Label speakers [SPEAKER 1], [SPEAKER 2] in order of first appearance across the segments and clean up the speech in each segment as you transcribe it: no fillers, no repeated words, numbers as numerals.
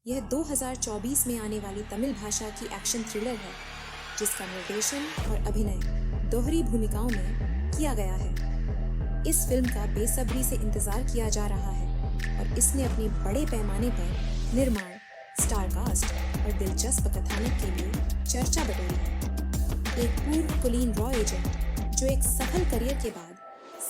[SPEAKER 1] यह 2024 में आने वाली तमिल भाषा की एक्शन थ्रिलर है जिसका निर्देशन और अभिनय दोहरी भूमिकाओं में किया गया है। इस फिल्म का बेसब्री से इंतजार किया जा रहा है और इसने अपने बड़े पैमाने पर निर्माण, स्टारकास्ट और दिलचस्प कथानक के लिए चर्चा बटोरी है। एक पूर्व कुलीन रॉ एजेंट जो एक सफल करियर के बाद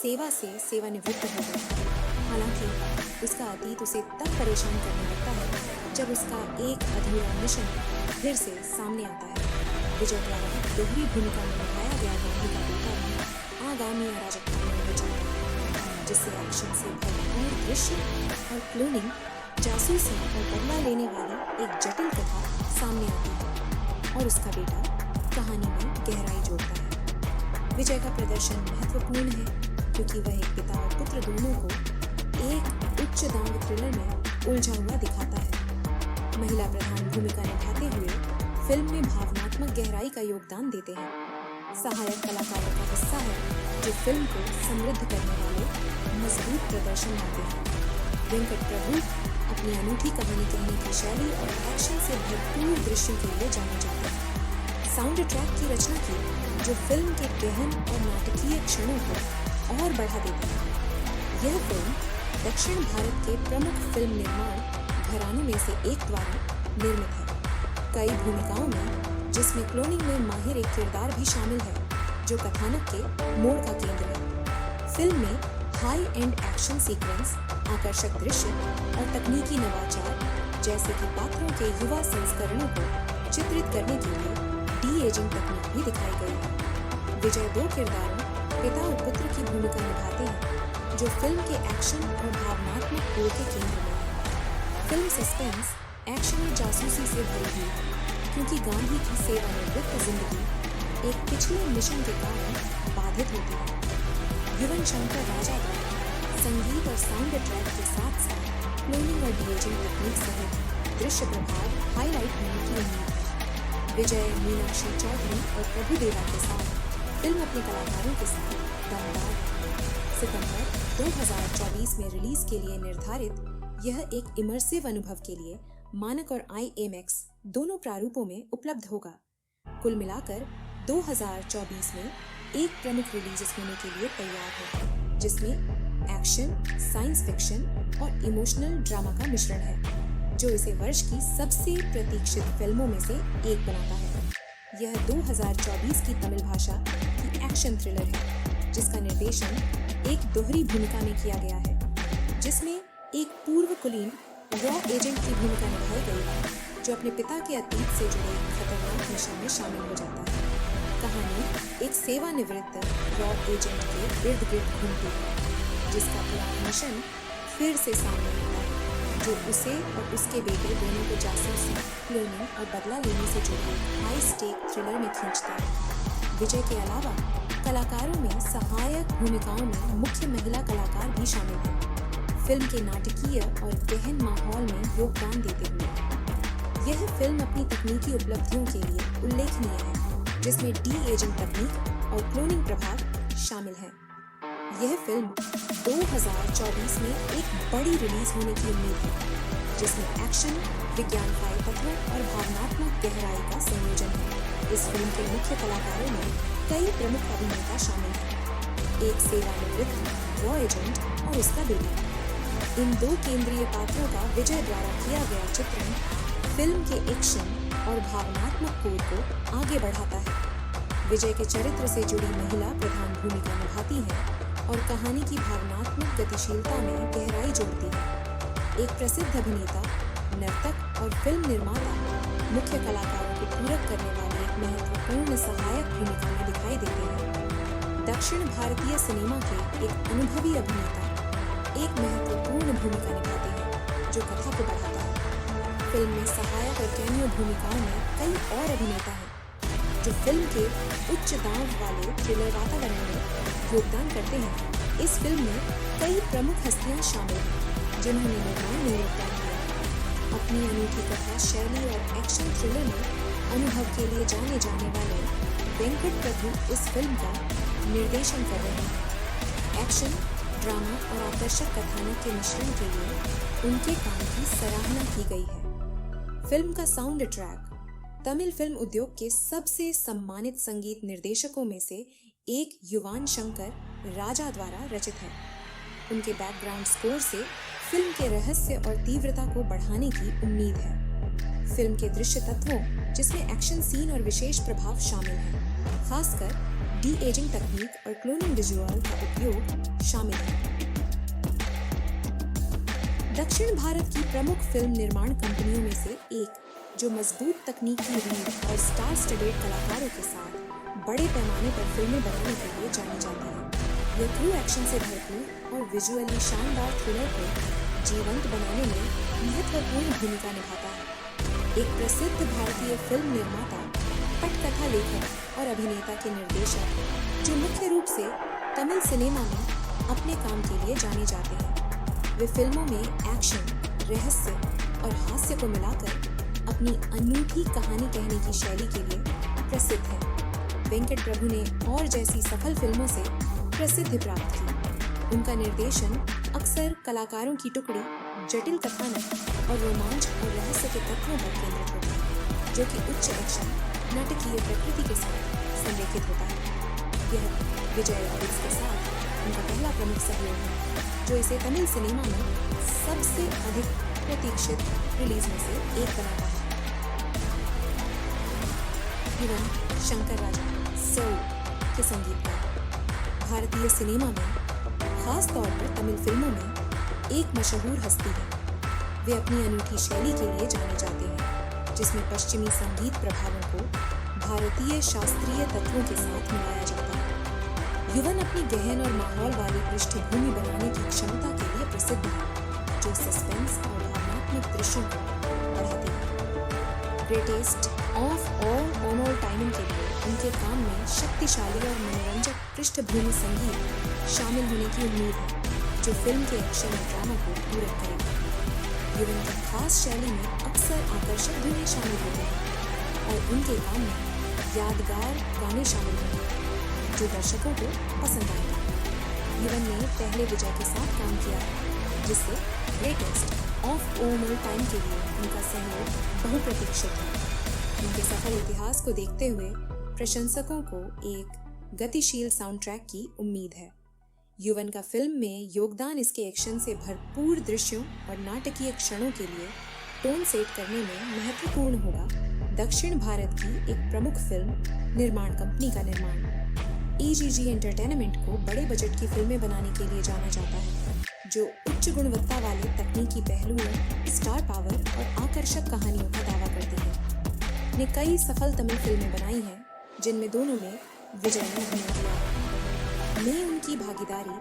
[SPEAKER 1] सेवा से सेवानिवृत्त हो गया। हालांकि उसका अतीत उसे तब परेशान करने लगता है जब उसका एक अधूरा मिशन फिर से सामने आता है। विजय द्वारा दोहरी भूमिका में निभाया गया गांधी का बेटा भी आगामी अराजकता में हो जाता है, जिससे एक्शन से भरपूर दृश्य और क्लोनिंग, जासूसी और बदला लेने वाली एक जटिल कथा सामने आती है और उसका बेटा कहानी में गहराई जोड़ता है। विजय का प्रदर्शन महत्वपूर्ण है क्योंकि वह एक पिता और पुत्र दोनों को एक उच्च दांव थ्रिलर में उलझा हुआ दिखाता है। महिला प्रधान भूमिका निभाते हुए फिल्म में भावनात्मक गहराई का योगदान देते हैं। सहायक कलाकारों का हिस्सा है जो फिल्म को समृद्ध करने वाले मजबूत प्रदर्शन लाते हैं। वेंकट प्रभु अपनी अनूठी कहानी कहने की शैली और एक्शन से भरपूर दृश्यों के लिए जाने जाते हैं। साउंड ट्रैक की रचना की जो फिल्म के गहन और नाटकीय क्षणों को और बढ़ा देता है। यह फिल्म दक्षिण भारत के प्रमुख फिल्म निर्माण घरानों में से एक द्वारा निर्मित है। कई भूमिकाओं में, जिसमें क्लोनिंग में माहिर एक किरदार भी शामिल है जो कथानक के मोड़ का केंद्र है। फिल्म में हाई एंड एक्शन सीक्वेंस, आकर्षक दृश्य और तकनीकी नवाचार जैसे कि पात्रों के युवा संस्करणों को चित्रित करने के लिए डी एजिंग तकनीक भी दिखाई गई है। विजय दो किरदारों, पिता और पुत्र की भूमिका निभाते हैं जो फिल्म के एक्शन और भावनात्मक मोड़ के केंद्र में है। फिल्म सस्पेंस, एक्शन और जासूसी से भरी हुई है क्योंकि गांधी की सेवानिवृत्त जिंदगी एक पिछले मिशन के कारण बाधित होती है। युवन शंकर राजा द्वारा संगीत और साउंड ट्रैक के साथ साथ क्लोनिंग और डी-एजिंग तकनीक सहित दृश्य प्रभाव हाईलाइट होने की उम्मीद है। विजय, मीनाक्षी चौधरी और प्रभुदेवा के साथ फिल्म अपने कलाकारों के साथ दमदार है। सितंबर 2024 में रिलीज के लिए निर्धारित यह एक इमर्सिव अनुभव के लिए मानक और IMAX दोनों प्रारूपों में उपलब्ध होगा। कुल मिलाकर 2024 में एक प्रमुख रिलीज होने के लिए तैयार है जिसमें एक्शन, साइंस फिक्शन और इमोशनल ड्रामा का मिश्रण है जो इसे वर्ष की सबसे प्रतीक्षित फिल्मों में से एक बनाता है। यह 2024 की तमिल भाषा की एक्शन थ्रिलर है जिसका निर्देशन एक दोहरी भूमिका में किया गया है जिसमें एक पूर्व कुलीन रॉ एजेंट की भूमिका निभाई गई है जो अपने पिता के अतीत से जुड़े एक खतरनाक मिशन में शामिल हो जाता है। कहानी एक सेवानिवृत्त रॉ एजेंट के इर्द गिर्द घूमती है जिसका पुराना मिशन फिर से सामने आता है जो उसे और उसके बेटे दोनों को जासूसी, क्लोनिंग और बदला लेने से जुड़े हाई स्टेक थ्रिलर में खींचता है। विजय के अलावा कलाकारों में सहायक भूमिकाओं में मुख्य महिला कलाकार भी शामिल हैं, फिल्म के नाटकीय और गहन माहौल में योगदान देते हुए। यह फिल्म अपनी तकनीकी उपलब्धियों के लिए उल्लेखनीय है जिसमें डी-एजिंग तकनीक और क्लोनिंग प्रभाव शामिल हैं। यह फिल्म 2024 में एक बड़ी रिलीज होने की उम्मीद है जिसमें एक्शन, विज्ञानकाई तत्वों और भावनात्मक गहराई का संयोजन है। इस फिल्म के मुख्य कलाकारों में कई प्रमुख अभिनेता शामिल हैं, एक सेवानिवृत्त रॉ एजेंट और उसका बेटा। इन दो केंद्रीय पात्रों का विजय द्वारा किया गया चित्रण फिल्म के एक्शन और भावनात्मक कोर को आगे बढ़ाता है। विजय के चरित्र से जुड़ी महिला प्रधान भूमिका निभाती है और कहानी की भावनात्मक गतिशीलता में गहराई जोड़ती है। एक प्रसिद्ध अभिनेता, नर्तक और फिल्म निर्माता मुख्य कलाकारों को पूरक करने वाले एक महत्वपूर्ण सहायक भूमिका में दिखाई देते हैं। दक्षिण भारतीय सिनेमा के एक अनुभवी अभिनेता एक महत्वपूर्ण भूमिका निभाते हैं जो कथा को बढ़ाता है। फिल्म में सहायक और कैमियो भूमिकाओं में कई और अभिनेता हैं जो फिल्म के उच्च दांव वाले थ्रिलर वातावरण में योगदान करते हैं। इस फिल्म में कई प्रमुख हस्तियां शामिल हैं जिन्होंने निर्माण में योगदान दिया। अपनी अनूठी कथा शैली और एक्शन थ्रिलर में अनुभव के लिए जाने जाने वाले वेंकट प्रभु इस फिल्म का निर्देशन कर रहे हैं। एक्शन, ड्रामा और आकर्षक कथानक के मिश्रण के लिए उनके काम की सराहना की गई है। फिल्म का साउंड ट्रैक तमिल फिल्म उद्योग के सबसे सम्मानित संगीत निर्देशकों में से एक युवान शंकर राजा द्वारा रचित है। उनके बैकग्राउंड स्कोर से फिल्म के रहस्य और तीव्रता को बढ़ाने की उम्मीद है। फिल्म के दृश्य तत्वों, जिसमें एक्शन सीन और विशेष प्रभाव शामिल हैं, खासकर डी-एजिंग तकनीक और क्लोनिंग विजुअल का उपयोग शामिल है। दक्षिण भारत की प्रमुख फिल्म निर्माण कंपनियों में से एक, जो मजबूत तकनीकी रीढ़ और स्टार स्टडेड कलाकारों के साथ बड़े पैमाने पर फिल्में बनाने के लिए जानी जाती है। यह ट्रू एक्शन से भरपूर और विजुअली शानदार थ्रिलर को जीवंत बनाने में महत्वपूर्ण भूमिका निभाता है। एक प्रसिद्ध भारतीय फिल्म निर्माता, पटकथा लेखक और अभिनेता के निर्देशक, जो मुख्य रूप से तमिल सिनेमा में अपने काम के लिए जाने जाते हैं। वे फिल्मों में एक्शन, रहस्य और हास्य को मिलाकर अपनी अनूठी कहानी कहने की शैली के लिए प्रसिद्ध है। वेंकट प्रभु ने और जैसी सफल फिल्मों से प्रसिद्धि प्राप्त की। उनका निर्देशन अक्सर कलाकारों की टुकड़ी, जटिल कथानक और रोमांच और रहस्य के तत्वों पर केंद्रित होता है, जो कि उच्च एक्शन, नाटकीय प्रकृति के साथ संरेखित होता है। यह विजय ऑडियंस के साथ उनका पहला प्रमुख सहयोग है, जो इसे तमिल सिनेमा में सबसे अधिक प्रतीक्षित रिलीज में से एक बनाता है। युवन शंकर राजा सोल के संगीतकार भारतीय सिनेमा में, खास तौर पर तमिल फिल्मों में एक मशहूर हस्ती है। वे अपनी अनूठी शैली के लिए जाने जाते हैं, जिसमें पश्चिमी संगीत प्रभावों को भारतीय शास्त्रीय तत्वों के साथ मिलाया जाता है। युवन अपनी गहन और माहौल वाली पृष्ठभूमि बनाने की क्षमता के लिए प्रसिद्ध है, जो सस्पेंस और भावनात्मक दृश्यों को बढ़ाते हैं। ग्रेटेस्ट ऑफ ऑल टाइम के लिए उनके काम में शक्तिशाली और मनोरंजक पृष्ठभूमि संगीत शामिल होने की उम्मीद है, जो फिल्म के एक्शन और ड्रामा को पूरक करेगा। युवन की खास शैली में अक्सर आकर्षक धुनें शामिल होती हैं और उनके काम में यादगार गाने शामिल होंगे, जो दर्शकों को पसंद आएगा। युवन ने पहले विजय के साथ काम किया है, जिससे ग्रेटेस्ट ऑफ ऑल टाइम के लिए उनका सहयोग बहुप्रतीक्षित है। उनके सफल इतिहास को देखते हुए प्रशंसकों को एक गतिशील साउंड ट्रैक की उम्मीद है। युवन का फिल्म में योगदान इसके एक्शन से भरपूर दृश्यों और नाटकीय क्षणों के लिए टोन सेट करने में महत्वपूर्ण होगा। दक्षिण भारत की एक प्रमुख फिल्म निर्माण कंपनी का निर्माण EGG एंटरटेनमेंट को बड़े बजट की फिल्में बनाने के लिए जाना जाता है, जो उच्च गुणवत्ता वाले तकनीकी पहलुओं, स्टार पावर और आकर्षक कहानियों का दावा करती है। ने कई सफल तमिल फिल्में बनाई हैं, जिनमें दोनों में विजय ने अभिनय किया। में उनकी भागीदारी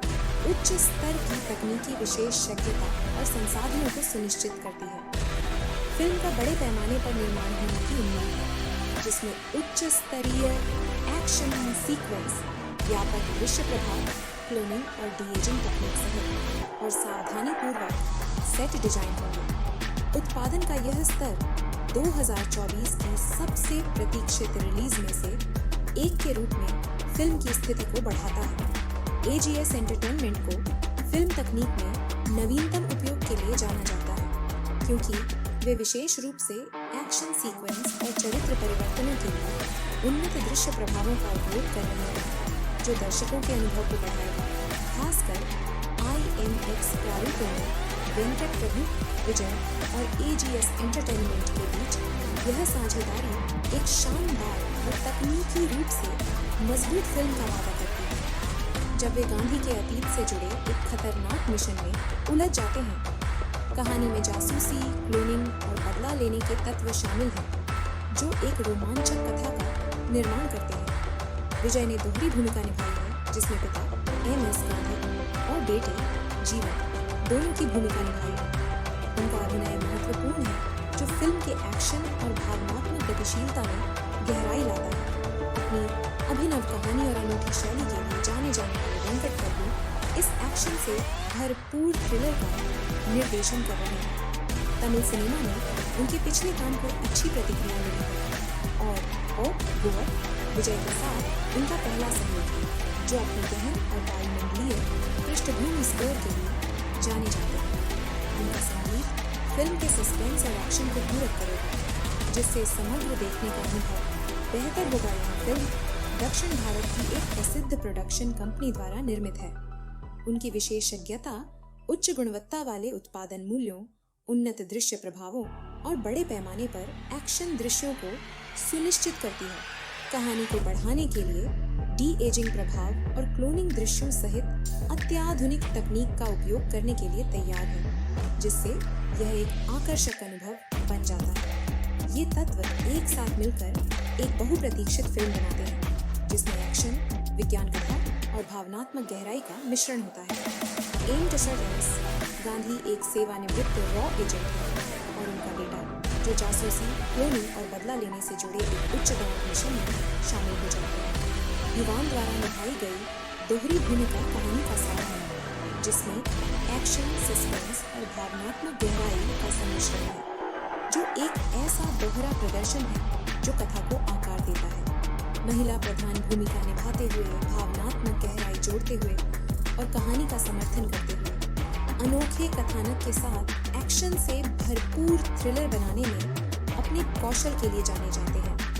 [SPEAKER 1] उच्च स्तर की तकनीकी विशेषज्ञता और संसाधनों को सुनिश्चित करती है। फिल्म का बड़े पैमाने पर निर्माण होने की उम्मीद है, जिसमें उच्च स्तरीय एक्शन सीक्वेंस, व्यापक दृश्य प्रभाव, क्लोनिंग और डी-एजिंग तकनीक सहित और सावधानीपूर्वक सेट डिजाइन होंगे। उत्पादन का यह स्तर 2024 की सबसे प्रतीक्षित रिलीज में से एक के रूप में फिल्म की स्थिति को बढ़ाता है। AGS एंटरटेनमेंट को फिल्म तकनीक में नवीनतम उपयोग के लिए जाना जाता है, क्योंकि वे विशेष रूप से एक्शन सीक्वेंस और चरित्र परिवर्तनों के लिए उन्नत दृश्य प्रभावों का उपयोग कर रहे हैं, जो दर्शकों के अनुभव को बढ़ाएगा। खासकर IMAX प्रारूपों में वेंकट प्रभु, विजय और AGS एंटरटेनमेंट के बीच यह साझेदारी एक शानदार और तकनीकी रूप से मजबूत फिल्म का वादा करती है। जब वे गांधी के अतीत से जुड़े एक खतरनाक मिशन में उलझ जाते हैं, कहानी में जासूसी, क्लोनिंग और बदला लेने के तत्व शामिल हैं, जो एक रोमांचक कथा का निर्माण करते हैं। विजय ने दोहरी भूमिका निभाई है, जिसमें पिता MS गांधी और बेटे जीवन दोनों की भूमिका निभाई है। उनका अभिनय महत्वपूर्ण है, जो फिल्म के एक्शन और भावनात्मक गतिशीलता में गहराई लाता है। अपनी अभिनव कहानी और अनूठी शैली के लिए जाने जाने वाले वेंकट प्रभु इस एक्शन से भरपूर थ्रिलर का निर्देशन कर रहे हैं। तमिल सिनेमा में उनके पिछले काम को अच्छी प्रतिक्रिया मिली है और गोवर विजय के साथ उनका पहला सहयोग है, जो अपने गहन और वायुमंडलीय पृष्ठभूमि स्कोर के लिए जाने जाते हैं। उनका संगीत फिल्म के सस्पेंस और एक्शन को पूरक करेगा, जिससे समग्र देखने का अनुभव बेहतर होगा। यह फिल्म दक्षिण भारत की एक प्रसिद्ध प्रोडक्शन कंपनी द्वारा निर्मित है। उनकी विशेषज्ञता उच्च गुणवत्ता वाले उत्पादन मूल्यों, उन्नत दृश्य प्रभावों और बड़े पैमाने पर एक्शन दृश्यों को सुनिश्चित करती है। कहानी को बढ़ाने के लिए डी एजिंग प्रभाव और क्लोनिंग दृश्यों सहित अत्याधुनिक तकनीक का उपयोग करने के लिए तैयार है, जिससे यह एक आकर्षक अनुभव बन जाता है। ये तत्व एक साथ मिलकर एक बहुप्रतीक्षित फिल्म बनाते हैं, जिसमें एक्शन, विज्ञान कथा और भावनात्मक गहराई का मिश्रण होता है। एम टशर रैस गांधी एक सेवानिवृत्त रॉ एजेंट है और उनका बेटा, जो जासूसी, क्लोनिंग और बदला लेने से जुड़े एक उच्च दबाव मिशन में शामिल हो जाते हैं। युवान द्वारा निभाई गई दोहरी भूमिका कहानी का सार है, जिसमें एक्शन, सस्पेंस और भावनात्मक गहराई का सम्मिश्रण है, जो एक ऐसा दोहरा प्रदर्शन है जो कथा को आकार देता है। महिला प्रधान भूमिका निभाते हुए, भावनात्मक गहराई जोड़ते हुए और कहानी का समर्थन करते हुए, अनोखे कथानक के साथ एक्शन से भरपूर थ्रिलर बनाने में अपने कौशल के लिए जाने जाते हैं।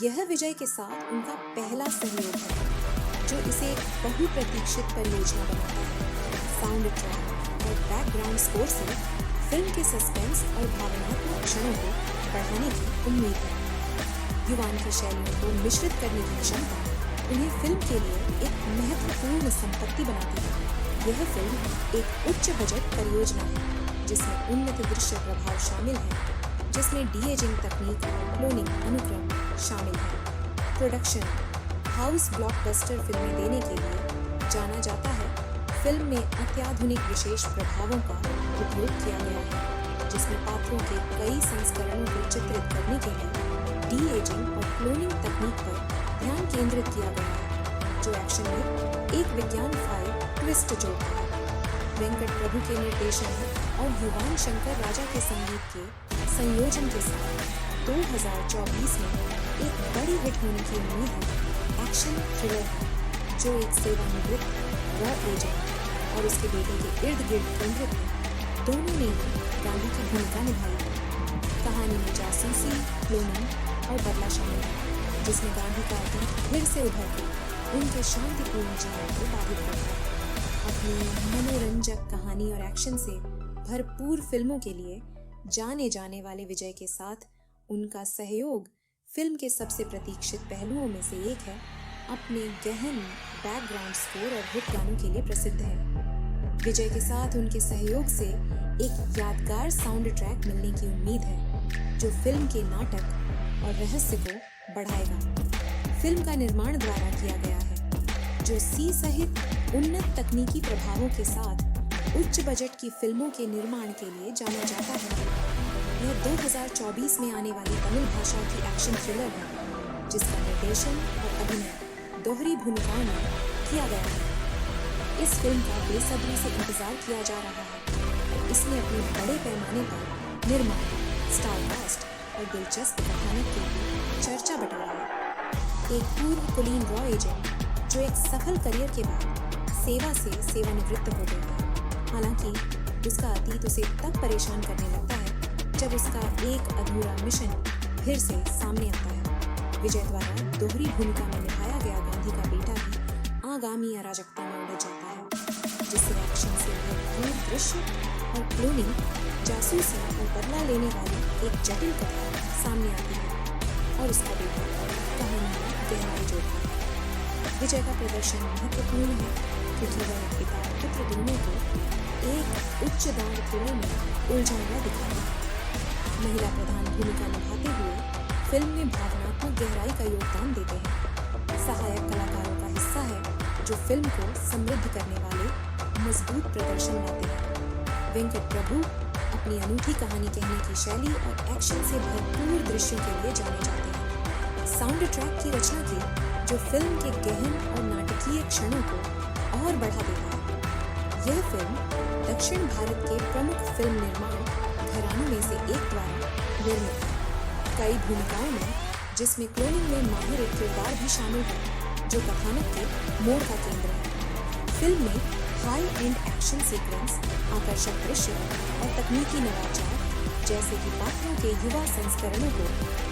[SPEAKER 1] यह विजय के साथ उनका पहला सहयोग है, जो इसे एक बहुप्रतीक्षित परियोजना बनाता है। साउंड ट्रैक और बैकग्राउंड स्कोर से फिल्म के सस्पेंस और भावनात्मक क्षणों को बढ़ाने की उम्मीद है। युवान की शैलियों को मिश्रित करने की क्षमता उन्हें फिल्म के लिए एक महत्वपूर्ण संपत्ति बनाती है। यह फिल्म एक उच्च बजट परियोजना है, जिसमें उन्नत दृश्य प्रभाव शामिल है, जिसमें डी एजिंग तकनीक, क्लोनिंग अनुक्रम शामिल है। प्रोडक्शन हाउस ब्लॉकबस्टर फिल्में देने के लिए जाना जाता है। फिल्म में अत्याधुनिक विशेष प्रभावों का उपयोग किया गया है, जिसमें पात्रों के कई संस्करणों को चित्रित करने के लिए डी एजिंग और क्लोनिंग तकनीक पर ध्यान केंद्रित किया गया है, जो एक्शन में एक विज्ञानफाई ट्विस्ट जोड़ता है। वेंकट प्रभु के निर्देशन और युवान शंकर राजा के संगीत के संयोजन के साथ 2024 में एक बड़ी हिट होने की उम्मीद है। एक्शन थ्रिलर है, जो एक सेवानिवृत्त रॉ एजेंट और उसके बेटे के इर्द गिर्द केंद्रित है। दोनों ने गांधी की भूमिका निभाई है। कहानी में जासूसी, क्लोनिंग और बदला शामिल है, जिसमें गांधी का अतीत फिर से उभर कर उनके शांतिपूर्ण जीवन को बाधित करता है। अपनी मनोरंजक कहानी और एक्शन से भरपूर फिल्मों के लिए जाने जाने वाले विजय के साथ उनका सहयोग फिल्म के सबसे प्रतीक्षित पहलुओं में से एक है। अपने गहन बैकग्राउंड स्कोर और हिट गानों के लिए प्रसिद्ध है। विजय के साथ उनके सहयोग से एक यादगार साउंड ट्रैक मिलने की उम्मीद है, जो फिल्म के नाटक और रहस्य को बढ़ाएगा। फिल्म का निर्माण द्वारा किया गया है, जो सी सहित उन्नत तकनीकी प्रभावों के साथ उच्च बजट की फिल्मों के निर्माण के लिए जाना जाता है। यह 2024 में आने वाली तमिल भाषा की एक्शन थ्रिलर है, जिसका निर्देशन और अभिनय दोहरी भूमिकाओं में किया गया है। इस फिल्म का बेसब्री से इंतजार किया जा रहा है और इसने अपने बड़े पैमाने पर निर्माण, स्टार कास्ट और दिलचस्प कथानक के लिए चर्चा बटोरा है। एक पूर्व कुलीन रॉ एजेंट जो एक सफल करियर के बाद सेवा से सेवानिवृत्त हो गया है। हालांकि उसका अतीत उसे तब परेशान करने लगता है जब उसका एक अधूरा मिशन फिर से सामने आता है। विजय द्वारा दोहरी भूमिका में निभाया गया गांधी का बेटा भी आगामी अराजकता में उलझ जाता है, जिससे एक्शन से भरपूर दृश्य और क्लोनिंग, जासूसी और बदला लेने वाली एक जटिल कथा सामने आती है और उसका बेटा कहानी में गहराई जोड़ता है। विजय का प्रदर्शन महत्वपूर्ण है क्योंकि वह पिता और पुत्र दोनों को एक उच्च दांग थ्रिलर में उलझा हुआ दिखाता है। महिला प्रधान भूमिका निभाते हुए फिल्म में भावनात्मक गहराई का योगदान देते हैं। सहायक कलाकारों का हिस्सा है जो फिल्म को समृद्ध करने वाले मजबूत प्रदर्शन लाते हैं। वेंकट प्रभु अपनी अनूठी कहानी कहने की शैली और एक्शन से भरपूर दृश्यों के लिए जाने जाते हैं। साउंड ट्रैक की रचना की जो फिल्म के गहन और नाटकीय क्षणों को और बढ़ा देता है। यह फिल्म दक्षिण भारत के प्रमुख फिल्म निर्माण घरानों में से एक द्वारा निर्मित है। कई भूमिकाओं में, जिसमें क्लोनिंग में माहिर एक किरदार भी शामिल है, जो कथानक के मोड़ का केंद्र है। फिल्म में हाई एंड एक्शन सीक्वेंस, आकर्षक दृश्य और तकनीकी नवाचार जैसे कि पात्रों के युवा संस्करणों को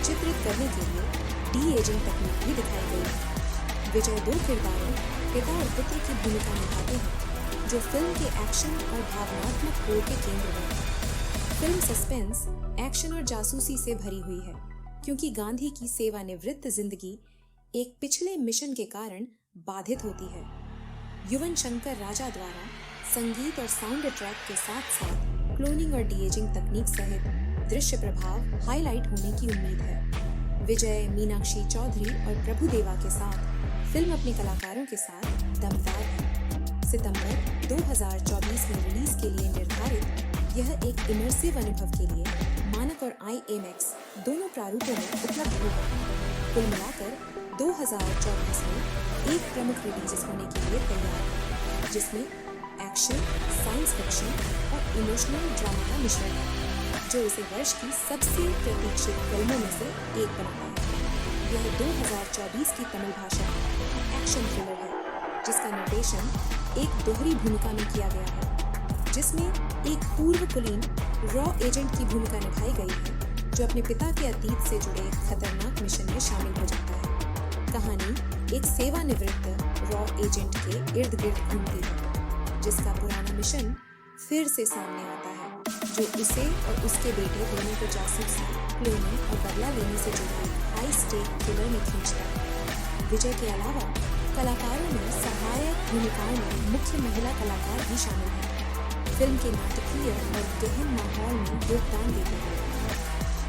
[SPEAKER 1] चित्रित करने के लिए डी एजिंग तकनीक भी दिखाई गई। विजय दो किरदारों पिता और पुत्र की भूमिका निभाते हैं जो फिल्म के एक्शन और भावनात्मक कोर के केंद्र में। फिल्म सस्पेंस, एक्शन और जासूसी से भरी हुई है क्योंकि गांधी की सेवानिवृत्त जिंदगी एक पिछले मिशन के कारण बाधित होती है। युवन शंकर राजा द्वारा संगीत और साउंड ट्रैक के साथ साथ क्लोनिंग और डी-एजिंग तकनीक सहित दृश्य प्रभाव हाईलाइट होने की उम्मीद है। विजय, मीनाक्षी चौधरी और प्रभुदेवा के साथ फिल्म अपने कलाकारों के साथ दमदार है। सितंबर 2024 में रिलीज के लिए निर्धारित यह एक इमर्सिव अनुभव के लिए मानक और IMAX दोनों प्रारूपों में उपलब्ध होगा। कुल मिलाकर 2024 में एक प्रमुख रिलीज होने के लिए तैयार है जिसमें एक्शन, साइंस फिक्शन और इमोशनल ड्रामा का मिश्रण है जो इसे वर्ष की सबसे प्रतीक्षित फिल्मों में से एक बनाता है। यह 2024 की तमिल भाषा एक्शन थ्रिलर है जिसका निर्देशन एक दोहरी भूमिका में किया गया है जिसमें एक पूर्व कुलीन रॉ एजेंट की भूमिका निभाई गई है जो अपने पिता के अतीत से जुड़े एक खतरनाक मिशन में शामिल हो जाता है। कहानी एक सेवानिवृत्त रॉ एजेंट के इर्द गिर्द घूमती है जिसका पुराना मिशन फिर से सामने आता है जो उसे और उसके बेटे दोनों को जासूसी, क्लोनिंग और बदला लेने से जुड़े हाई स्टेक थ्रिलर में खींचता है। विजय के अलावा कलाकारों में सहायक भूमिकाओं में मुख्य महिला कलाकार भी शामिल हैं। फिल्म के नाटकीय और गहन माहौल में योगदान देते हैं।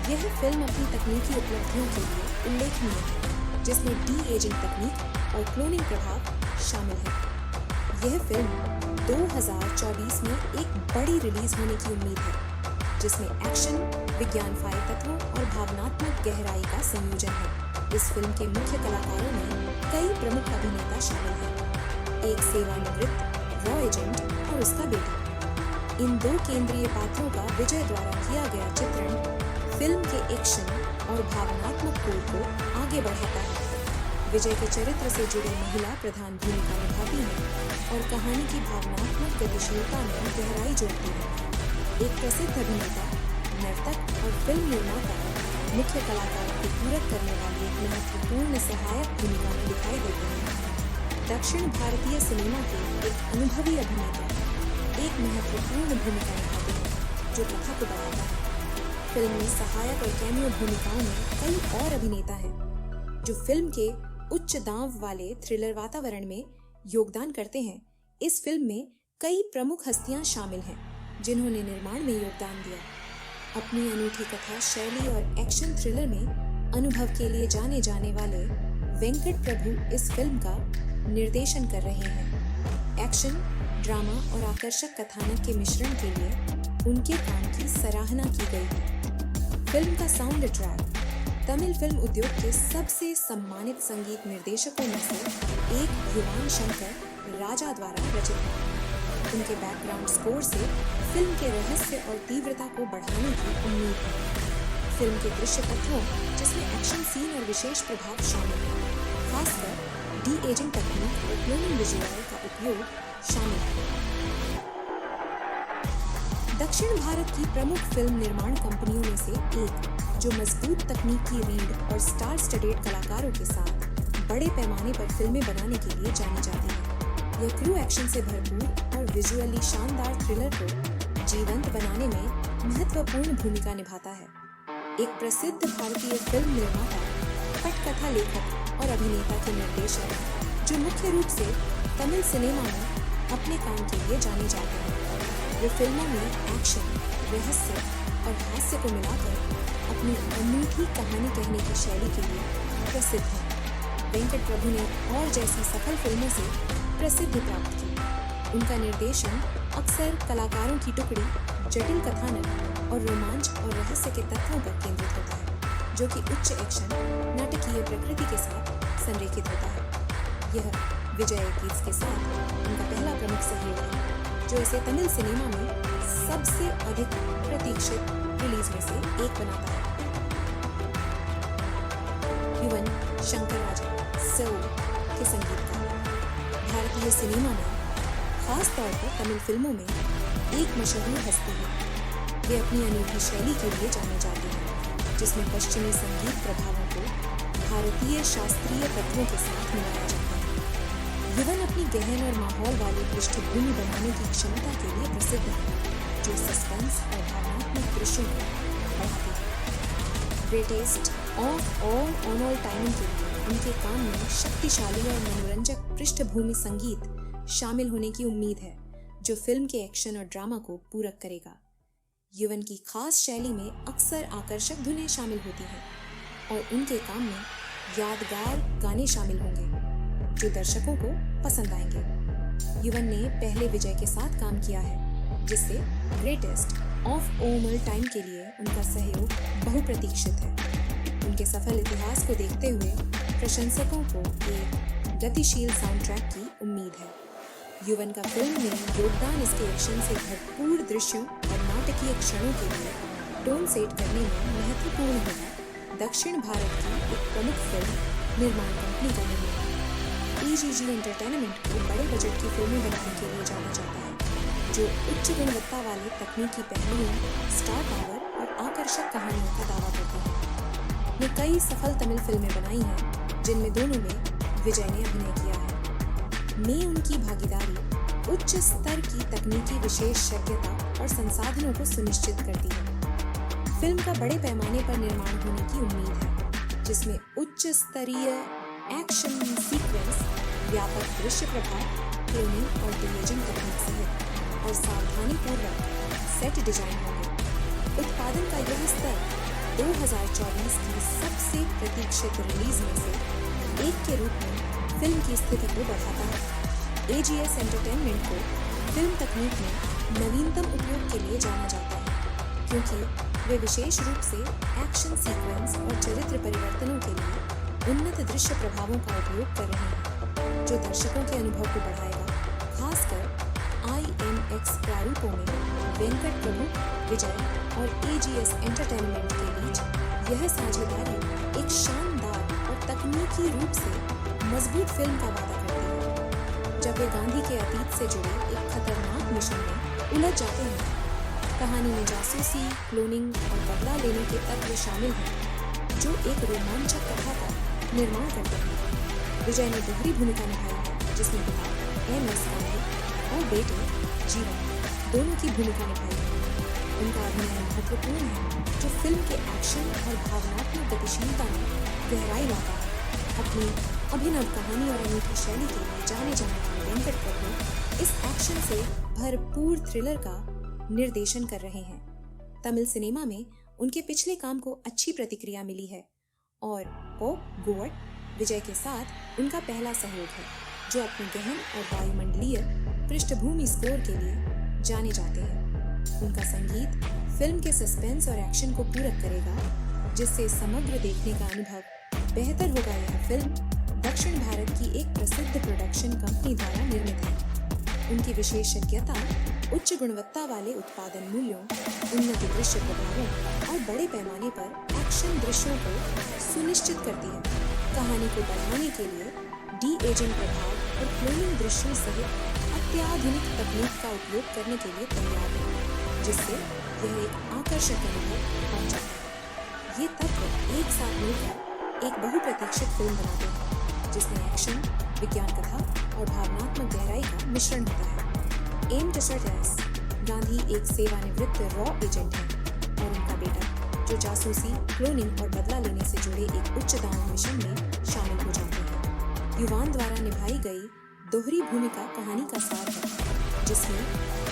[SPEAKER 1] यह फिल्म अपनी तकनीकी उपलब्धियों के लिए उल्लेखनीय है जिसमें डी-एजिंग तकनीक और क्लोनिंग प्रभाव शामिल है। यह फिल्म 2024 में एक बड़ी रिलीज होने की उम्मीद है जिसमें एक्शन, विज्ञानफाई तत्वों और भावनात्मक गहराई का संयोजन है। इस फिल्म के मुख्य कलाकारों में कई प्रमुख अभिनेता शामिल हैं, एक सेवानिवृत्त रॉ एजेंट और उसका बेटा। इन दो केंद्रीय पात्रों का विजय द्वारा किया गया चित्रण फिल्म के एक्शन और भावनात्मक कोर को आगे बढ़ाता है। विजय के चरित्र से जुड़ी महिला प्रधान भूमिका निभाती है और कहानी की भावनात्मक गतिशीलता में गहराई जोड़ती है। एक प्रसिद्ध अभिनेता, नर्तक और फिल्म निर्माता मुख्य कलाकारों को पूरक करने वाली एक महत्वपूर्ण सहायक भूमिका में दिखाई देते हैं। दक्षिण भारतीय सिनेमा के एक अनुभवी अभिनेता एक महत्वपूर्ण भूमिका निभाते हैं जो कथा को बढ़ाता है। फिल्म में सहायक और कैमियो भूमिकाओं में कई और अभिनेता हैं जो फिल्म के उच्च दांव वाले थ्रिलर वातावरण में योगदान करते हैं। इस फिल्म में कई प्रमुख हस्तियां शामिल हैं जिन्होंने निर्माण में योगदान दिया। अपनी अनूठी कथा शैली और एक्शन थ्रिलर में अनुभव के लिए जाने जाने वाले वेंकट प्रभु इस फिल्म का निर्देशन कर रहे हैं। एक्शन, ड्रामा और आकर्षक कथानक के मिश्रण के लिए उनके काम की सराहना की गई है। फिल्म का साउंड ट्रैक तमिल फिल्म उद्योग के सबसे सम्मानित संगीत निर्देशकों में से एक युवन शंकर राजा द्वारा रचित है। उनके बैकग्राउंड स्कोर से फिल्म के रहस्य और तीव्रता को बढ़ाने की उम्मीद है। फिल्म के दृश्य तत्वों जिसमें एक्शन सीन और विशेष प्रभाव शामिल है, खासकर डी-एजिंग तकनीक और क्लोनिंग विजुअल का उपयोग शामिल है। दक्षिण भारत की प्रमुख फिल्म निर्माण कंपनियों में से एक जो मजबूत तकनीकी रीढ़ और स्टार स्टडेड कलाकारों के साथ बड़े पैमाने पर फिल्में बनाने के लिए जानी जाती है। यह क्रू एक्शन से भरपूर और विजुअली शानदार थ्रिलर को जीवंत बनाने में महत्वपूर्ण भूमिका निभाता है। एक प्रसिद्ध भारतीय फिल्म निर्माता, पटकथा लेखक और अभिनेता के निर्देशक जो मुख्य रूप से तमिल सिनेमा में अपने काम के लिए जाने जाते हैं। वे फिल्मों में एक्शन, रहस्य और हास्य को मिलाकर अपनी अनूठी कहानी कहने की शैली के लिए प्रसिद्ध हैं। वेंकट प्रभु ने और जैसी सफल फिल्मों से प्रसिद्धि प्राप्त की। उनका निर्देशन अक्सर कलाकारों की टुकड़ी, जटिल कथानक और रोमांच और रहस्य के तत्वों पर केंद्रित होता है जो कि उच्च एक्शन, नाटकीय प्रकृति के साथ संरेखित होता है। यह विजय कीट्स के साथ उनका पहला प्रमुख सहयोग है जो इसे तमिल सिनेमा में सबसे अधिक प्रतीक्षित रिलीज में से एक बनाता है। युवन शंकर राजा सोल के संगीतकार भारतीय सिनेमा में खास तौर पर तमिल फिल्मों में एक मशहूर हस्ती है। वे अपनी अनूठी शैली के लिए जाने जाते हैं, जिसमें पश्चिमी संगीत प्रभावों को भारतीय शास्त्रीय तत्वों के साथ मिलाया जाता है। युवन अपनी गहन और माहौल वाली पृष्ठभूमि बनाने की क्षमता के लिए प्रसिद्ध है, जो सस्पेंस और भावनात्मक दृश्यों को बढ़ाती है। ग्रेटेस्ट ऑफ ऑल टाइम के लिए उनके काम में शक्तिशाली और मनोरंजक पृष्ठभूमि संगीत शामिल होने की उम्मीद है, जो फिल्म के एक्शन और ड्रामा को पूरक करेगा। युवन की खास शैली में अक्सर आकर्षक धुनें शामिल होती हैं और उनके काम में यादगार गाने शामिल होंगे, जो दर्शकों को पसंद आएंगे। युवन ने पहले विजय के साथ काम किया है, जिससे ग्रेटेस्ट ऑफ ऑल टाइम के लिए उनका सहयोग बहुप्रतीक्षित है। उनके सफल इतिहास को देखते हुए प्रशंसकों को एक गतिशील साउंड ट्रैक की उम्मीद है। युवन का फिल्म में योगदान इसके एक्शन से भरपूर दृश्यों और नाटकीय क्षणों के लिए टोन सेट करने में महत्वपूर्ण होगा। दक्षिण भारत की एक प्रमुख फिल्म निर्माण कंपनी का निर्माण EGG एंटरटेनमेंट को बड़े बजट की फिल्में बनाने के लिए जाना जाता है, जो उच्च गुणवत्ता वाले तकनीकी पहलुओं, स्टार पावर और आकर्षक कहानियों का दावा करते हैं। ने कई सफल तमिल फिल्में बनाई हैं, जिनमें दोनों में विजय ने अभिनय किया है। में उनकी भागीदारी उच्च स्तर की तकनीकी विशेषज्ञता और संसाधनों को सुनिश्चित करती है। फिल्म का बड़े पैमाने पर निर्माण होने की उम्मीद है, जिसमें उच्च स्तरीय एक्शन सीक्वेंस, व्यापक दृश्य प्रभाव, क्लोनिंग और डिएजिंग तकनीक सहित और सावधानीपूर्वक सेट डिजाइन होंगे। उत्पादन का यह स्तर 2024 की सबसे प्रतीक्षित रिलीज में से एक के रूप में फिल्म की स्थिति को बढ़ाता है। AGS एंटरटेनमेंट को फिल्म तकनीक में नवीनतम उपयोग के लिए जाना जाता है, क्योंकि वे विशेष रूप से एक्शन सीक्वेंस और चरित्र परिवर्तनों के लिए उन्नत दृश्य प्रभावों का उपयोग कर रहे हैं, जो दर्शकों के अनुभव को बढ़ाएगा। खासकर IMAX प्रारूपों में वेंकट प्रभु, विजय और AGS एंटरटेनमेंट के बीच यह साझेदारी एक शानदार और तकनीकी रूप से मजबूत फिल्म का वादा करती है। जब वे गांधी के अतीत से जुड़े एक खतरनाक मिशन में उलझ जाते हैं, कहानी में जासूसी, क्लोनिंग और बदला लेने के तत्व शामिल हैं, जो एक रोमांचक कथा का निर्माण करते हैं। विजय ने दोहरी भूमिका निभाई है, जिसमें पिता MS गांधी और बेटे जीवन दोनों की भूमिका निभाई है। उनका अभिनय महत्वपूर्ण है, जो फिल्म के एक्शन और भावनात्मक गतिशीलता में गहराई लाता है। अपनी अभिनव कहानी और अनूठी शैली के लिए जाने जाने वाले वेंकट प्रभु इस एक्शन से भरपूर थ्रिलर का निर्देशन कर रहे हैं। तमिल सिनेमा में उनके पिछले काम को अच्छी प्रतिक्रिया मिली है और पोप गोवर्ट विजय के साथ उनका पहला सहयोग है, जो अपने गहन और वायुमंडलीय पृष्ठभूमि स्कोर के लिए जाने जाते हैं। उनका संगीत फिल्म के सस्पेंस और एक्शन को पूरक करेगा, जिससे समग्र देखने का अनुभव बेहतर होगा। यह फिल्म दक्षिण भारत की एक प्रसिद्ध प्रोडक्शन कंपनी द्वारा निर्मित है। उनकी विशेषज्ञता उच्च गुणवत्ता वाले उत्पादन मूल्यों, उन्नत दृश्य प्रभावों और बड़े पैमाने पर एक्शन दृश्यों को सुनिश्चित करती है। कहानी को बढ़ाने के लिए डी-एजिंग प्रभाव और क्लोनिंग दृश्यों सहित अत्याधुनिक तकनीक का उपयोग करने के लिए तैयार है, जिससे यह एक आकर्षक अनुभव बन जाता है। ये तत्व एक साथ मिलकर एक बहुप्रतीक्षित फिल्म बनाते हैं, जिसमें एक्शन, विज्ञान कथा और भावनात्मक गहराई का मिश्रण होता है। एम टिसर्टस गांधी एक सेवानिवृत्त रॉ एजेंट है और उनका बेटा, जो जासूसी, क्लोनिंग और बदला लेने से जुड़े एक उच्च दांव मिशन में शामिल हो जाते हैं। युवान द्वारा निभाई गई दोहरी भूमिका कहानी का सार है, जिसमें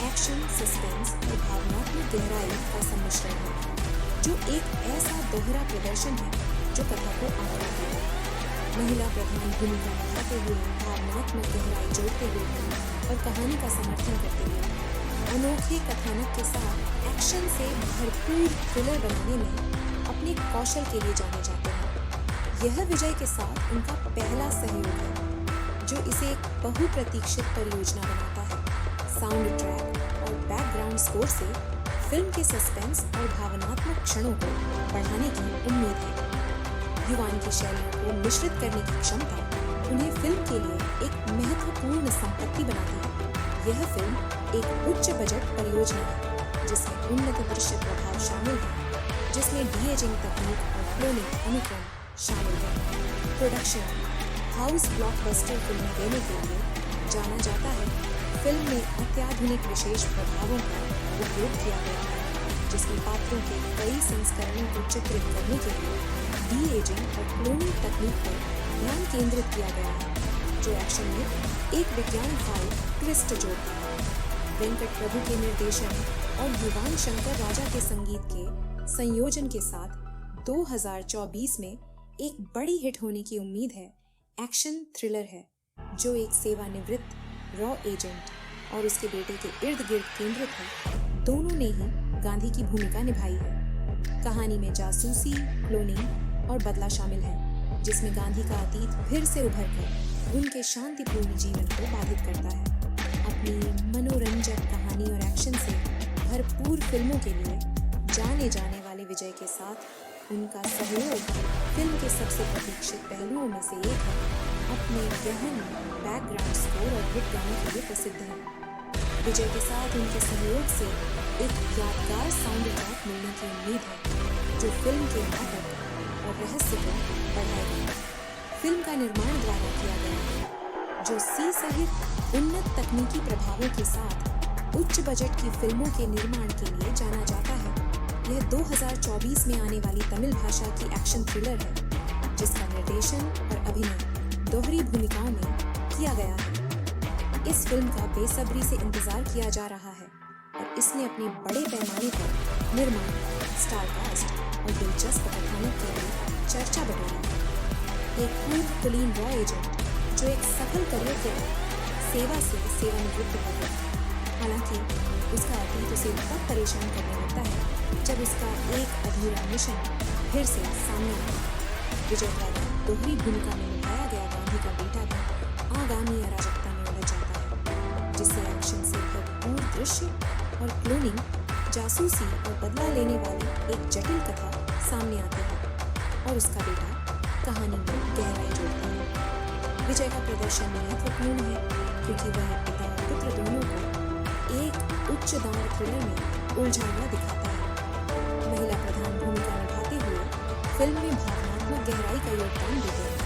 [SPEAKER 1] एक्शन, सस्पेंस और भावनात्मक गहराई का सम्मिश्रण है, जो एक ऐसा दोहरा प्रदर्शन है जो कथा को आकार देता है। महिला प्रधान भूमिका निभाते हुए, भावनात्मक गहराई जोड़ते हुए और कहानी का समर्थन करते हुए अनोखे कथानक के साथ एक्शन से भरपूर थ्रिलर बनाने में अपने कौशल के लिए जाने जाते हैं। यह विजय के साथ उनका पहला सहयोग है, जो इसे एक बहुप्रतीक्षित परियोजना बनाता है। साउंड ट्रैक और बैकग्राउंड स्कोर से फिल्म के सस्पेंस और भावनात्मक क्षणों को बढ़ाने की उम्मीद है। युवान की शैलियों को मिश्रित करने की क्षमता उन्हें फिल्म के लिए एक महत्वपूर्ण संपत्ति बनाती है। यह फिल्म एक उच्च बजट परियोजना है, जिसमें उन्नत दृश्य प्रभाव शामिल है, जिसमें डी-एजिंग तकनीक और क्लोनिंग अनुक्रम शामिल है। प्रोडक्शन हाउस ब्लॉकबस्टर फिल्म देने के लिए जाना जाता है। फिल्म में अत्याधुनिक विशेष प्रभावों का उपयोग किया गया है, जिसमें पात्रों के कई संस्करणों को चित्रित करने के लिए डी-एजिंग और क्लोनिंग तकनीक पर ध्यान केंद्रित किया गया है, जो एक्शन में एक विज्ञानफाई ट्विस्ट जोड़ता है। वेंकट प्रभु के निर्देशन और युवान शंकर राजा के संगीत के संयोजन के साथ 2024 में एक बड़ी हिट होने की उम्मीद है। एक्शन थ्रिलर है जो एक सेवानिवृत्त रॉ एजेंट और उसके बेटे के इर्द गिर्द केंद्रित है। दोनों ने ही गांधी की भूमिका निभाई है। कहानी में जासूसी, क्लोनिंग और बदला शामिल है, जिसमें गांधी का अतीत फिर से उभर कर उनके शांतिपूर्ण जीवन को बाधित करता है। अपनी मनोरंजक कहानी और एक्शन से भरपूर फिल्मों के लिए जाने जाने वाले विजय के साथ उनका सहयोग फिल्म के सबसे प्रतीक्षित पहलुओं में से एक है। अपने गहन बैकग्राउंड स्कोर और हिट गानों के लिए प्रसिद्ध है। विजय के साथ उनके सहयोग से एक यादगार साउंड ट्रैक मिलने की उम्मीद है, जो फिल्म के नाटक और रहस्य को बढ़ाएगा। फिल्म का निर्माण द्वारा किया गया है, जो सी सहित उन्नत तकनीकी प्रभावों के साथ उच्च बजट की फिल्मों के निर्माण के लिए जाना जाता है। यह 2024 में आने वाली तमिल भाषा की एक्शन थ्रिलर है, जिसका निर्देशन और अभिनय दोहरी भूमिकाओं में किया गया है। इस फिल्म का बेसब्री से इंतजार किया जा रहा है और इसने अपने बड़े पैमाने पर निर्माण, स्टारकास्ट और दिलचस्प कथानक के लिए चर्चा बटोरी है। एक पूर्व कुलीन रॉ एजेंट जो एक सफल करियर के बाद सेवा से सेवानिवृत्त हो गया। हालांकि उसका अतीत उसे तब परेशान करने लगता है जब उसका एक अधूरा मिशन फिर से सामने आता है। विजय द्वारा दोहरी भूमिका में निभाया गया गांधी का बेटा भी आगामी अराजकता में उलझ जाता है, जिससे एक्शन से भरपूर दृश्य और क्लोनिंग, जासूसी और बदला लेने वाली एक जटिल कथा सामने आती है और उसका बेटा कहानी में गहराई जोड़ता है। विजय का प्रदर्शन महत्वपूर्ण है क्योंकि वह पिता और पुत्र दोनों को एक उच्च दांव थ्रिलर में उलझा हुआ दिखाता है। महिला प्रधान भूमिका निभाते हुए फिल्म में भावनात्मक गहराई का योगदान देते हैं।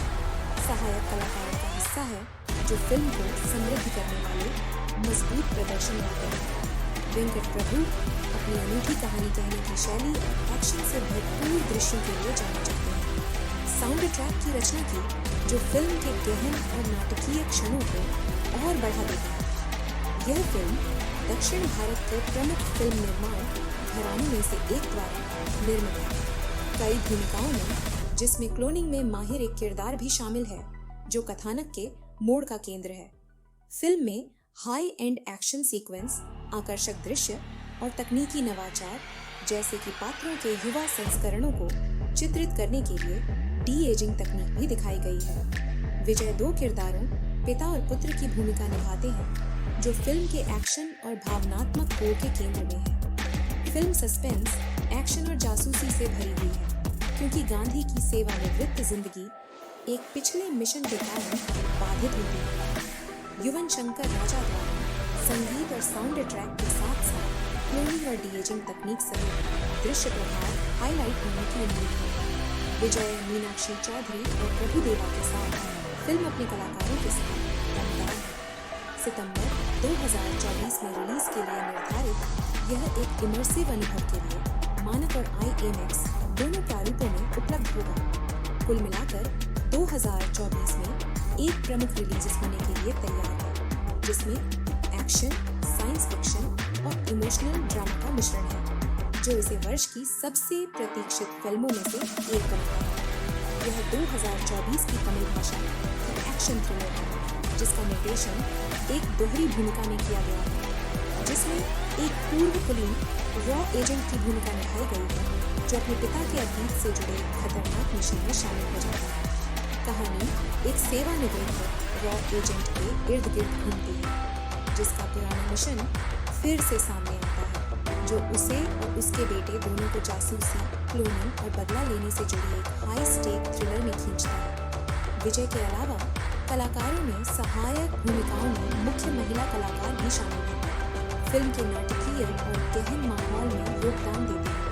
[SPEAKER 1] सहायक कलाकारों का हिस्सा है जो फिल्म को समृद्ध करने वाले मजबूत प्रदर्शन लाते हैं। वेंकट प्रभु अपनी अनूठी कहानी कहने की शैली और एक्शन से भरपूर दृश्यों के लिए जाने जाते हैं। साउंड ट्रैक की रचना की, जो फिल्म के गहन और नाटकीय क्षणों को और बढ़ा देता है। यह फिल्म दक्षिण भारत के प्रमुख फिल्म निर्माण घरानों में से एक द्वारा निर्मित है। कई भूमिकाओं में, जिसमें क्लोनिंग में माहिर एक किरदार भी शामिल है, जो कथानक के मोड़ का केंद्र है। फिल्म में हाई एंड एक्शन सीक्वेंस, आकर्षक दृश्य और तकनीकी नवाचार, जैसे कि पात्रों के युवा संस्करणों को चित्रित करने के लिए डी-एजिंग तकनीक भी दिखाई गई है। विजय दो किरदारों, पिता और पुत्र की भूमिका निभाते हैं, जो फिल्म के एक्शन और भावनात्मक कोर के केंद्र में है। फिल्म सस्पेंस, एक्शन और जासूसी से भरी हुई है, क्योंकि गांधी की सेवानिवृत्त जिंदगी एक पिछले मिशन के कारण बाधित होती है। युवन शंकर राजा द्वारा संगीत और साउंड ट्रैक के साथ साथ क्लोनिंग और डी-एजिंग तकनीक सहित दृश्य प्रभाव हाईलाइट होने की उम्मीद है। विजय, मीनाक्षी चौधरी और प्रभुदेवा के साथ फिल्म अपने कलाकारों के साथ दमदार है। सितंबर 2024 में रिलीज के लिए निर्धारित यह एक इमर्सिव अनुभव के लिए मानक और IMAX दोनों प्रारूपों में उपलब्ध होगा। कुल मिलाकर 2024 में एक प्रमुख रिलीज होने के लिए तैयार है, जिसमें एक्शन, साइंस फिक्शन और इमोशनल ड्रामा का मिश्रण है, जो इसे वर्ष की सबसे प्रतीक्षित फिल्मों में से एक बनता है। यह 2024 की तमिल भाषा की एक्शन थ्रिलर है, जिसका निर्देशन एक दोहरी भूमिका में किया गया है, जिसमें एक पूर्व कुलीन रॉ एजेंट की भूमिका निभाई गई है, जो अपने पिता के अतीत से जुड़े खतरनाक मिशन में शामिल हो जाता है। कहानी एक सेवानिवृत्त रॉ एजेंट के इर्द गिर्द घूमती है, जिसका पुराना मिशन फिर से सामने आता है, जो उसे और उसके बेटे दोनों को जासूसी, क्लोनिंग और बदला लेने से जुड़ी एक हाई स्टेक थ्रिलर में खींचता है। विजय के अलावा कलाकारों में सहायक भूमिकाओं में मुख्य महिला कलाकार भी शामिल हैं। फिल्म के नाटकीय पीरियड और गहन माहौल में योगदान देती है।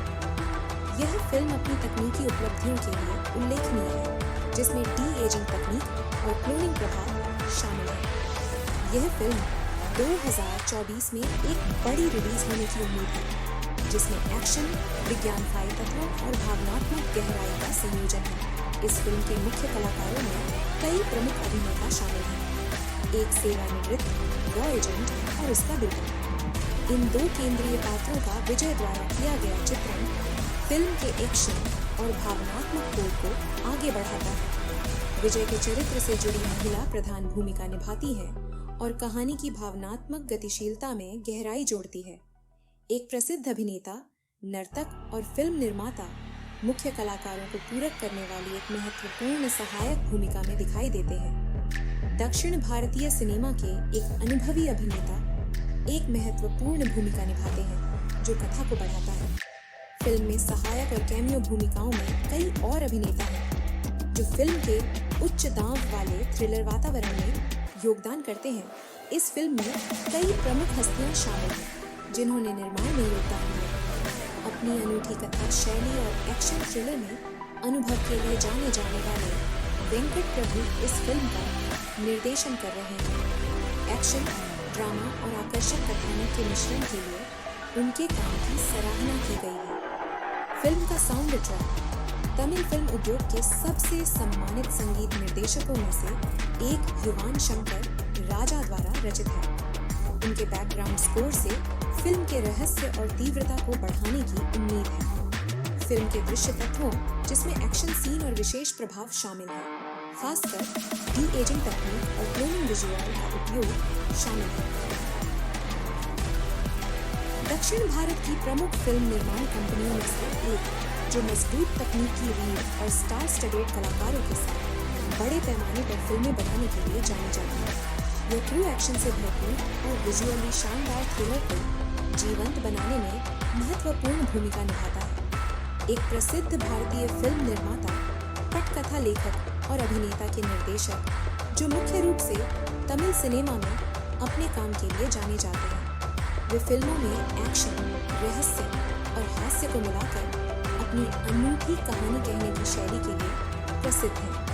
[SPEAKER 1] यह फिल्म अपनी तकनीकी उपलब्धियों के लिए उल्लेखनीय है, जिसमें डी-एजिंग तकनीक और क्लोनिंग प्रभाव शामिल है। यह फिल्म 2024 में एक बड़ी रिलीज होने की उम्मीद है, जिसमें एक्शन, विज्ञानफाई तत्वों और भावनात्मक गहराई का संयोजन है। इस फिल्म के मुख्य कलाकारों में कई प्रमुख अभिनेता शामिल हैं, एक सेवानिवृत्त रॉ एजेंट और उसका बेटा। इन दो केंद्रीय पात्रों का विजय द्वारा किया गया चित्रण फिल्म के एक्शन और भावनात्मक कोड को आगे बढ़ाता है। विजय के चरित्र से जुड़ी महिला प्रधान भूमिका निभाती है और कहानी की भावनात्मक गतिशीलता में गहराई जोड़ती है। एक प्रसिद्ध अभिनेता, नर्तक और फिल्म निर्माता मुख्य कलाकारों को पूरक करने वाली एक महत्वपूर्ण सहायक भूमिका में दिखाई देते हैं। दक्षिण भारतीय सिनेमा के एक अनुभवी अभिनेता एक महत्वपूर्ण भूमिका निभाते हैं, जो कथा को बढ़ाता है। फिल्म में सहायक और कैमियो भूमिकाओं में कई और अभिनेता हैं, जो फिल्म के उच्च दांव वाले थ्रिलर वातावरण में योगदान करते हैं। इस फिल्म में कई प्रमुख हस्तियां शामिल हैं, जिन्होंने निर्माण में योगदान दिया। अपनी अनूठी कथा शैली और एक्शन थ्रिलर में अनुभव के लिए जाने जाने वाले वेंकट प्रभु इस फिल्म का निर्देशन कर रहे हैं। एक्शन, ड्रामा और आकर्षक कथानक के मिश्रण के लिए उनके काम की सराहना की गई है। फिल्म का साउंड ट्रैक तमिल फिल्म उद्योग के सबसे सम्मानित संगीत निर्देशकों में से एक युवान शंकर राजा द्वारा रचित है। उनके बैकग्राउंड स्कोर से फिल्म के रहस्य और तीव्रता को बढ़ाने की उम्मीद है। फिल्म के दृश्य तत्वों, जिसमें एक्शन सीन और विशेष प्रभाव शामिल है, खासकर डी-एजिंग तकनीक और क्लोनिंग विजुअल का उपयोग शामिल है। दक्षिण भारत की प्रमुख फिल्म निर्माण कंपनियों में से एक, जो मजबूत तकनीकी रीढ़ और स्टार स्टडेड कलाकारों के साथ बड़े पैमाने पर फिल्में बनाने के लिए जानी जाती है। यह ट्रू एक्शन से भरपूर और विजुअली शानदार थ्रिलर को जीवंत बनाने में महत्वपूर्ण भूमिका निभाता है। एक प्रसिद्ध भारतीय फिल्म निर्माता, पटकथा लेखक और अभिनेता के निर्देशक, जो मुख्य रूप से तमिल सिनेमा में अपने काम के लिए जाने जाते हैं। वे फिल्मों में एक्शन, रहस्य और हास्य को मिलाकर अपनी अनूठी कहानी कहने की शैली के लिए प्रसिद्ध हैं।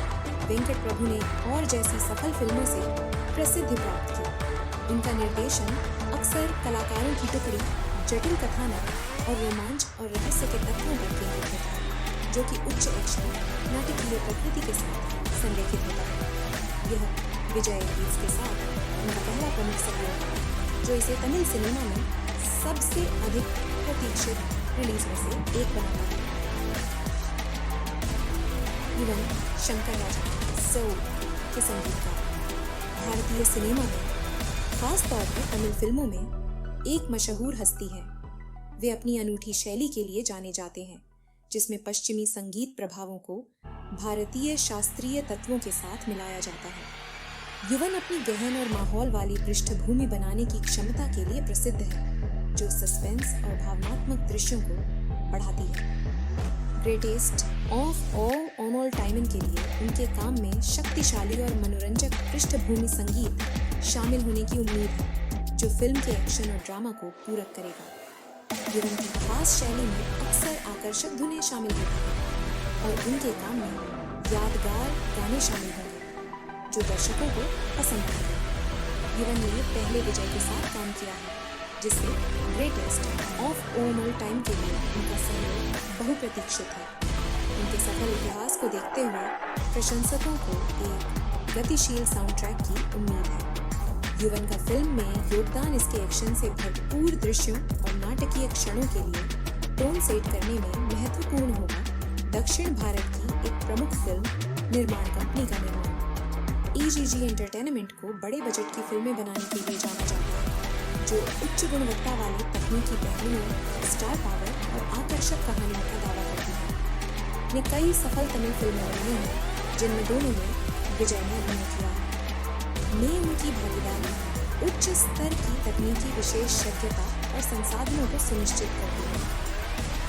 [SPEAKER 1] वेंकट प्रभु ने और जैसी सफल फिल्मों से प्रसिद्धि प्राप्त की। उनका निर्देशन अक्सर कलाकारों की टुकड़ी, जटिल कथानक और रोमांच और रहस्य के तत्वों पर केंद्रित होता है, जो कि उच्च एक्शन, नाटकीय प्रकृति के साथ संरेखित होता है। यह विजय गीत के साथ उनका पहला प्रमुख सहयोग है, जो इसे तमिल सिनेमा में सबसे अधिक प्रतीक्षित रिलीज में से एक बनाता है। युवन शंकर राजा सोल के संगीतकार भारतीय सिनेमा में, खास तौर पर तमिल फिल्मों में एक मशहूर हस्ती है। वे अपनी अनूठी शैली के लिए जाने जाते हैं, जिसमें पश्चिमी संगीत प्रभावों को भारतीय शास्त्रीय तत्वों के साथ मिलाया जाता है। युवन अपनी गहन और माहौल वाली पृष्ठभूमि बनाने की क्षमता के लिए प्रसिद्ध है, जो सस्पेंस और भावनात्मक दृश्यों को बढ़ाती है। ग्रेटेस्ट ऑफ ऑल टाइम के लिए उनके काम में शक्तिशाली और मनोरंजक पृष्ठभूमि संगीत शामिल होने की उम्मीद है, जो फिल्म के एक्शन और ड्रामा को पूरक करेगा। युवन की खास शैली में अक्सर आकर्षक धुनें शामिल होती हैं और उनके काम में यादगार गाने शामिल होंगे, जो दर्शकों को पसंद आएंगे। युवन ने पहले विजय के साथ काम किया है, जिससे ग्रेटेस्ट ऑफ ऑल टाइम के लिए उनका सहयोग बहुप्रतीक्षित है। उनके सफल इतिहास को देखते हुए प्रशंसकों को एक गतिशील साउंड ट्रैक की उम्मीद है। युवन का फिल्म में योगदान इसके एक्शन से भरपूर दृश्यों और नाटकीय क्षणों के लिए टोन सेट करने में महत्वपूर्ण होगा। दक्षिण भारत की एक प्रमुख फिल्म निर्माण कंपनी का निर्माण EGG एंटरटेनमेंट को बड़े बजट की फिल्में बनाने के लिए जाना जाता है, जो उच्च गुणवत्ता वाले तकनीकी पहलुओं, स्टार पावर और आकर्षक कहानियों का दावा करती है। ने कई सफल तमिल फिल्में बनाई हैं, जिनमें दोनों ने विजय में अभिनय किया है। में उनकी भागीदारी उच्च स्तर की तकनीकी विशेषज्ञता और संसाधनों को सुनिश्चित करती है।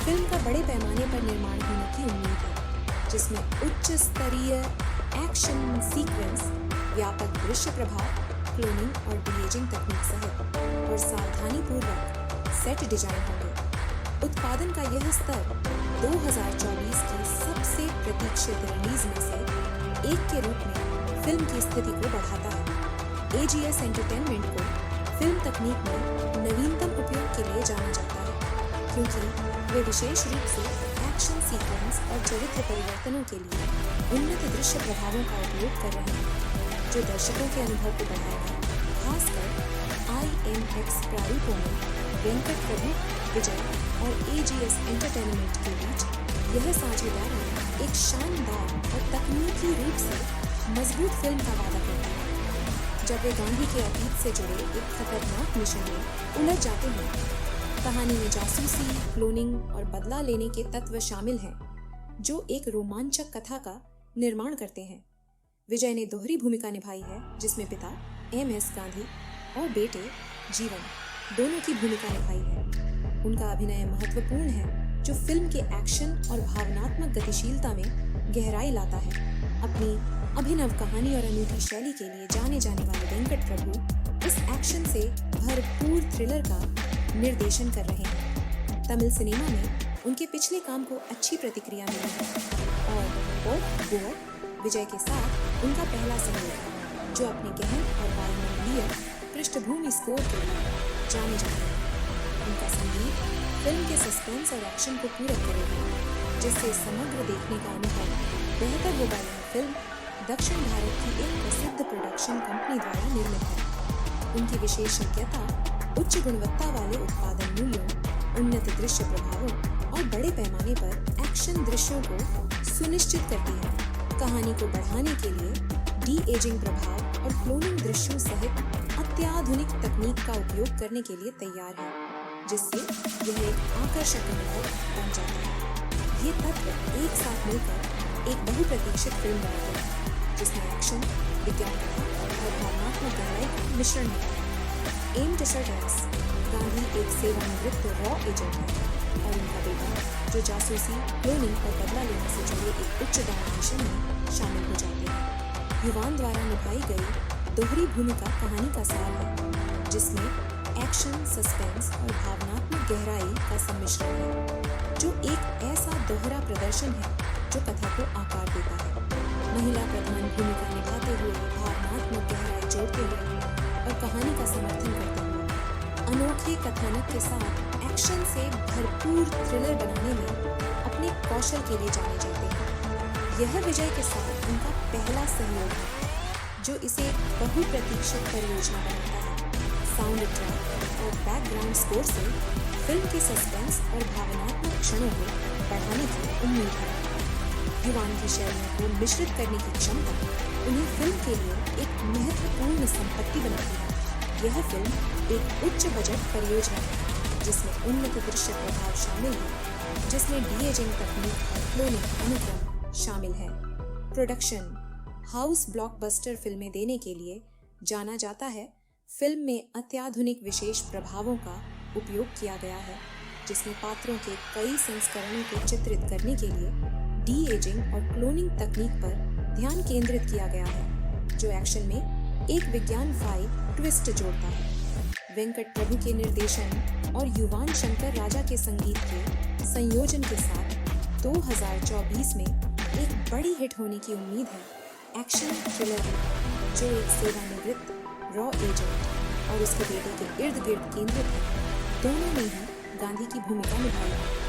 [SPEAKER 1] फिल्म का बड़े पैमाने पर निर्माण होने की उम्मीद है, जिसमें उच्च स्तरीय एक्शन सीक्वेंस, व्यापक दृश्य प्रभाव, क्लोनिंग और डी-एजिंग तकनीक सहित और सावधानीपूर्वक सेट डिजाइन होंगे। उत्पादन का यह स्तर 2024 की सबसे प्रतीक्षित रिलीज में से एक के रूप में फिल्म की स्थिति को बढ़ाता है। AGS एंटरटेनमेंट को फिल्म तकनीक में नवीनतम उपयोग के लिए जाना जाता है, क्योंकि वे विशेष रूप से एक्शन सीक्वेंस और चरित्र परिवर्तनों के लिए उन्नत दृश्य प्रभावों का उपयोग कर रहे हैं, जो दर्शकों के अनुभव को बढ़ाएगा। खासकर IMAX प्रारूपों में वेंकट प्रभु, विजय और AGS एंटरटेनमेंट के बीच यह साझेदारी एक शानदार और तकनीकी रूप से मजबूत फिल्म का वादा करती है। जब वे गांधी के अतीत से जुड़े एक खतरनाक मिशन में उलझ जाते हैं, कहानी में जासूसी, क्लोनिंग और बदला लेने के तत्व शामिल हैं, जो एक रोमांचक कथा का निर्माण करते हैं। विजय ने दोहरी भूमिका निभाई है, जिसमें पिता MS गांधी और बेटे जीवन दोनों की भूमिका निभाई है। उनका अभिनय महत्वपूर्ण है, जो फिल्म के एक्शन और भावनात्मक गतिशीलता में गहराई लाता है। अपनी अभिनव कहानी और अनूठी शैली के लिए जाने जाने वाले वेंकट प्रभु इस एक्शन से भरपूर थ्रिलर का निर्देशन कर रहे हैं। तमिल सिनेमा में उनके पिछले काम को अच्छी प्रतिक्रिया मिली है और बोर विजय के साथ उनका पहला सहयोग है, जो अपने गहन और वायुमंडलीय पृष्ठभूमि स्कोर के लिए जाने जाते हैं। उनका संगीत फिल्म के सस्पेंस और एक्शन को पूरक करेगा, जिससे समग्र देखने का अनुभव बेहतर होगा। यह फिल्म दक्षिण भारत की एक प्रसिद्ध प्रोडक्शन कंपनी द्वारा निर्मित है। उनकी विशेषज्ञता उच्च गुणवत्ता वाले उत्पादन मूल्यों, उन्नत दृश्य प्रभावों और बड़े पैमाने पर एक्शन दृश्यों को सुनिश्चित करती है। कहानी को बढ़ाने के लिए डी-एजिंग प्रभाव और क्लोनिंग दृश्यों सहित अत्याधुनिक तकनीक का उपयोग करने के लिए तैयार है, जिससे यह एक आकर्षक अनुभव बन जाता है। ये तत्व एक साथ मिलकर एक बहुप्रतीक्षित फिल्म बनाते हैं, जिसमें एक्शन, विज्ञान कथा और भावनात्मक गहराई का मिश्रण होता है। एम टिसर्टैक्स गांधी एक सेवानिवृत्त रॉ एजेंट है और उनका बेटा, जो जासूसी, क्लोनिंग और बदला लेने से जुड़े एक उच्च दावा मिशन में शामिल हो जाते हैं। युवान द्वारा निभाई गई दोहरी भूमिका कहानी का सार है, जिसमें एक्शन, सस्पेंस और भावनात्मक गहराई का सम्मिश्रण है, जो एक ऐसा दोहरा प्रदर्शन है जो कथा को आकार देता है। महिला प्रधान भूमिका निभाते हुए भावनात्मक गहराई जोड़ते हुए और कहानी का समर्थन करते हुए अनोखे कथानक के साथ एक्शन से भरपूर थ्रिलर बनाने में अपने कौशल के लिए जाने जाते हैं। यह विजय के साथ उनका पहला सहयोग है, जो इसे बहुप्रतीक्षित परियोजना बनाता है। साउंड ट्रैक और बैकग्राउंड स्कोर से फिल्म के सस्पेंस और भावनात्मक क्षणों को बढ़ाने की उम्मीद है। युवान की शैलियों को मिश्रित करने की क्षमता उन्हें फिल्म के लिए एक महत्वपूर्ण संपत्ति बनाती है। यह फिल्म एक उच्च बजट परियोजना है, जिसमें उन्नत दृश्य प्रभाव शामिल है, जिसमें डी-एजिंग तकनीक और क्लोनिंग अनुक्रम शामिल है। प्रोडक्शन हाउस ब्लॉकबस्टर फिल्में देने के लिए जाना जाता है। फिल्म में अत्याधुनिक विशेष प्रभावों का उपयोग किया गया है, जिसमें पात्रों के कई संस्करणों को चित्रित करने के लिए डी-एजिंग और क्लोनिंग तकनीक पर ध्यान केंद्रित किया गया है, जो एक्शन में एक विज्ञानफाई ट्विस्ट जोड़ता है। वेंकट प्रभु के निर्देशन और युवान शंकर राजा के संगीत के संयोजन के साथ 2024 में एक बड़ी हिट होने की उम्मीद है। एक्शन थ्रिलर जो एक सेवानिवृत्त रॉ एजेंट और उसके बेटे के इर्द गिर्द केंद्रित है, दोनों ने ही गांधी की भूमिका निभाई है।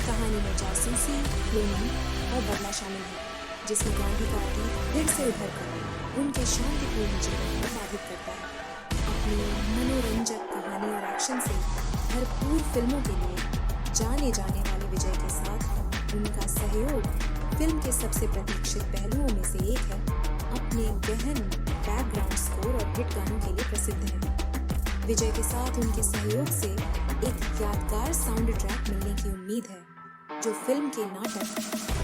[SPEAKER 1] कहानी में जासूसी, क्लोनिंग और बदला शामिल है, जिसमें गांधी का अतीत फिर से उभर कर उनके शांतिपूर्ण जीवन को बाधित करता है। अपनी मनोरंजक कहानी और एक्शन से भरपूर फिल्मों के लिए जाने जाने वाले विजय के साथ उनका सहयोग फिल्म के सबसे प्रतीक्षित पहलुओं में से एक है। अपने गहन बैकग्राउंड स्कोर और हिट गानों के लिए प्रसिद्ध है। विजय के साथ उनके सहयोग से एक यादगार साउंड ट्रैक मिलने की उम्मीद है, जो फिल्म के नाटक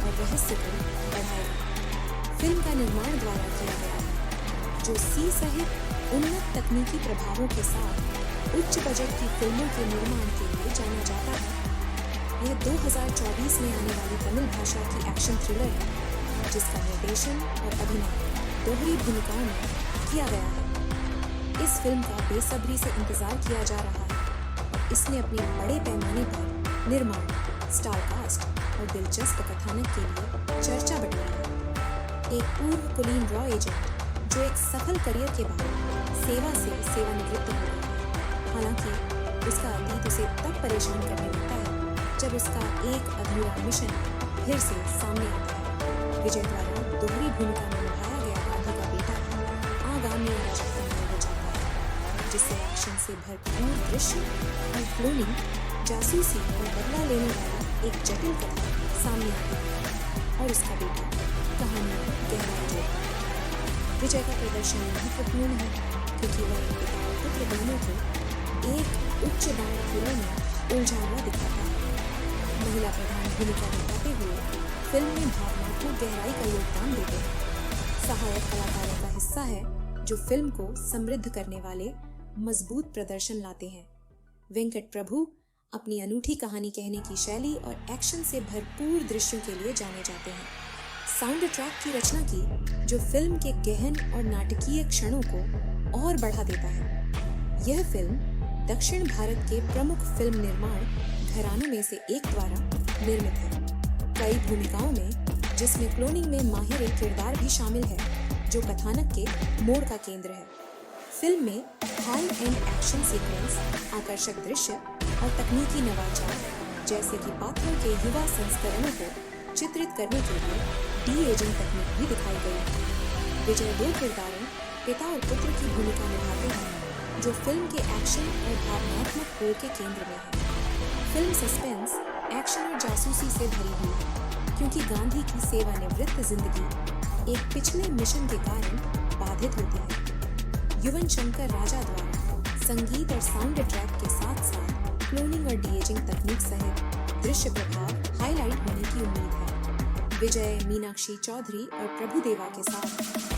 [SPEAKER 1] और रहस्य को बढ़ाएगा। फिल्म का निर्माण द्वारा किया गया है, जो सी सहित उन्नत तकनीकी प्रभावों के साथ उच्च बजट की फिल्मों के निर्माण के लिए जाना जाता है। यह 2024 में आने वाली तमिल भाषा की एक्शन थ्रिलर है, जिसका निर्देशन और अभिनय दोहरी भूमिकाओं में किया गया है। इस फिल्म का बेसब्री से इंतजार किया जा रहा है और इसने अपने बड़े पैमाने पर निर्माण, स्टारकास्ट और दिलचस्प कथानक के लिए चर्चा बटोरी है। एक पूर्व कुलीन रॉ एजेंट जो एक सफल करियर के बाद सेवा से सेवानिवृत्त हो गया है। हालांकि उसका अतीत उसे तब परेशान करने लगता है जब उसका एक अधूरा मिशन फिर से सामने आता है। विजय द्वारा दोहरी भूमिका में निभाया गया गांधी का बेटा आगामी अराजकता में हो जाता है, जिससे एक्शन से भरपूर दृश्य और क्लोनिंग, जासूसी और बदला लेने वाली एक जटिल कथा सामने आती है और उसका बेटा कहानी में गहराई जोड़ता है। विजय का प्रदर्शन महत्वपूर्ण है क्योंकि वह पिता और पुत्र दोनों को एक उच्च दांव थ्रिलर में उलझा हुआ दिखाता है। महिला प्रधान भूमिका निभाते हुए फिल्म में भावनात्मक गहराई का योगदान देते हैं। सहायक कलाकारों का हिस्सा है जो फिल्म को समृद्ध करने वाले मजबूत प्रदर्शन लाते हैं। वेंकट प्रभु अपनी अनूठी कहानी कहने की शैली और एक्शन से भरपूर दृश्यों के लिए जाने जाते हैं। साउंड ट्रैक की रचना की जो फिल्म के गहन और नाटकीय क्षणों को और बढ़ा देता है। यह फिल्म दक्षिण भारत के प्रमुख फिल्म निर्माण घरानों में से एक द्वारा निर्मित है। कई भूमिकाओं में, जिसमें क्लोनिंग में माहिर एक किरदार भी शामिल है जो कथानक के मोड़ का केंद्र है। फिल्म में हाई एंड एक्शन सीक्वेंस, आकर्षक दृश्य और तकनीकी नवाचार जैसे कि पात्रों के युवा संस्करणों को चित्रित करने के लिए डी एजिंग तकनीक भी दिखाई गई है। विजय दो किरदारों, पिता और पुत्र की भूमिका निभाते हैं जो फिल्म के एक्शन और भावनात्मक होड़ के केंद्र में है। फिल्म सस्पेंस, एक्शन और जासूसी से भरी हुई है क्योंकि गांधी की सेवानिवृत्त जिंदगी एक पिछले मिशन के कारण बाधित होती है। युवन शंकर राजा द्वारा संगीत और साउंड ट्रैक के साथ साथ क्लोनिंग और डी-एजिंग तकनीक सहित दृश्य प्रभाव हाईलाइट होने की उम्मीद है। विजय, मीनाक्षी चौधरी और प्रभुदेवा के साथ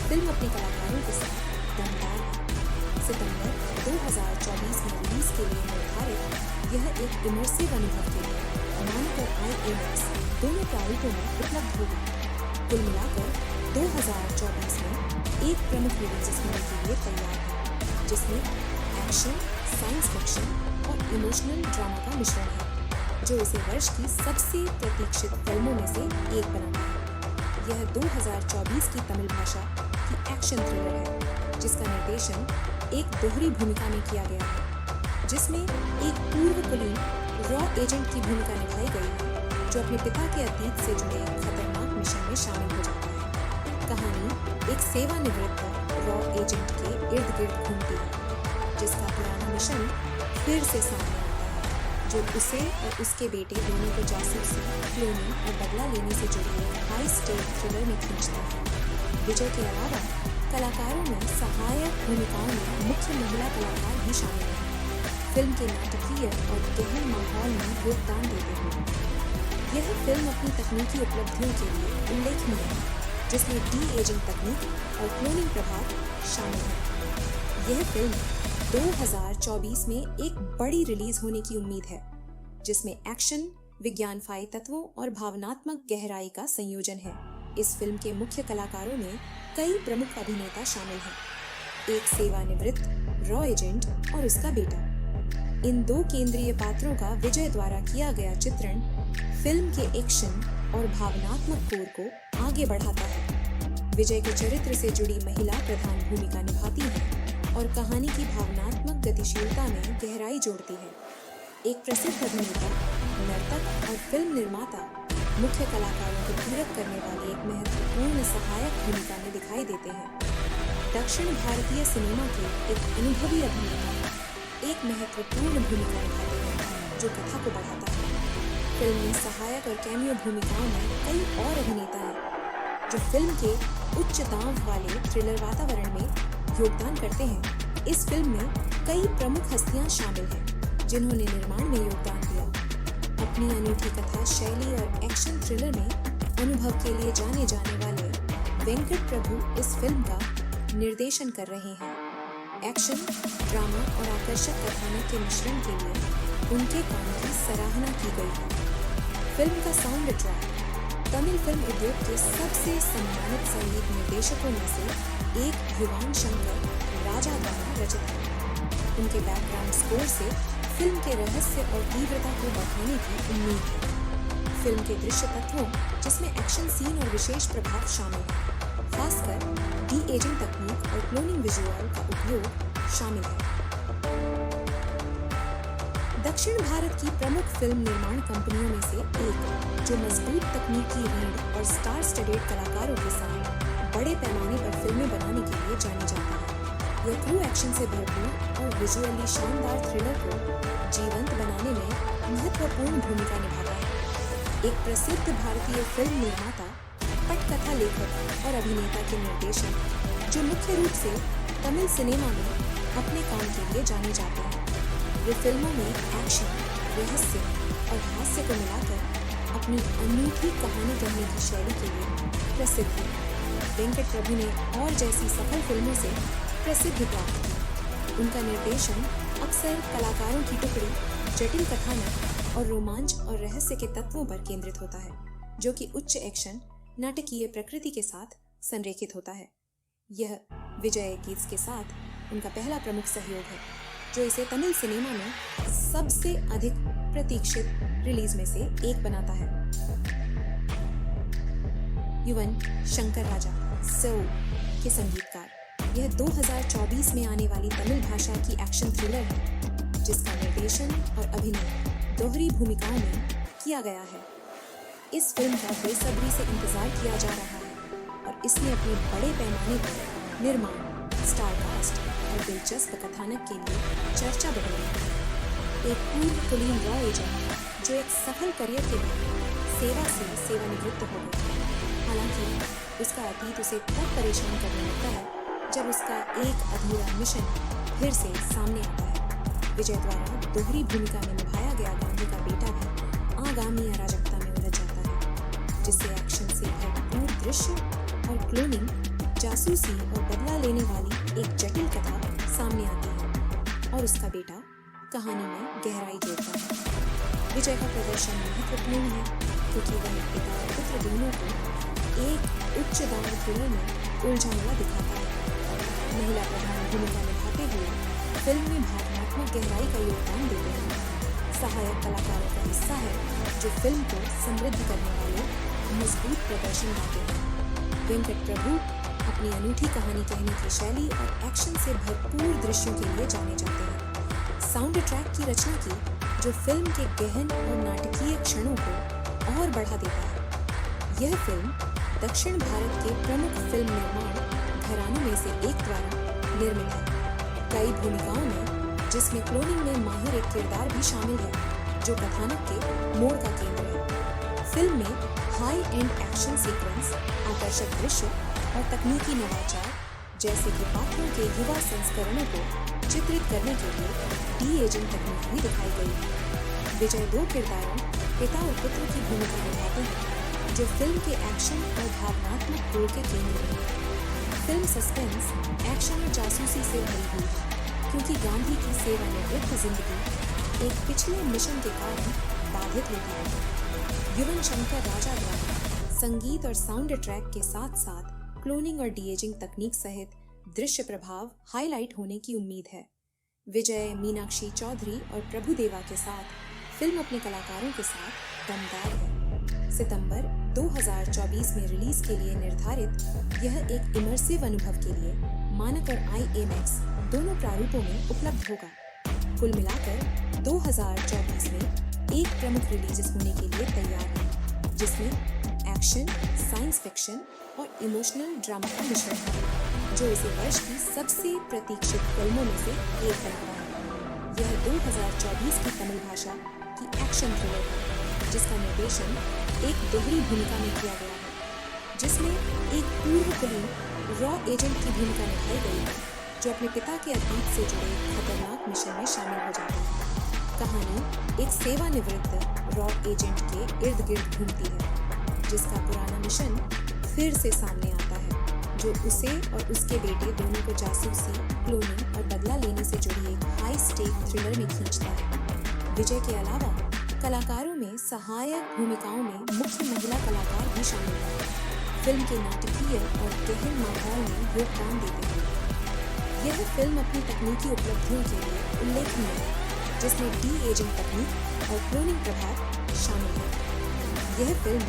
[SPEAKER 1] फिल्म अपने कलाकारों के साथ दमदार है। सितंबर 2024 में रिलीज के लिए निर्धारित यह एक इमर्सिव अनुभव के लिए मानक और IMAX दोनों प्रारूपों में उपलब्ध होगा। कुल मिलाकर 2024 में एक प्रमुख रिलीज होने के लिए तैयार है जिसमें एक्शन, साइंस फिक्शन और इमोशनल ड्रामा का मिश्रण है जो इसे वर्ष की सबसे प्रतीक्षित फिल्मों में से एक बनाता है। यह 2024 की तमिल भाषा की एक्शन थ्रिलर है जिसका निर्देशन एक दोहरी भूमिका में किया गया है, जिसमें एक पूर्व कुलीन रॉ एजेंट की भूमिका निभाई गई है जो अपने पिता के अतीत से जुड़े एक खतरनाक मिशन में शामिल हो जाता है। कहानी एक सेवानिवृत्त रॉ एजेंट के इर्द गिर्द घूमती है जिसका पुराना मिशन फिर से सामने आता है जो उसे और उसके बेटे दोनों को जासूसी, क्लोनिंग और बदला लेने से जुड़ी एक हाई स्टेक थ्रिलर में खींचता है। विजय के अलावा कलाकारों में सहायक भूमिकाओं में मुख्य महिला कलाकार भी शामिल हैं। फिल्म के नाटकीय और गहन माहौल में योगदान देते हुए यह फिल्म अपनी तकनीकी उपलब्धियों के लिए उल्लेखनीय है जिसमें डी-एजिंग तकनीक और क्लोनिंग प्रभाव शामिल है। यह फिल्म 2024 में एक बड़ी रिलीज होने की उम्मीद है जिसमें एक्शन, विज्ञानफाई तत्वों और भावनात्मक गहराई का संयोजन है। इस फिल्म के मुख्य कलाकारों में कई प्रमुख अभिनेता शामिल हैं, एक सेवानिवृत्त रॉ एजेंट और उसका बेटा। इन दो केंद्रीय पात्रों का विजय द्वारा किया गया चित्रण फिल्म के एक्शन और भावनात्मक कोर को आगे बढ़ाता है। विजय के चरित्र से जुड़ी महिला प्रधान भूमिका निभाती है और कहानी की भावनात्मक गतिशीलता में गहराई जोड़ती है। एक प्रसिद्ध अभिनेता, नर्तक और फिल्म निर्माता मुख्य कलाकारों को पूरक करने वाली एक महत्वपूर्ण सहायक भूमिका में दिखाई देते हैं। दक्षिण भारतीय सिनेमा के एक अनुभवी अभिनेता एक महत्वपूर्ण भूमिका निभाते हैं जो कथा को बढ़ाता है। फिल्म में सहायक और कैमियो भूमिकाओं में कई और अभिनेता हैं जो फिल्म के उच्च दांव वाले थ्रिलर वातावरण में योगदान करते हैं। इस फिल्म में कई प्रमुख हस्तियां शामिल हैं जिन्होंने निर्माण में योगदान दिया। अपनी अनूठी कथा शैली और एक्शन थ्रिलर में अनुभव के लिए जाने जाने वाले वेंकट प्रभु इस फिल्म का निर्देशन कर रहे हैं। एक्शन, ड्रामा और आकर्षक कथानक के मिश्रण के लिए उनके काम की सराहना की गई है। फिल्म का साउंड ट्रैक तमिल फिल्म उद्योग के सबसे सम्मानित संगीत निर्देशकों में से एक युवन शंकर राजा द्वारा रचित है। उनके बैकग्राउंड स्कोर से फिल्म के रहस्य और तीव्रता को बढ़ाने की उम्मीद है। फिल्म के दृश्य तत्वों, जिसमें एक्शन सीन और विशेष प्रभाव शामिल है, खासकर डी एजिंग तकनीक और क्लोनिंग विजुअल का उपयोग शामिल है। दक्षिण भारत की प्रमुख फिल्म निर्माण कंपनियों में से एक, जो मजबूत तकनीकी रीढ़ और स्टार स्टडेड कलाकारों के साथ बड़े पैमाने पर फिल्में बनाने के लिए जानी जाती है। यह ट्रू एक्शन से भरपूर और विजुअली शानदार थ्रिलर को जीवंत बनाने में महत्वपूर्ण भूमिका निभाता है। एक प्रसिद्ध भारतीय फिल्म निर्माता, पटकथा लेखक और अभिनेता के निर्देशन, जो मुख्य रूप से तमिल सिनेमा में अपने काम के लिए जाने जाते हैं। वे फिल्मों में एक्शन, रहस्य और हास्य को मिलाकर अपनी अनूठी कहानी कहने की शैली के लिए प्रसिद्ध हैं। वेंकट प्रभु ने और जैसी सफल फिल्मों से प्रसिद्धि प्राप्त की। उनका निर्देशन अक्सर कलाकारों की टुकड़ी, जटिल कथानक और रोमांच और रहस्य के तत्वों पर केंद्रित होता है, जो कि उच्च एक्शन, नाटकीय प्रकृति के साथ संरेखित होता है। यह विजय गीत्स के साथ उनका पहला प्रमुख सहयोग है, जो इसे तमिल सिनेमा में सबसे अधिक प्रतीक्षित रिलीज में से एक बनाता है। युवन शंकर राजा सो के संगीतकार। यह 2024 में आने वाली तमिल भाषा की एक्शन थ्रिलर है, जिसका निर्देशन और अभिनय दोहरी भूमिकाओं में किया गया है। इस फिल्म का बेसब्री से इंतजार किया जा रहा है और इसने अपने बड़े पैमाने पर निर्माण, स्टार कास्ट और दिलचस्प कथानक के लिए चर्चा बढ़ी है। एक पूर्व कुलीन रॉ एजेंट, जो एक सफल करियर के बाद सेवा से सेवानिवृत्त हो गया। हालांकि उसका अतीत उसे तब परेशान करने लगता है जब उसका एक अधूरा मिशन फिर से सामने आता है। विजय द्वारा दोहरी भूमिका में निभाया गया गांधी का बेटा भी आगामी अराजकता में उलझ जाता है, जिससे एक्शन से भरपूर दृश्य और क्लोनिंग, जासूसी और बदला लेने वाली एक जटिल कथा सामने आती है और उसका बेटा कहानी में गहराई जोड़ता है। विजय का प्रदर्शन महत्वपूर्ण है क्योंकि वह पिता और पुत्र दोनों को एक उच्च दांव थ्रिलर में उलझा हुआ दिखाता है। महिला प्रधान भूमिका निभाते हुए फिल्म में भावनात्मक गहराई का योगदान देते हैं। सहायक कलाकारों का हिस्सा है जो फिल्म को समृद्ध करने वाले मजबूत प्रदर्शन लाते हैं। वेंकट प्रभु अपनी अनूठी कहानी कहने की शैली और एक्शन से भरपूर दृश्यों के लिए जाने जाते हैं। साउंड ट्रैक की रचना की, जो फिल्म के गहन और नाटकीय क्षणों को और बढ़ा देता है। यह फिल्म दक्षिण भारत के प्रमुख फिल्म निर्माण घरानों में से एक द्वारा निर्मित है। कई भूमिकाओं में, जिसमें क्लोनिंग में माहिर एक किरदार भी शामिल है, जो कथानक के मोड़ का केंद्र है। फिल्म में हाई एंड एक्शन सीक्वेंस, आकर्षक दृश्य और तकनीकी नवाचार, जैसे कि पात्रों के युवा संस्करणों को चित्रित करने के लिए डी एजिंग तकनीक भी दिखाई गई है। विजय दो किरदारों, पिता और पुत्र की भूमिका निभाते हैं, जो फिल्म के एक्शन और भावनात्मक मोड़ के केंद्र में है। फिल्म सस्पेंस, एक्शन और जासूसी से भरी हुई है, क्योंकि गांधी की सेवानिवृत्त जिंदगी एक पिछले मिशन के कारण बाधित होती है। युवन शंकर राजा द्वारा संगीत और साउंड ट्रैक के साथ साथ क्लोनिंग और डी-एजिंग तकनीक सहित दृश्य प्रभाव हाईलाइट होने की उम्मीद है। विजय, मीनाक्षी चौधरी और प्रभुदेवा के साथ फिल्म अपने कलाकारों के साथ दमदार है। सितंबर 2024 में रिलीज के लिए निर्धारित यह एक इमर्सिव अनुभव के लिए मानक और IMAX दोनों प्रारूपों में उपलब्ध होगा। कुल मिलाकर 2024 में एक प्रमुख रिलीज होने के लिए तैयार है, जिसमें एक्शन, साइंस फिक्शन और इमोशनल ड्रामा का मिश्रण है, जो इसे वर्ष की सबसे प्रतीक्षित फिल्मों में से एक बनाता है। यह 2024 की तमिल भाषा की एक्शन थ्रिलर है, जिसका निर्देशन एक दोहरी भूमिका में किया गया है, जिसमें एक पूर्व कुलीन रॉ एजेंट की भूमिका निभाई गई है, जो अपने पिता के अतीत से जुड़े खतरनाक मिशन में शामिल हो जाता है। कहानी एक सेवानिवृत्त रॉ एजेंट के इर्द गिर्द घूमती है, जिसका पुराना मिशन फिर से सामने आता है, जो उसे और उसके बेटे दोनों को जासूसी, क्लोनिंग और बदला लेने से जुड़ी एक हाई स्टेक थ्रिलर में खींचता है। विजय के अलावा कलाकारों में सहायक भूमिकाओं में मुख्य महिला कलाकार भी शामिल हैं। फिल्म के नाटकीय और गहन माहौल में योगदान देते हैं। यह फिल्म अपनी तकनीकी उपलब्धियों के लिए उल्लेखनीय है जिसमें डी एजिंग तकनीक और क्लोनिंग प्रभाव शामिल है। यह फिल्म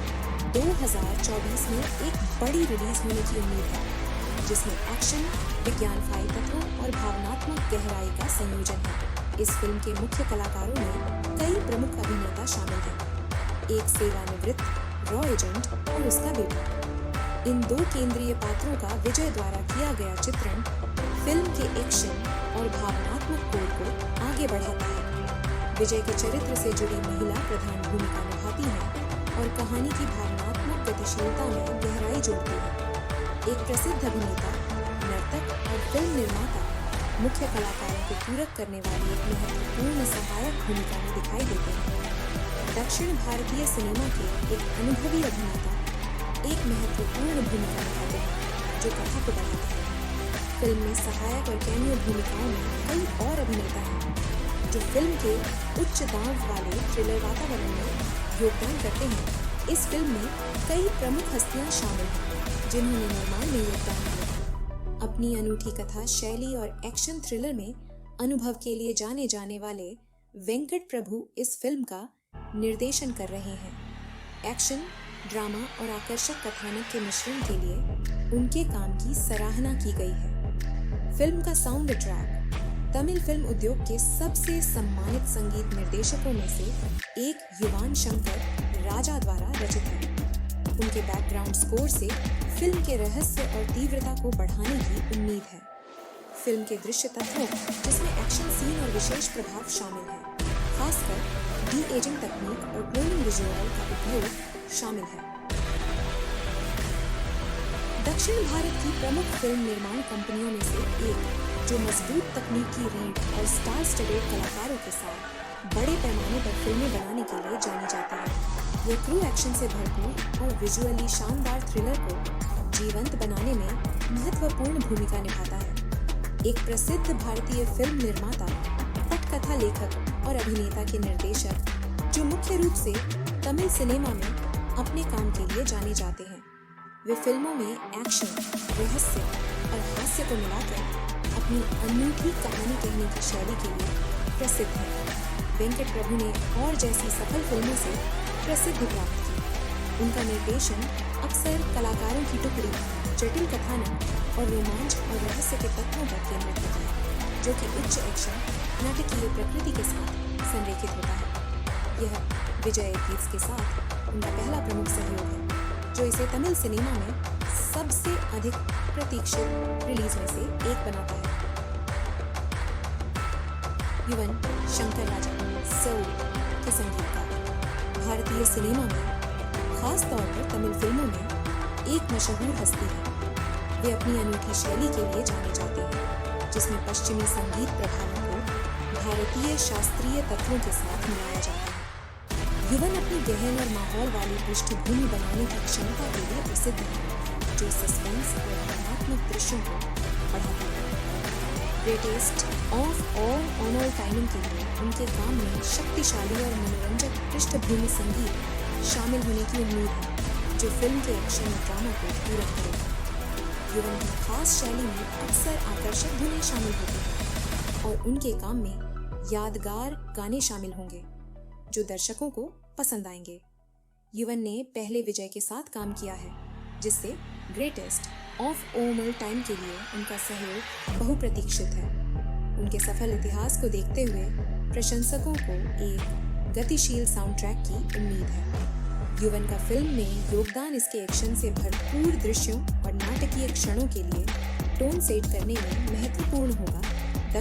[SPEAKER 1] 2024 में एक बड़ी रिलीज होने की उम्मीद है, जिसमें एक्शन, विज्ञानफाई तत्वों और भावनात्मक गहराई का संयोजन है। इस फिल्म के मुख्य कलाकारों में कई प्रमुख अभिनेता शामिल हैं, एक सेवानिवृत्त रॉ एजेंट और उसका बेटा। इन दो केंद्रीय पात्रों का विजय द्वारा किया गया चित्रण फिल्म के एक्शन और भावनात्मक कोड को आगे बढ़ाता है। विजय के चरित्र से जुड़ी महिला प्रधान भूमिका निभाती है और कहानी की भावनात्मक गतिशीलता में गहराई जोड़ती है। एक प्रसिद्ध अभिनेता, नर्तक और फिल्म निर्माता मुख्य कलाकारों को पूरक करने वाली एक महत्वपूर्ण सहायक भूमिका में दिखाई देते हैं। दक्षिण भारतीय सिनेमा के एक अनुभवी अभिनेता एक महत्वपूर्ण भूमिका निभाते हैं जो कथा को बढ़ाता है। फिल्म में सहायक और कैमियो भूमिकाओं में कई और अभिनेता हैं जो फिल्म के उच्च दांव वाले थ्रिलर वातावरण में योगदान करते हैं। इस फिल्म में कई प्रमुख हस्तियां शामिल हैं जिन्होंने निर्माण में योगदान दिया। अपनी अनूठी कथा शैली और एक्शन थ्रिलर में अनुभव के लिए जाने जाने वाले वेंकट प्रभु इस फिल्म का निर्देशन कर रहे हैं। एक्शन, ड्रामा और आकर्षक कथानक के मिश्रण के लिए उनके काम की सराहना की गई है। फिल्म का साउंड ट्रैक तमिल फिल्म उद्योग के सबसे सम्मानित संगीत निर्देशकों में से एक युवान शंकर राजा द्वारा रचित है। उनके बैकग्राउंड स्कोर से फिल्म के रहस्य और तीव्रता को बढ़ाने की उम्मीद है। फिल्म के दृश्य तत्वों जिसमें एक्शन सीन और विशेष प्रभाव शामिल है, खासकर डी एजिंग तकनीक और क्लोनिंग विजुअल का उपयोग शामिल है। दक्षिण भारत की प्रमुख फिल्म निर्माण कंपनियों में से एक जो मजबूत तकनीकी रीढ़ और स्टार स्टडेड कलाकारों के साथ बड़े पैमाने पर फिल्में बनाने के लिए जानी जाती है। यह क्रू एक्शन से भरपूर और विजुअली शानदार थ्रिलर को जीवंत बनाने में महत्वपूर्ण भूमिका निभाता है। एक प्रसिद्ध भारतीय फिल्म निर्माता, पटकथा लेखक और अभिनेता के निर्देशक जो मुख्य रूप से तमिल सिनेमा में अपने काम के लिए जाने जाते हैं। वे फिल्मों में एक्शन, रहस्य और हास्य को मिलाकर अपनी अनूठी कहानी कहने की शैली के लिए प्रसिद्ध है। वेंकट प्रभु ने और जैसी सफल फिल्मों से प्रसिद्धि प्राप्त की। उनका निर्देशन अक्सर कलाकारों की टुकड़ी, जटिल कथानक और रोमांच और रहस्य के तत्वों पर केंद्रित होता है, जो कि उच्च एक्शन, नाटकीय प्रकृति के साथ संरेखित होता है। यह विजय गीत्स के साथ उनका पहला प्रमुख सहयोग है, जो इसे तमिल सिनेमा में सबसे अधिक प्रतीक्षित रिलीज में से एक बनाता है। युवन शंकर राजा सोल के संगीतकार भारतीय सिनेमा में, खास तौर पर तमिल फिल्मों में एक मशहूर हस्ती है। वे अपनी अनूठी शैली के लिए जाने जाते हैं, जिसमें पश्चिमी संगीत प्रभावों को भारतीय शास्त्रीय तत्वों के साथ मिलाया जाता है। युवन अपनी गहन और माहौल वाली पृष्ठभूमि बनाने की क्षमता के लिए प्रसिद्ध है, जो सस्पेंस और भावनात्मक दृश्यों को बढ़ाता है। ग्रेटेस्ट ऑफ ऑल टाइम के लिए उनके काम में शक्तिशाली और मनोरंजक पृष्ठभूमि संगीत शामिल होने की उम्मीद है, जो फिल्म के एक्शन और ड्रामा को पूरक करेगा। युवन की खास शैली में अक्सर आकर्षक धुनें शामिल होती हैं और उनके काम में यादगार गाने शामिल होंगे, जो दर्शकों को पसंद आएंगे। युवन ने पहले विजय के साथ काम किया है, जिससे ग्रेटेस्ट ऑफ ऑल टाइम के लिए उनका सहयोग बहुप्रतीक्षित है। उनके सफल इतिहास को देखते हुए प्रशंसकों को एक गतिशील साउंड ट्रैक की उम्मीद है। युवन का फिल्म में योगदान इसके एक्शन से भरपूर दृश्यों और नाटकीय क्षणों के लिए टोन सेट करने में महत्वपूर्ण होगा।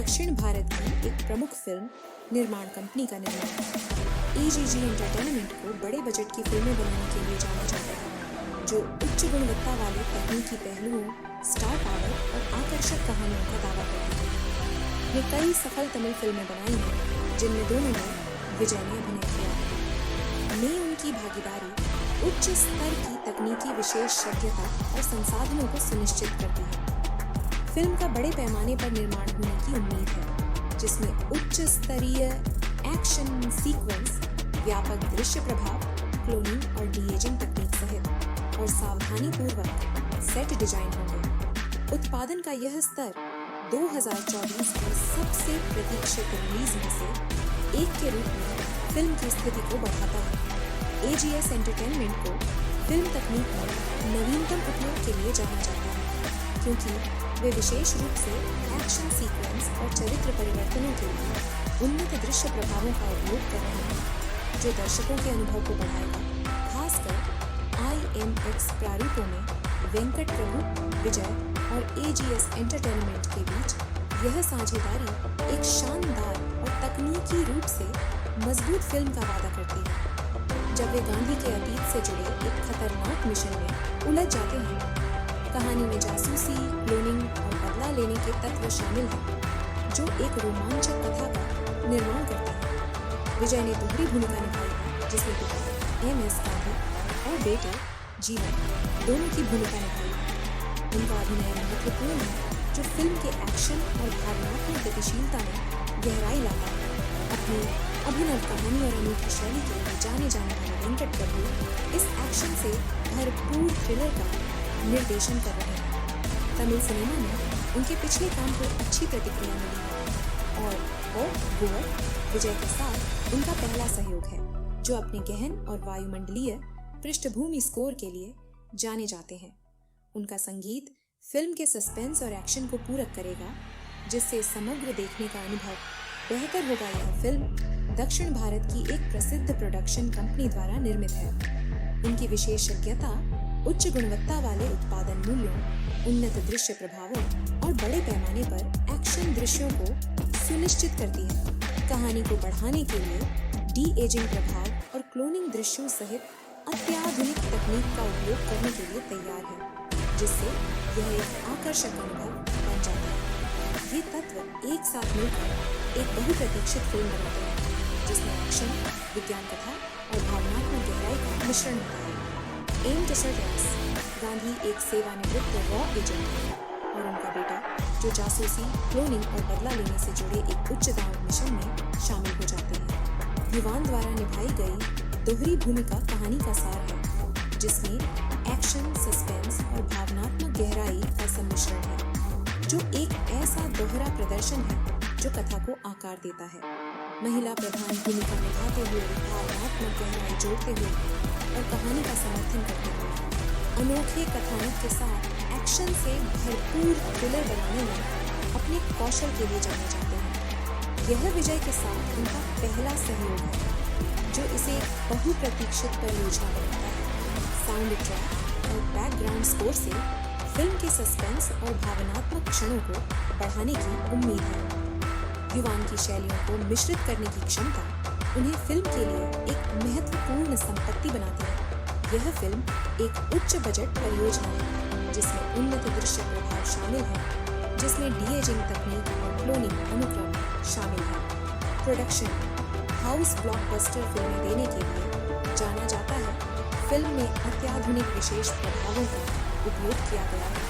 [SPEAKER 1] दक्षिण भारत की एक प्रमुख फिल्म निर्माण कंपनी का निर्माण एजीजी एंटरटेनमेंट को बड़े बजट की फिल्में बनाने के लिए जाना जाता है, जो उच्च गुणवत्ता वाले तकनीकी पहलुओं, स्टार पावर और आकर्षक कहानियों का दावा करती है। वे कई सफल तमिल फिल्में बनाई हैं, जिनमें दोनों में विजय ने अभिनय किया है। में उनकी भागीदारी उच्च स्तर की तकनीकी विशेषज्ञता और संसाधनों को सुनिश्चित करती है। फिल्म का बड़े पैमाने पर निर्माण होने की उम्मीद है, जिसमें उच्च स्तरीय एक्शन सीक्वेंस, व्यापक दृश्य प्रभाव, क्लोनिंग और डी-एजिंग तकनीक सहित और सावधानीपूर्वक सेट डिजाइन होंगे। उत्पादन का यह स्तर 2024 की सबसे प्रतीक्षित रिलीज में से एक के रूप में फिल्म की स्थिति को बढ़ाता है। AGS एंटरटेनमेंट को फिल्म तकनीक में नवीनतम उपयोग के लिए जाना जाता है, क्योंकि वे विशेष रूप से एक्शन सीक्वेंस और चरित्र परिवर्तनों के लिए उन्नत दृश्य प्रभावों का उपयोग कर रहे हैं, जो दर्शकों के अनुभव को बढ़ाएगा। खासकर IMX प्रारूपों में वेंकट प्रभु, विजय और AGS एंटरटेनमेंट के बीच यह साझेदारी एक शानदार और तकनीकी रूप से मजबूत फिल्म का वादा करती है। जब वे गांधी के अतीत से जुड़े एक खतरनाक मिशन में उलझ जाते हैं, कहानी में जासूसी, क्लोनिंग और बदला लेने के तत्व शामिल हैं, जो एक रोमांचक कथा का निर्माण करते हैं। विजय ने दोहरी भूमिका निभाई है, जिसमें पिता MS गांधी और बेटे जीवन दोनों की भूमिका निभाई है। उनका अभिनय महत्वपूर्ण है, जो फिल्म के एक्शन और भावनात्मक गतिशीलता में गहराई लाता है। अपनी अभिनव कहानी और अनूठी शैली के लिए जाने जाने वाले वेंकट प्रभु इस एक्शन से भरपूर थ्रिलर का निर्देशन कर रहे हैं। तमिल सिनेमा में उनके पिछले काम को अच्छी प्रतिक्रिया मिली है और गोवर विजय के साथ उनका पहला सहयोग है, जो अपने गहन और वायुमंडलीय पृष्ठभूमि स्कोर के लिए जाने जाते हैं। उनका संगीत फिल्म के सस्पेंस और एक्शन को पूरक करेगा, जिससे समग्र देखने का अनुभव बेहतर होगा। यह फिल्म दक्षिण भारत की एक प्रसिद्ध प्रोडक्शन कंपनी द्वारा निर्मित है। उनकी विशेषज्ञता उच्च गुणवत्ता वाले उत्पादन मूल्यों, उन्नत दृश्य प्रभावों और बड़े पैमाने पर एक्शन दृश्यों को सुनिश्चित करती है। कहानी को बढ़ाने के लिए डी-एजिंग प्रभाव और क्लोनिंग दृश्यों सहित अत्याधुनिक तकनीक का उपयोग करने के लिए तैयार है, जिससे यह एक आकर्षक अनुभव बन जाता है। ये तत्व एक साथ मिलकर एक बहुप्रतीक्षित फिल्म बनाते हैं, जिसमें एक्शन, विज्ञान कथा और भावनात्मक गहराई का मिश्रण होता है। एम डेसर्टेक्स गांधी एक सेवानिवृत्त रॉ एजेंट है और उनका बेटा, जो जासूसी, क्लोनिंग और बदला लेने से जुड़े एक उच्च दांव मिशन में शामिल हो जाते हैं। युवान द्वारा निभाई गई दोहरी भूमिका कहानी का सार है, जिसमें एक्शन, सस्पेंस और भावनात्मक गहराई का सम्मिश्रण है, जो एक ऐसा दोहरा प्रदर्शन है जो कथा को आकार देता है। महिला प्रधान भूमिका निभाते हुए, भावनात्मक गहराई जोड़ते हुए और कहानी का समर्थन करते हुए, अनोखे कथानक के साथ एक्शन से भरपूर थ्रिलर बनाने में अपने कौशल के लिए जाने जाते हैं। यह विजय के साथ उनका पहला सहयोग है, जो इसे एक बहुप्रतीक्षित परियोजना बनाता है। साउंड ट्रैक और बैकग्राउंड स्कोर से फिल्म के सस्पेंस और भावनात्मक क्षणों को बढ़ाने की उम्मीद है। युवान की शैलियों को मिश्रित करने की क्षमता उन्हें फिल्म के लिए एक महत्वपूर्ण संपत्ति बनाती है। यह फिल्म एक उच्च बजट परियोजना है, जिसमें उन्नत दृश्य प्रभाव शामिल है, जिसमें डी-एजिंग तकनीक और क्लोनिंग अनुक्रम शामिल है। प्रोडक्शन हाउस ब्लॉकबस्टर फिल्में देने के लिए जाना जाता है। फिल्म में अत्याधुनिक विशेष प्रभावों का उपयोग किया गया है,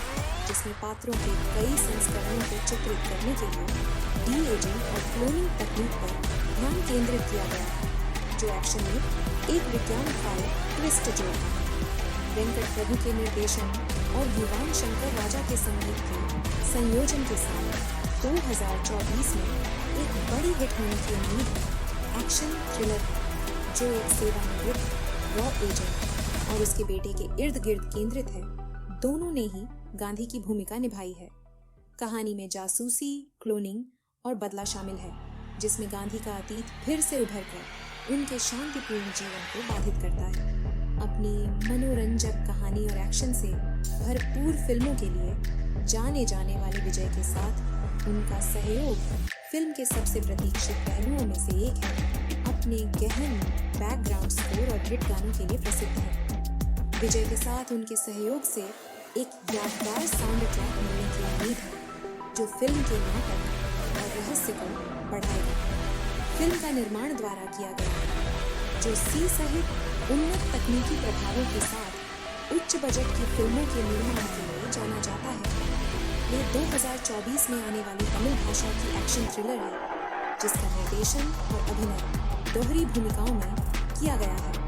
[SPEAKER 1] जिसमें पात्रों के कई संस्करणों को चित्रित करने के लिए डी-एजिंग और क्लोनिंग तकनीक पर ध्यान केंद्रित किया गया है, जो एक्शन में एक विज्ञानकाय ट्विस्ट जोड़ता है। वेंकट प्रभु के निर्देशन और युवान शंकर राजा के संगीत के संयोजन के साथ 2024 में एक बड़ी हिट होने की उम्मीद है। एक्शन थ्रिलर जो एक सेवानिवृत्त रॉ एजेंट और उसके बेटे के इर्द गिर्द केंद्रित है, दोनों ने ही गांधी की भूमिका निभाई है। कहानी में जासूसी, क्लोनिंग और बदला शामिल है, जिसमें गांधी का अतीत फिर से उभरकर उनके शांतिपूर्ण जीवन को बाधित करता है। अपनी मनोरंजक कहानी और एक्शन से भरपूर फिल्मों के लिए जाने जाने वाले विजय के साथ उनका सहयोग फिल्म के सबसे प्रतीक्षित पहलुओं में से एक है। अपने गहन बैकग्राउंड स्कोर और हिट गानों के लिए प्रसिद्ध है। विजय के साथ उनके सहयोग से एक यादगार साउंड ट्रैक मिलने की उम्मीद है, जो फिल्म के नाटक और रहस्य को बढ़ाएगा। फिल्म का निर्माण द्वारा किया गया है, जो सी सहित उन्नत तकनीकी प्रभावों के साथ उच्च बजट की फिल्मों के निर्माण के लिए जाना जाता है। यह 2024 में आने वाली तमिल भाषा की एक्शन थ्रिलर है, जिसका निर्देशन और अभिनय दोहरी भूमिकाओं में किया गया है।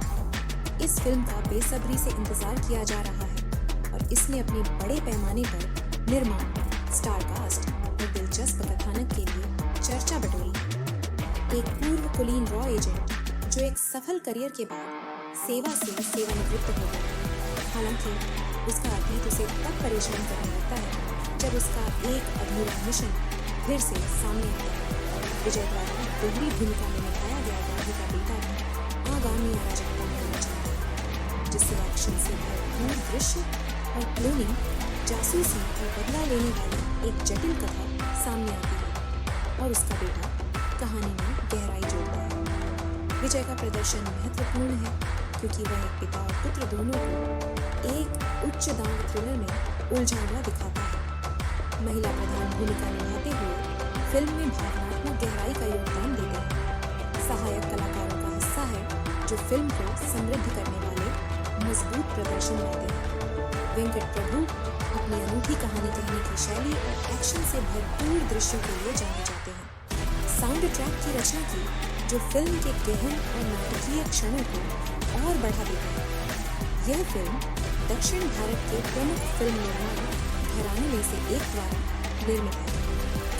[SPEAKER 1] इस फिल्म का बेसब्री से इंतजार किया जा रहा है और इसने अपने बड़े पैमाने पर निर्माण, स्टार कास्ट और दिलचस्प कथानक के लिए चर्चा बटोरी है। एक पूर्व कुलीन रॉ एजेंट जो एक सफल करियर के बाद सेवा से सेवानिवृत्त हो गया। हालांकि उसका अतीत उसे तब परेशान करने लगता है जब उसका एक अधूरा मिशन फिर से सामने आता है। विजय द्वारा दोहरी भूमिका में निभाया गया गांधी का बेटा भी आगामी अराजकता में होना चाहता है, जिससे एक्शन से भरपूर दृश्य और क्लोनिंग, जासूसी और बदला लेने वाली एक जटिल कथा सामने आती है और उसका बेटा कहानी में गहराई जोड़ता है। विजय का प्रदर्शन महत्वपूर्ण है क्योंकि वह एक पिता और पुत्र दोनों को एक उच्च दांव थ्रिलर में उलझा हुआ दिखाता है। महिला प्रधान भूमिका निभाते हुए फिल्म में भावनात्मक गहराई का योगदान देते हैं। सहायक कलाकारों का हिस्सा है जो फिल्म को समृद्ध करने वाले मजबूत प्रदर्शन लाते हैं। वेंकट प्रभु अपनी अनूठी कहानी कहने की शैली और एक्शन से भरपूर दृश्यों के लिए जाने जाते हैं। साउंड ट्रैक की रचना की जो फिल्म के गहन और नाटकीय क्षणों को और बढ़ा देता है। यह फिल्म दक्षिण भारत के प्रमुख फिल्म निर्माण घराने में से एक द्वारा निर्मित है।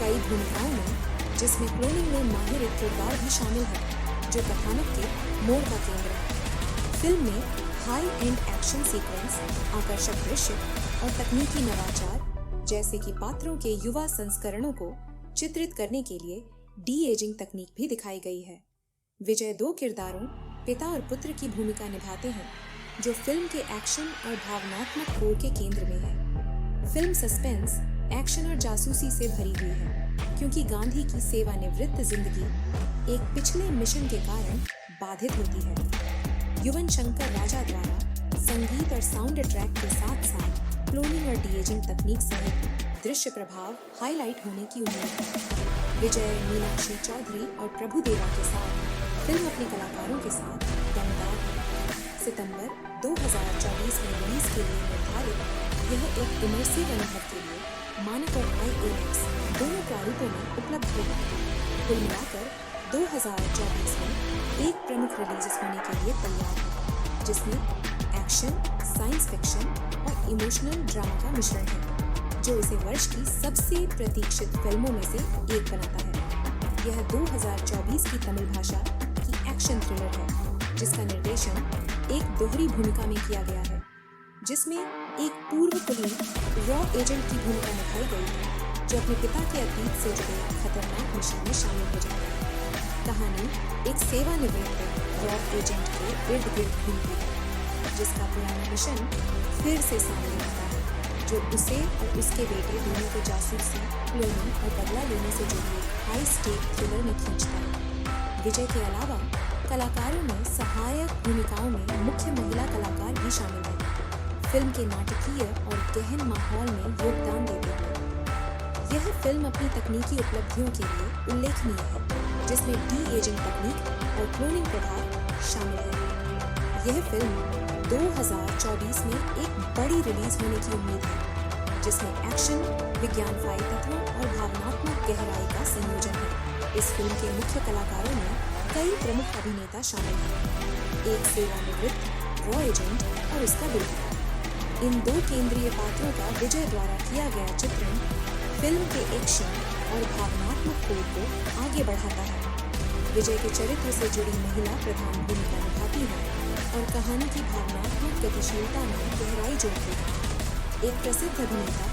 [SPEAKER 1] कई भूमिकाओं में जिसमें क्लोनिंग में माहिर एक किरदार भी शामिल है जो कथानक के मोड़ का केंद्र है। फिल्म में हाई एंड एक्शन सीक्वेंस, आकर्षक दृश्य और तकनीकी नवाचार जैसे कि पात्रों के युवा संस्करणों को चित्रित करने के लिए डी एजिंग तकनीक भी दिखाई गई है। विजय दो किरदारों पिता और पुत्र की भूमिका निभाते हैं जो फिल्म के एक्शन और भावनात्मक कोर के केंद्र में है। फिल्म सस्पेंस, एक्शन और जासूसी से भरी हुई है क्योंकि गांधी की सेवानिवृत्त जिंदगी एक पिछले मिशन के कारण बाधित होती है। युवन शंकर राजा द्वारा संगीत और साउंड ट्रैक के साथ साथ क्लोनिंग और डी-एजिंग तकनीक सहित दृश्य प्रभाव हाईलाइट होने की उम्मीद है। विजय, मीनाक्षी चौधरी और प्रभुदेवा के साथ फिल्म अपने कलाकारों के साथ दमदार है। सितंबर 2024 में रिलीज के लिए निर्धारित यह एक इमर्सिव अनुभव के लिए मानक और IMAX दोनों प्रारूपों में उपलब्ध होगा। कुल मिलाकर 2024 में एक प्रमुख रिलीज होने के लिए तैयार है जिसमें एक्शन, साइंस फिक्शन और इमोशनल ड्रामा का मिश्रण है जो इसे वर्ष की सबसे प्रतीक्षित फिल्मों में से एक बनाता है। यह 2024 की तमिल भाषा की एक्शन थ्रिलर है जिसका निर्देशन एक दोहरी भूमिका में किया गया है जिसमें एक पूर्व कुलीन रॉ एजेंट की भूमिका निभाई गई है जो अपने पिता के अतीत से जुड़े खतरनाक मिशन में शामिल हो जाता है। कहानी एक सेवानिवृत्त रॉ एजेंट के इर्द गिर्द घूमती है जिसका पुराना मिशन फिर से सामने आता है जो उसे और उसके बेटे दोनों को जासूसी, क्लोनिंग और बदला लेने से जुड़ी एक हाई स्टेक थ्रिलर में खींचता है। विजय के अलावा कलाकारों में सहायक भूमिकाओं में मुख्य महिला कलाकार भी शामिल हैं। फिल्म के नाटकीय और गहन माहौल में योगदान देते हैं। यह फिल्म अपनी तकनीकी उपलब्धियों के लिए उल्लेखनीय है जिसमें डी-एजिंग तकनीक और क्लोनिंग प्रभाव शामिल है। यह फिल्म 2024 में एक बड़ी रिलीज होने की उम्मीद है जिसमें एक्शन, विज्ञानफाई तत्वों और भावनात्मक गहराई का संयोजन है। इस फिल्म के मुख्य कलाकारों में कई प्रमुख अभिनेता शामिल हैं, एक सेवानिवृत्त रॉ एजेंट और उसका बेटा। इन दो केंद्रीय पात्रों का विजय द्वारा किया गया चित्रण फिल्म के एक्शन और भावनात्मक कोर को आगे बढ़ाता है। विजय के चरित्र से जुड़ी महिला प्रधान भूमिका निभाती है और कहानी की भावनात्मक गतिशीलता में गहराई जोड़ती है। एक प्रसिद्ध अभिनेता,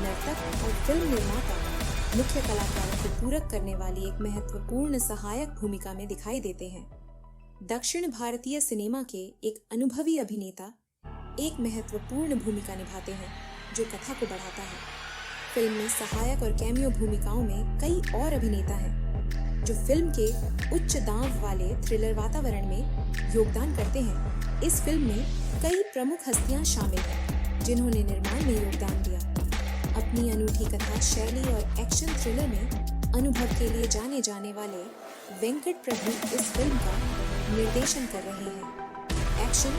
[SPEAKER 1] नर्तक और फिल्म निर्माता मुख्य कलाकारों को पूरक करने वाली एक महत्वपूर्ण सहायक भूमिका में दिखाई देते हैं। दक्षिण भारतीय सिनेमा के एक अनुभवी अभिनेता एक महत्वपूर्ण भूमिका निभाते हैं जो कथा को बढ़ाता है। फिल्म में सहायक और कैमियो भूमिकाओं में कई और अभिनेता हैं जो फिल्म के उच्च दांव वाले थ्रिलर वातावरण में योगदान करते हैं। इस फिल्म में कई प्रमुख हस्तियां शामिल हैं जिन्होंने निर्माण में योगदान दिया। अपनी अनूठी कथा शैली और एक्शन थ्रिलर में अनुभव के लिए जाने जाने वाले वेंकट प्रभु इस फिल्म का निर्देशन कर रहे हैं। एक्शन,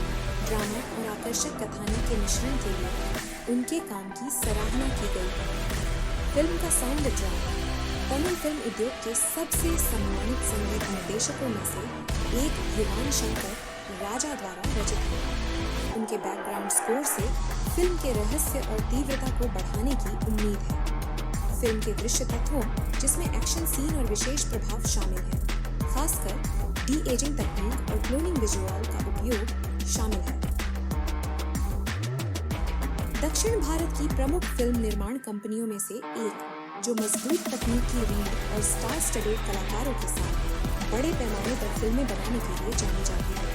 [SPEAKER 1] ड्रामा और आकर्षक कथानक के मिश्रण के लिए उनके काम की सराहना की गई है। फिल्म का साउंड ट्रैक तमिल फिल्म उद्योग के सबसे सम्मानित संगीत निर्देशकों में से एक युवन शंकर राजा द्वारा रचित है। उनके बैकग्राउंड स्कोर से फिल्म के रहस्य और तीव्रता को बढ़ाने की उम्मीद है। फिल्म के दृश्य तत्वों जिसमें एक्शन सीन और विशेष प्रभाव शामिल हैं, खासकर डी एजिंग तकनीक और क्लोनिंग विजुअल का उपयोग शामिल है। दक्षिण भारत की प्रमुख फिल्म निर्माण कंपनियों में से एक, जो मजबूत तकनीकी रीढ़ और स्टार स्टडेड कलाकारों के साथ बड़े पैमाने पर फिल्में बनाने के लिए जानी जाती है।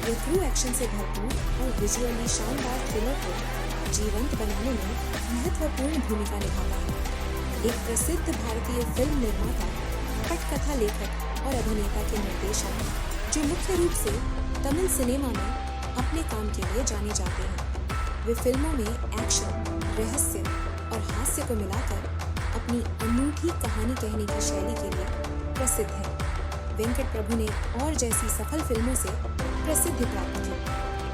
[SPEAKER 1] ये ट्रू एक्शन से भरपूर और विजुअली शानदार थ्रिलर को जीवंत बनाने में महत्वपूर्ण भूमिका निभाता है। एक प्रसिद्ध भारतीय फिल्म निर्माता, पटकथा लेखक और अभिनेता के निर्देशक, जो मुख्य रूप से तमिल सिनेमा में अपने काम के लिए जाने जाते हैं। वे फिल्मों में एक्शन, रहस्य और हास्य को मिलाकर अपनी अनूठी कहानी कहने की शैली के लिए प्रसिद्ध है। वेंकट प्रभु ने और जैसी सफल फिल्मों से प्रसिद्धि प्राप्त की।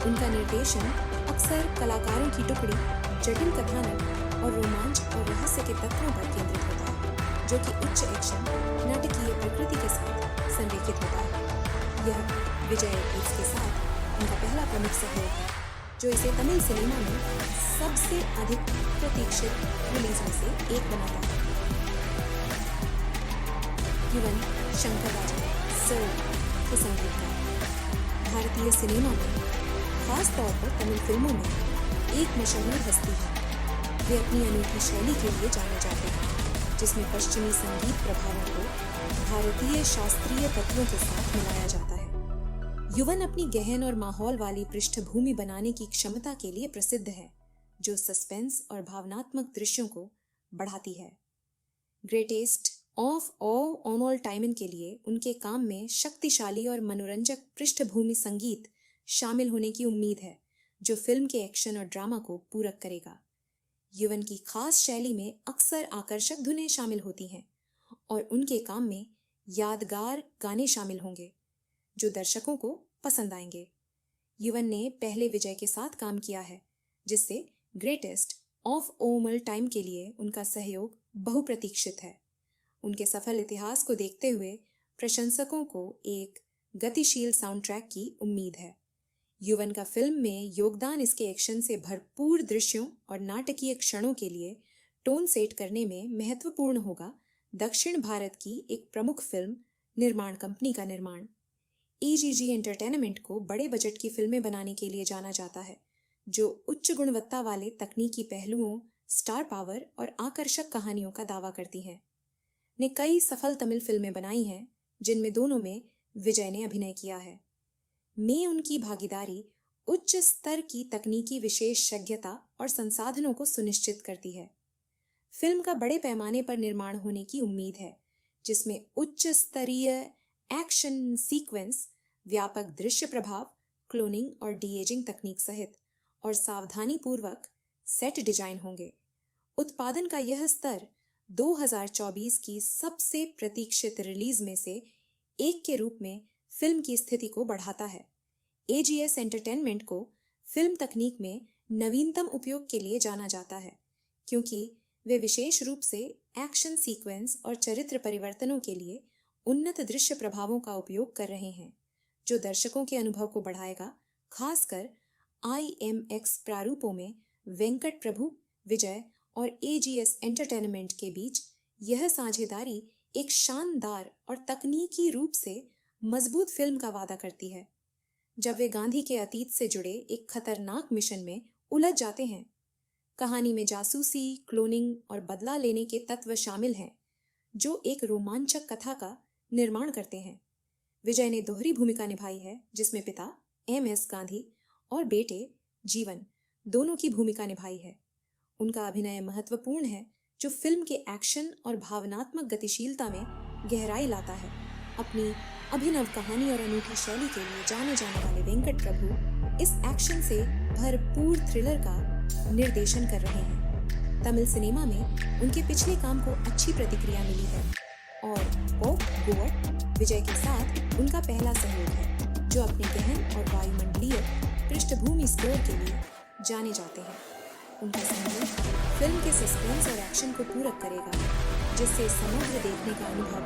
[SPEAKER 1] उनका निर्देशन अक्सर कलाकारों की टुकड़ी, जटिल कथानक और रोमांच और रहस्य के तत्वों पर केंद्रित होता है, जो कि उच्च एक्शन, नाटकीय प्रकृति के साथ संरेखित होता है। यह विजय एड्स के साथ उनका पहला प्रमुख सहयोग है, जो इसे तमिल सिनेमा में सबसे अधिक प्रतीक्षित रिलीज में से एक बनाता है। युवन शंकर राजा के संगीतकार भारतीय सिनेमा में, खास तौर पर तमिल फिल्मों में एक मशहूर हस्ती है। वे अपनी अनूठी शैली के लिए जाने जाते हैं, जिसमें पश्चिमी संगीत प्रभावों को भारतीय शास्त्रीय तत्वों के साथ मिलाया जाता है। युवन अपनी गहन और माहौल वाली पृष्ठभूमि बनाने की क्षमता के लिए प्रसिद्ध है, जो सस्पेंस और भावनात्मक दृश्यों को बढ़ाती है। ग्रेटेस्ट ऑफ ऑल टाइम के लिए उनके काम में शक्तिशाली और मनोरंजक पृष्ठभूमि संगीत शामिल होने की उम्मीद है, जो फिल्म के एक्शन और ड्रामा को पूरक करेगा। युवन की खास शैली में अक्सर आकर्षक धुनें शामिल होती हैं और उनके काम में यादगार गाने शामिल होंगे, जो दर्शकों को पसंद आएंगे। युवन ने पहले विजय के साथ काम किया है, जिससे ग्रेटेस्ट ऑफ ऑल टाइम के लिए उनका सहयोग बहुप्रतीक्षित है। उनके सफल इतिहास को देखते हुए प्रशंसकों को एक गतिशील साउंड ट्रैक की उम्मीद है। युवन का फिल्म में योगदान इसके एक्शन से भरपूर दृश्यों और नाटकीय क्षणों के लिए टोन सेट करने में महत्वपूर्ण होगा। दक्षिण भारत की एक प्रमुख फिल्म निर्माण कंपनी का निर्माण एजीजी एंटरटेनमेंट को बड़े बजट की फिल्में बनाने के लिए जाना जाता है, जो उच्च गुणवत्ता वाले तकनीकी पहलुओं, स्टार पावर और आकर्षक कहानियों का दावा करती हैं। ने कई सफल तमिल फिल्में बनाई हैं, जिनमें दोनों में विजय ने अभिनय किया है। में उनकी भागीदारी उच्च स्तर की तकनीकी विशेषज्ञता और संसाधनों को सुनिश्चित करती है। फिल्म का बड़े पैमाने पर निर्माण होने की उम्मीद है, जिसमें उच्च स्तरीय एक्शन सीक्वेंस, व्यापक दृश्य प्रभाव, क्लोनिंग और डी-एजिंग तकनीक सहित और सावधानी पूर्वक सेट डिजाइन होंगे। उत्पादन का यह स्तर 2024 की सबसे प्रतीक्षित रिलीज में से एक के रूप में फिल्म की स्थिति को बढ़ाता है। एजीएस एंटरटेनमेंट को फिल्म तकनीक में नवीनतम उपयोग के लिए जाना जाता है, क्योंकि वे विशेष रूप से एक्शन सीक्वेंस और चरित्र परिवर्तनों के लिए उन्नत दृश्य प्रभावों का उपयोग कर रहे हैं, जो दर्शकों के अनुभव को बढ़ाएगा। खासकर IMX प्रारूपों में वेंकट प्रभु, विजय और एजीएस एंटरटेनमेंट के बीच यह साझेदारी एक शानदार और तकनीकी रूप से मजबूत फिल्म का वादा करती है। जब वे गांधी के अतीत से जुड़े एक खतरनाक मिशन में उलझ जाते हैं, कहानी में जासूसी, क्लोनिंग और बदला लेने के तत्व शामिल हैं, जो एक रोमांचक कथा का निर्माण करते हैं। विजय ने दोहरी भूमिका निभाई है, जिसमें पिता MS गांधी और बेटे जीवन दोनों की भूमिका निभाई है। उनका अभिनय महत्वपूर्ण है, जो फिल्म के एक्शन और भावनात्मक गतिशीलता में गहराई लाता है। अपनी अभिनव कहानी और अनूठी शैली के लिए जाने जाने वाले वेंकट प्रभु इस एक्शन से भरपूर थ्रिलर का निर्देशन कर रहे हैं। तमिल सिनेमा में उनके पिछले काम को अच्छी प्रतिक्रिया मिली है और ओक गोवर विजय के साथ उनका पहला सहयोग है, जो अपने गहन और वायुमंडलीय पृष्ठभूमि स्कोर के लिए जाने जाते हैं। उनका संगीत फिल्म के सस्पेंस और एक्शन को पूरक करेगा, जिससे समग्र देखने का अनुभव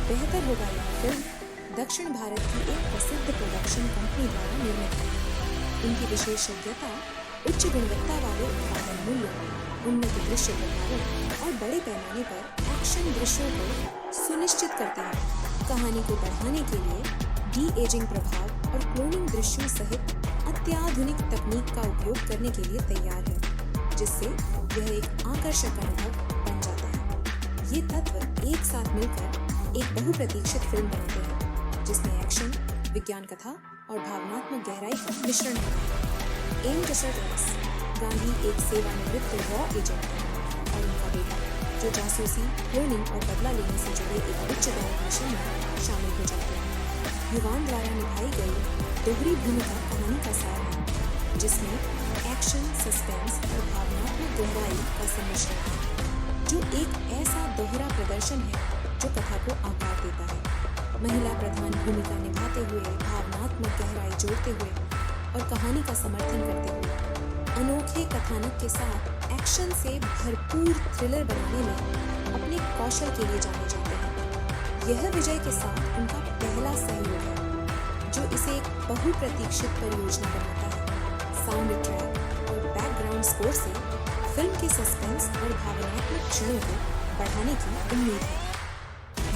[SPEAKER 1] बेहतर होगा। यह फिल्म दक्षिण भारत की एक प्रसिद्ध प्रोडक्शन कंपनी द्वारा निर्मित है। उनकी विशेषज्ञता उच्च गुणवत्ता वाले उत्पादन मूल्यों, उन्नत दृश्य प्रभावों और बड़े पैमाने पर एक्शन दृश्यों को सुनिश्चित करती है। कहानी को बढ़ाने के लिए डी एजिंग प्रभाव और क्लोनिंग दृश्यों सहित अत्याधुनिक तकनीक का उपयोग करने के लिए तैयार है, जिससे यह एक आकर्षक अनुभव बन जाता है। ये तत्व एक साथ मिलकर एक बहुप्रतीक्षित फिल्म बनाते हैं, जिसमें एक्शन, विज्ञान कथा और भावनात्मक गहराई का मिश्रण होता है। एम टसरटस गांधी एक सेवानिवृत्त रॉ एजेंट है और उनका बेटा, जो जासूसी, क्लोनिंग और बदला लेने से जुड़े एक उच्च दंड मिशन में शामिल हो जाते हैं। युवान द्वारा निभाई गई दोहरी भूमिका कहानी का सार है, जिसमें एक्शन, सस्पेंस और भावनात्मक गहराई का सम्मिश्रण है, जो एक ऐसा दोहरा प्रदर्शन है जो कथा को आकार देता है। महिला प्रधान भूमिका निभाते हुए, भावनात्मक गहराई जोड़ते हुए और कहानी का समर्थन करते हुए अनोखे कथानक के साथ एक्शन से भरपूर थ्रिलर बनाने में अपने कौशल के लिए जाने जाते हैं। यह विजय के साथ उनका पहला सहयोग है, जो इसे एक बहुप्रतीक्षित परियोजना बनाता है। साउंड ट्रैक और बैकग्राउंड स्कोर से फिल्म के सस्पेंस और भावनात्मक क्षणों को बढ़ाने की उम्मीद है।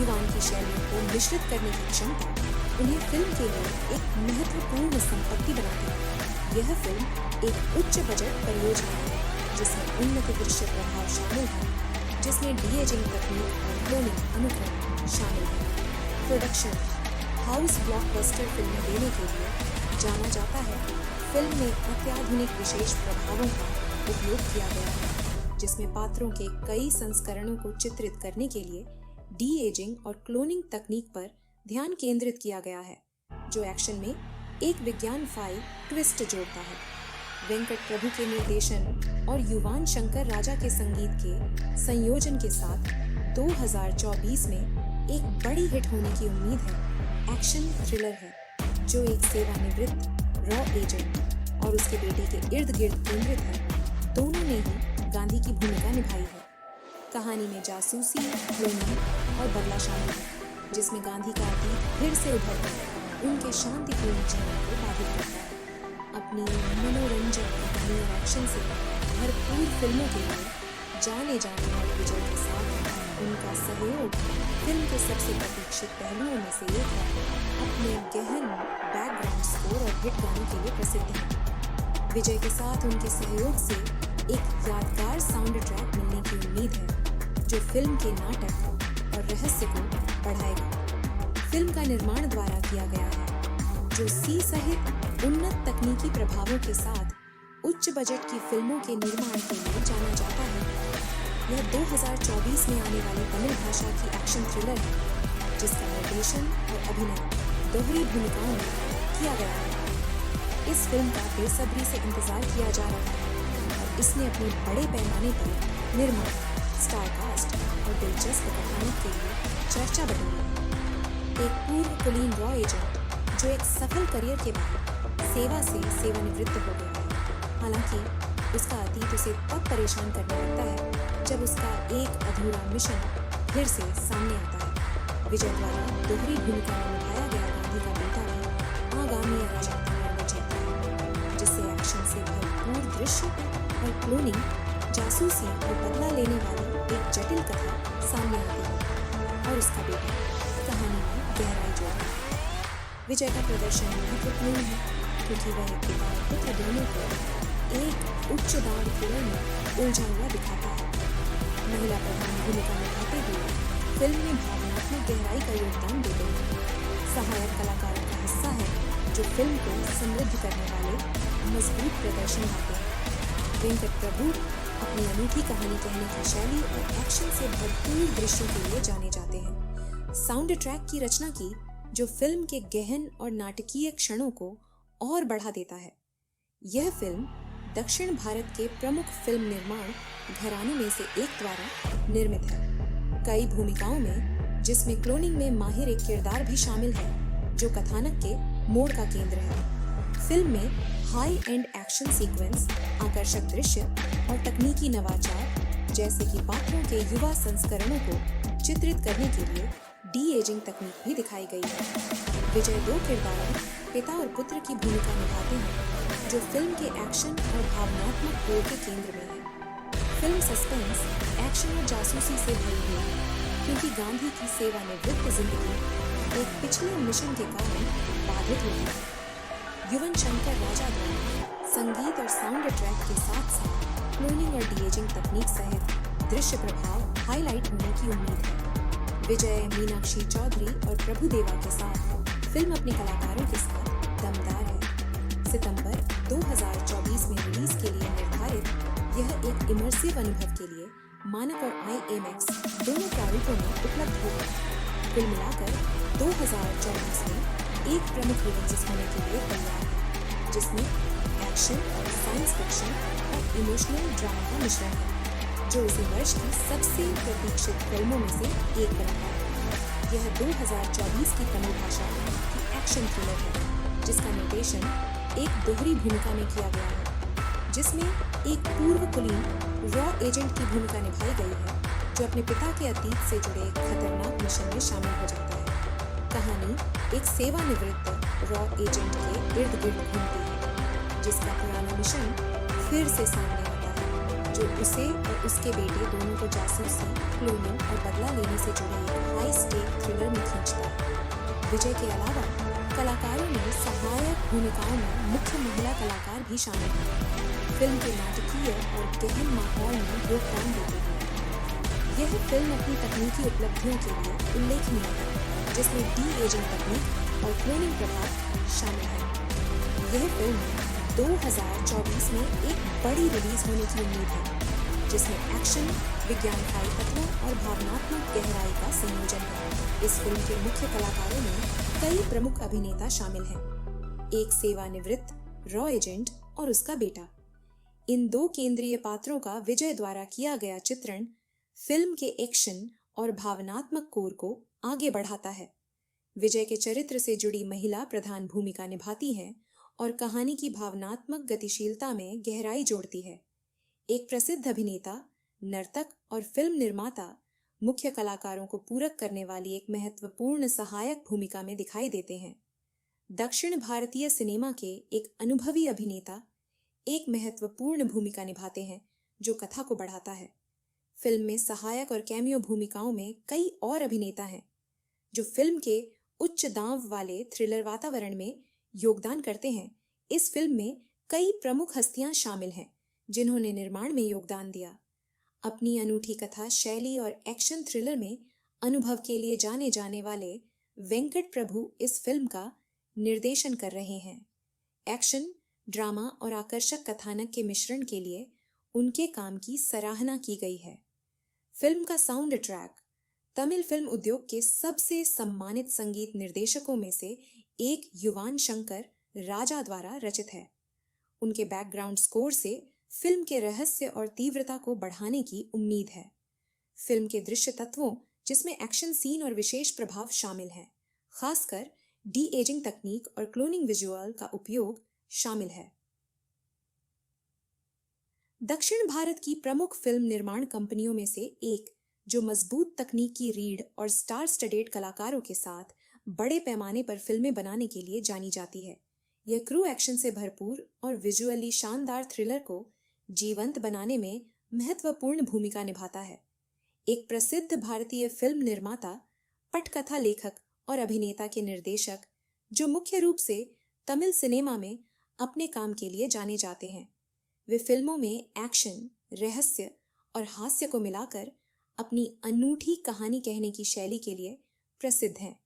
[SPEAKER 1] युवान की शैलियों को मिश्रित करने की क्षमता उन्हें फिल्म के लिए एक महत्वपूर्ण संपत्ति बनाती है। यह फिल्म एक उच्च बजट परियोजना है, जिसमें उन्नत दृश्य प्रभाव शामिल है, जिसमें डी-एजिंग तकनीक और क्लोनिंग अनुक्रम शामिल है। प्रोडक्शन हाउस ब्लॉकबस्टर फिल्में देने के लिए जाना जाता है। फिल्म में अत्याधुनिक विशेष प्रभावों का उपयोग किया गया है, जिसमें पात्रों के कई संस्करणों को चित्रित करने के लिए डी-एजिंग और क्लोनिंग तकनीक पर ध्यान केंद्रित किया गया है, जो एक्शन में एक विज्ञानफाई ट्विस्ट जोड़ता है। वेंकट प्रभु के निर्देशन और युवान शंकर राजा के संगीत के संयोजन के साथ 2024 में एक बड़ी हिट होने की उम्मीद है। एक्शन थ्रिलर है, जो एक सेवानिवृत्त रॉ एजेंट और उसके बेटे के इर्द गिर्द केंद्रित है। दोनों ने ही गांधी की भूमिका निभाई है। कहानी में जासूसी, क्लोनिंग और बदला शामिल है, जिसमें गांधी का अतीत फिर से उभर कर उनके शांतिपूर्ण जीवन को बाधित करता है। अपनी मनोरंजक कहानी और एक्शन से भरपूर फिल्मों के लिए जाने जाने वाले विजय के साथ उनका सहयोग फिल्म के सबसे प्रतीक्षित पहलुओं में से एक है। अपने गहन बैकग्राउंड स्कोर और हिट गानों के लिए प्रसिद्ध है। विजय के साथ उनके सहयोग से एक यादगार साउंड ट्रैक मिलने की उम्मीद है, जो फिल्म के नाटक और रहस्य को बढ़ाएगा। फिल्म का निर्माण द्वारा किया गया है, जो सी सहित उन्नत तकनीकी प्रभावों के साथ उच्च बजट की फिल्मों के निर्माण के लिए जाना जाता है। यह 2024 में आने वाली तमिल भाषा की एक्शन थ्रिलर है, जिसका निर्देशन और अभिनय दोहरी भूमिकाओं में किया गया है। इस फिल्म का बेसब्री से इंतजार किया जा रहा है और इसने अपने बड़े पैमाने पर निर्माण, स्टार कास्ट और दिलचस्प कहानी के लिए चर्चा बनी है। एक पूर्व कुलीन रॉ एजेंट, जो एक सफल करियर के बाद सेवा से सेवानिवृत्त हो गया है। हालांकि उसका अतीत उसे तब परेशान करने लगता है जब उसका एक अधूरा मिशन फिर से सामने आता है। विजय द्वारा दोहरी भूमिका में निभाया गया गांधी का बेटा भी आगामी अराजकता में बचता है, जिससे एक्शन से भरपूर दृश्य और क्लोनिंग, जासूसी और बदला लेने वाली एक जटिल कथा सामने आती है और उसका बेटा कहानी में गहराई जोड़ता है। विजय का प्रदर्शन महत्वपूर्ण है, क्योंकि वह एक पिता और पुत्र दोनों को एक उच्च दांड थ्रिलर में उलझा हुआ दिखाता है। महिला प्रधान भूमिका निभाते हुए फिल्म में भावनात्मक गहराई का योगदान देते हैं। सहायक कलाकारों का हिस्सा है, जो फिल्म को समृद्ध करने वाले मजबूत प्रदर्शन लाते हैं। वेंकट प्रभु अपनी अनूठी कहानी कहने की शैली और एक्शन से भरपूर दृश्यों के लिए जाने जाते हैं। साउंड ट्रैक की रचना की, जो फिल्म के गहन और नाटकीय क्षणों को और बढ़ा देता है। यह फिल्म दक्षिण भारत के प्रमुख फिल्म निर्माण घरानों में से एक द्वारा निर्मित है। कई भूमिकाओं में, जिसमें क्लोनिंग में माहिर एक किरदार भी शामिल है, जो कथानक के मोड़ का केंद्र है। फिल्म में हाई एंड एक्शन सीक्वेंस, आकर्षक दृश्य और तकनीकी नवाचार, जैसे कि पात्रों के युवा संस्करणों को चित्रित करने के लिए डी-एजिंग तकनीक भी दिखाई गई है। विजय दो किरदारों, पिता और पुत्र की भूमिका निभाते हैं, जो फिल्म के एक्शन और भावनात्मक कोर के केंद्र में है। फिल्म सस्पेंस, एक्शन और जासूसी से भरी हुई है, क्योंकि गांधी की सेवानिवृत्त जिंदगी एक पिछले मिशन के कारण बाधित होती है। युवन शंकर राजा द्वारा संगीत और साउंड ट्रैक के साथ साथ क्लोनिंग और डीएजिंग तकनीक सहित दृश्य प्रभाव हाईलाइट होने की उम्मीद है। विजय, मीनाक्षी चौधरी और प्रभुदेवा के साथ फिल्म अपने कलाकारों के साथ दमदार है। सितंबर 2024 में रिलीज के लिए निर्धारित यह एक इमर्सिव अनुभव के लिए मानक और IMAX दोनों प्रारूपों में उपलब्ध होगा। कुल मिलाकर 2024 में एक प्रमुख रिलीज होने के लिए तैयार है, जिसमें एक्शन, साइंस फिक्शन और इमोशनल ड्रामा का मिश्रण है, जो इस वर्ष की सबसे प्रतीक्षित फिल्मों में से एक बनता है। यह 2024 की तमिल भाषा की एक्शन थ्रिलर है, जिसका निर्देशन एक दोहरी भूमिका में किया गया है, जिसमें एक पूर्व कुलीन रॉ एजेंट की भूमिका निभाई गई है, जो अपने पिता के अतीत से जुड़े एक खतरनाक मिशन में शामिल हो जाता है। कहानी एक सेवानिवृत्त रॉ एजेंट के इर्द गिर्द घूमती है, जिसका पुराना मिशन फिर से सामने आता है, जो उसे और उसके बेटे दोनों को जासूसी, क्लोनिंग और बदला लेने से जुड़े एक हाई स्टेक थ्रिलर में खींचता है। विजय के अलावा कलाकारों में सहायक भूमिकाओं में मुख्य महिला कलाकार भी शामिल हैं। फिल्म के नाटकीय और गहन माहौल में योगदान देते हैं। यह फिल्म अपनी तकनीकी उपलब्धियों के लिए उल्लेखनीय है, जिसमें डी-एजिंग तकनीक और क्लोनिंग प्रभाव शामिल है। यह फिल्म 2024 में एक बड़ी रिलीज होने की उम्मीद है, जिसमें एक्शन, विज्ञानकाई तत्वों और भावनात्मक गहराई का संयोजन है। इस फिल्म के मुख्य कलाकारों में कई प्रमुख अभिनेता शामिल हैं, एक सेवानिवृत्त रॉ एजेंट और उसका बेटा। इन दो केंद्रीय पात्रों का विजय द्वारा किया गया चित्रण फिल्म के एक्शन और भावनात्मक कोर को आगे बढ़ाता है। विजय के चरित्र से जुड़ी महिला प्रधान भूमिका निभाती है और कहानी की भावनात्मक गतिशीलता में गहराई जोड़ती है। एक प्रसिद्ध अभिनेता, नर्तक और फिल्म निर्माता मुख्य कलाकारों को पूरक करने वाली एक महत्वपूर्ण सहायक भूमिका में दिखाई देते हैं। दक्षिण भारतीय सिनेमा के एक अनुभवी अभिनेता एक महत्वपूर्ण भूमिका निभाते हैं, जो कथा को बढ़ाता है। फिल्म में सहायक और कैमियो भूमिकाओं में कई और अभिनेता हैं, जो फिल्म के उच्च दांव वाले थ्रिलर वातावरण में योगदान करते हैं। इस फिल्म में कई प्रमुख हस्तियां शामिल हैं, जिन्होंने निर्माण में योगदान दिया। अपनी अनूठी कथा शैली और एक्शन थ्रिलर में अनुभव के लिए जाने जाने वाले वेंकट प्रभु इस फिल्म का निर्देशन कर रहे हैं। एक्शन, ड्रामा और आकर्षक कथानक के मिश्रण के लिए उनके काम की सराहना की गई है। फिल्म का साउंड ट्रैक तमिल फिल्म उद्योग के सबसे सम्मानित संगीत निर्देशकों में से एक युवान शंकर राजा द्वारा रचित है। उनके बैकग्राउंड स्कोर से फिल्म के रहस्य और तीव्रता को बढ़ाने की उम्मीद है। फिल्म के दृश्य तत्वों, जिसमें एक्शन सीन और विशेष प्रभाव शामिल हैं, खासकर डी-एजिंग तकनीक और क्लोनिंग विजुअल का उपयोग शामिल है। दक्षिण भारत की प्रमुख फिल्म निर्माण कंपनियों में से एक, जो मजबूत तकनीकी रीढ़ और स्टार स्टडेड कलाकारों के साथ बड़े पैमाने पर फिल्में बनाने के लिए जानी जाती है। यह क्रू एक्शन से भरपूर और विजुअली शानदार थ्रिलर को जीवंत बनाने में महत्वपूर्ण भूमिका निभाता है। एक प्रसिद्ध भारतीय फिल्म निर्माता, पटकथा लेखक और अभिनेता के निर्देशक, जो मुख्य रूप से तमिल सिनेमा में अपने काम के लिए जाने जाते हैं। वे फिल्मों में एक्शन, रहस्य और हास्य को मिलाकर अपनी अनूठी कहानी कहने की शैली के लिए प्रसिद्ध हैं।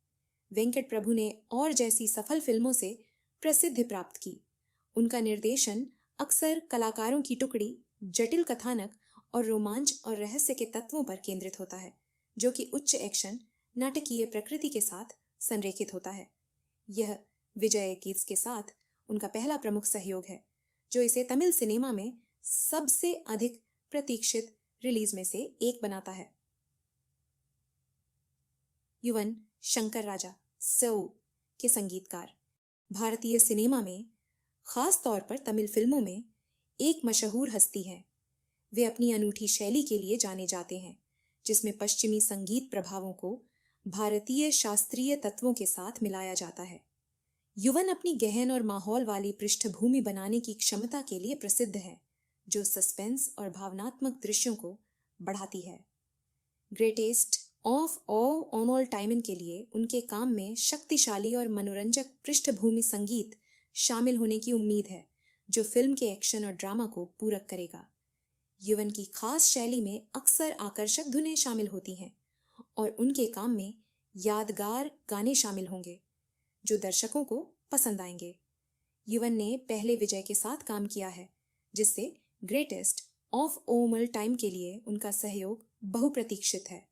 [SPEAKER 1] वेंकट प्रभु ने और जैसी सफल फिल्मों से प्रसिद्धि प्राप्त की। उनका निर्देशन अक्सर कलाकारों की टुकड़ी, जटिल कथानक और रोमांच और रहस्य के तत्वों पर केंद्रित होता है, जो कि उच्च एक्शन, नाटकीय प्रकृति के साथ संरेखित होता है। यह विजय कीट्स के साथ उनका पहला प्रमुख सहयोग है, जो इसे तमिल सिनेमा में सबसे अधिक प्रतीक्षित रिलीज में से एक बनाता है। युवन शंकर राजा सौ के संगीतकार भारतीय सिनेमा में, खास तौर पर तमिल फिल्मों में, एक मशहूर हस्ती है। वे अपनी अनूठी शैली के लिए जाने जाते हैं, जिसमें पश्चिमी संगीत प्रभावों को भारतीय शास्त्रीय तत्वों के साथ मिलाया जाता है। युवन अपनी गहन और माहौल वाली पृष्ठभूमि बनाने की क्षमता के लिए प्रसिद्ध है, जो सस्पेंस और भावनात्मक दृश्यों को बढ़ाती है। ग्रेटेस्ट ऑफ ऑन ऑल टाइमन के लिए उनके काम में शक्तिशाली और मनोरंजक पृष्ठभूमि संगीत शामिल होने की उम्मीद है, जो फिल्म के एक्शन और ड्रामा को पूरक करेगा। युवन की खास शैली में अक्सर आकर्षक धुनें शामिल होती हैं और उनके काम में यादगार गाने शामिल होंगे जो दर्शकों को पसंद आएंगे। युवन ने पहले विजय के साथ काम किया है, जिससे ग्रेटेस्ट ऑफ ऑल टाइम के लिए उनका सहयोग बहुप्रतीक्षित है।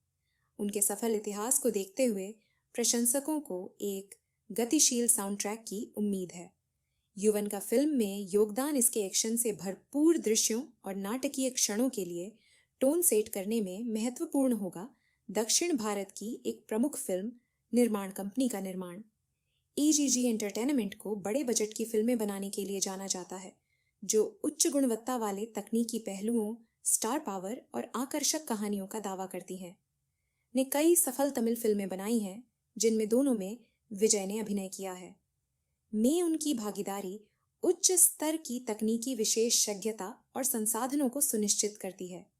[SPEAKER 1] उनके सफल इतिहास को देखते हुए प्रशंसकों को एक गतिशील साउंड ट्रैक की उम्मीद है। युवन का फिल्म में योगदान इसके एक्शन से भरपूर दृश्यों और नाटकीय क्षणों के लिए टोन सेट करने में महत्वपूर्ण होगा। दक्षिण भारत की एक प्रमुख फिल्म निर्माण कंपनी का निर्माण AGG एंटरटेनमेंट को बड़े बजट की फिल्में बनाने के लिए जाना जाता है, जो उच्च गुणवत्ता वाले तकनीकी पहलुओं, स्टार पावर और आकर्षक कहानियों का दावा करती हैं। ने कई सफल तमिल फिल्में बनाई हैं, जिनमें दोनों में विजय ने अभिनय किया है। में उनकी भागीदारी उच्च स्तर की तकनीकी विशेषज्ञता और संसाधनों को सुनिश्चित करती है।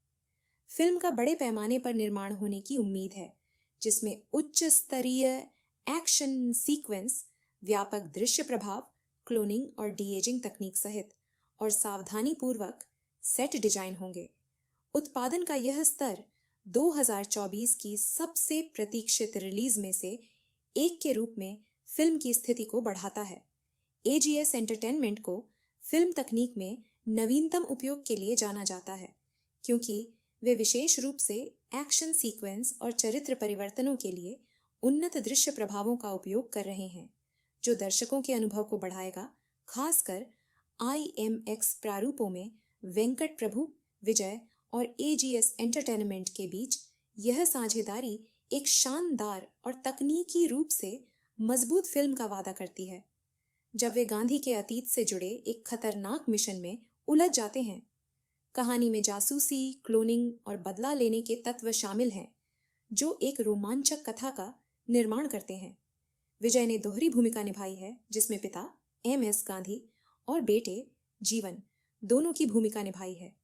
[SPEAKER 1] फिल्म का बड़े पैमाने पर निर्माण होने की उम्मीद है, जिसमें उच्च स्तरीय एक्शन सीक्वेंस, व्यापक दृश्य प्रभाव, क्लोनिंग और डी-एजिंग तकनीक सहित और सावधानी पूर्वक सेट डिजाइन होंगे। उत्पादन का यह स्तर 2024 की सबसे प्रतीक्षित रिलीज में से एक के रूप में फिल्म की स्थिति को बढ़ाता है। AGS एंटरटेनमेंट को फिल्म तकनीक में नवीनतम उपयोग के लिए जाना जाता है, क्योंकि वे विशेष रूप से एक्शन सीक्वेंस और चरित्र परिवर्तनों के लिए उन्नत दृश्य प्रभावों का उपयोग कर रहे हैं, जो दर्शकों के अनुभव को बढ़ाएगा। खासकर IMX प्रारूपों में वेंकट प्रभु, विजय और AGS एंटरटेनमेंट के बीच यह साझेदारी एक शानदार और तकनीकी रूप से मजबूत फिल्म का वादा करती है। जब वे गांधी के अतीत से जुड़े एक खतरनाक मिशन में उलझ जाते हैं, कहानी में जासूसी, क्लोनिंग और बदला लेने के तत्व शामिल हैं, जो एक रोमांचक कथा का निर्माण करते हैं। विजय ने दोहरी भूमिका निभाई है, जिसमें पिता MS गांधी और बेटे जीवन दोनों की भूमिका निभाई है।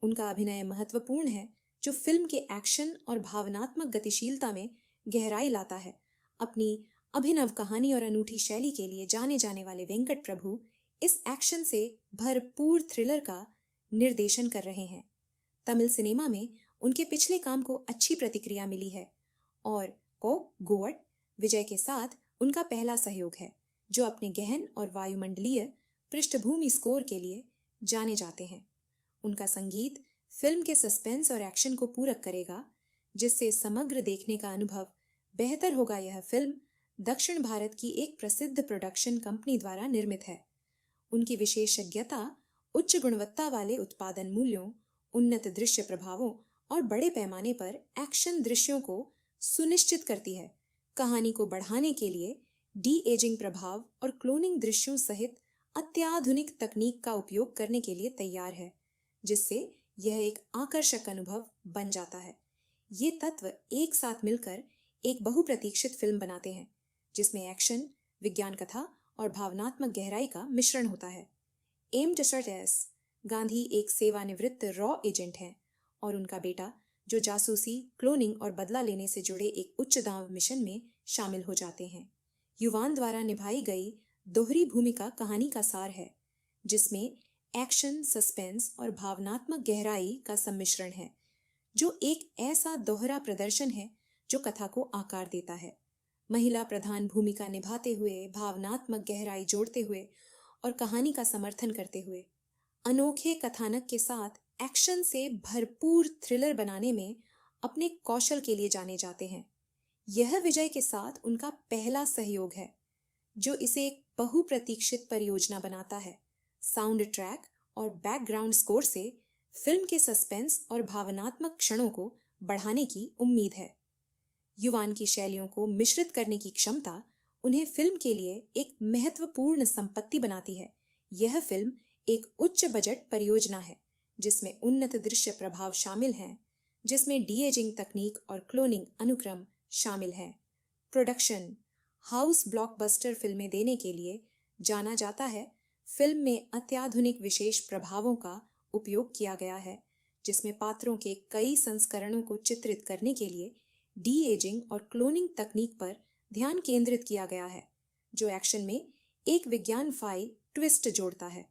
[SPEAKER 1] उनका अभिनय महत्वपूर्ण है, जो फिल्म के एक्शन और भावनात्मक गतिशीलता में गहराई लाता है। अपनी अभिनव कहानी और अनूठी शैली के लिए जाने जाने वाले वेंकट प्रभु इस एक्शन से भरपूर थ्रिलर का निर्देशन कर रहे हैं। तमिल सिनेमा में उनके पिछले काम को अच्छी प्रतिक्रिया मिली है और को गोवट विजय के साथ उनका पहला सहयोग है, जो अपने गहन और वायुमंडलीय पृष्ठभूमि स्कोर के लिए जाने जाते हैं। उनका संगीत फिल्म के सस्पेंस और एक्शन को पूरक करेगा, जिससे समग्र देखने का अनुभव बेहतर होगा। यह फिल्म दक्षिण भारत की एक प्रसिद्ध प्रोडक्शन कंपनी द्वारा निर्मित है। उनकी विशेषज्ञता उच्च गुणवत्ता वाले उत्पादन मूल्यों, उन्नत दृश्य प्रभावों और बड़े पैमाने पर एक्शन दृश्यों को सुनिश्चित करती है। कहानी को बढ़ाने के लिए डी-एजिंग प्रभाव और क्लोनिंग दृश्यों सहित अत्याधुनिक तकनीक का उपयोग करने के लिए तैयार है, जिससे यह एक आकर्षक अनुभव बन जाता है। ये तत्व एक साथ मिलकर एक बहुप्रतीक्षित फिल्म बनाते हैं, जिसमें एक्शन, विज्ञान कथा और भावनात्मक गहराई का मिश्रण होता है। एम डसर्टेस गांधी एक सेवानिवृत्त रॉ एजेंट हैं और उनका बेटा, जो जासूसी, क्लोनिंग और बदला लेने से जुड़े एक उच्च दांव मिशन में शामिल हो जाते हैं। युवान द्वारा निभाई गई दोहरी भूमिका कहानी का सार है, जिसमें एक्शन, सस्पेंस और भावनात्मक गहराई का सम्मिश्रण है, जो एक ऐसा दोहरा प्रदर्शन है जो कथा को आकार देता है। महिला प्रधान भूमिका निभाते हुए, भावनात्मक गहराई जोड़ते हुए और कहानी का समर्थन करते हुए, अनोखे कथानक के साथ एक्शन से भरपूर थ्रिलर बनाने में अपने कौशल के लिए जाने जाते हैं। यह विजय के साथ उनका पहला सहयोग है, जो इसे एक बहुप्रतीक्षित परियोजना बनाता है। साउंड ट्रैक और बैकग्राउंड स्कोर से फिल्म के सस्पेंस और भावनात्मक क्षणों को बढ़ाने की उम्मीद है। युवान की शैलियों को मिश्रित करने की क्षमता उन्हें फिल्म के लिए एक महत्वपूर्ण संपत्ति बनाती है। यह फिल्म एक उच्च बजट परियोजना है, जिसमें उन्नत दृश्य प्रभाव शामिल हैं, जिसमें डी-एजिंग तकनीक और क्लोनिंग अनुक्रम शामिल हैं। प्रोडक्शन हाउस ब्लॉकबस्टर फिल्में देने के लिए जाना जाता है। फिल्म में अत्याधुनिक विशेष प्रभावों का उपयोग किया गया है, जिसमें पात्रों के कई संस्करणों को चित्रित करने के लिए डी एजिंग और क्लोनिंग तकनीक पर ध्यान केंद्रित किया गया है, जो एक्शन में एक विज्ञानफाई ट्विस्ट जोड़ता है।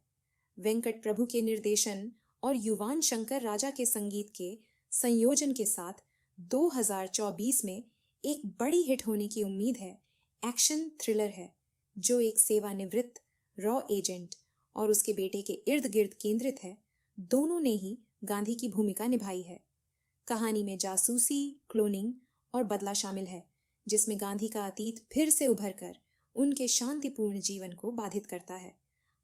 [SPEAKER 1] वेंकट प्रभु के निर्देशन और युवान शंकर राजा के संगीत के संयोजन के साथ 2024 में एक बड़ी हिट होने की उम्मीद है। एक्शन थ्रिलर है जो एक सेवानिवृत्त रॉ एजेंट और उसके बेटे के इर्द गिर्द केंद्रित है। दोनों ने ही गांधी की भूमिका निभाई है। कहानी में जासूसी, क्लोनिंग और बदला शामिल है, जिसमें गांधी का अतीत फिर से उभर कर उनके शांतिपूर्ण जीवन को बाधित करता है।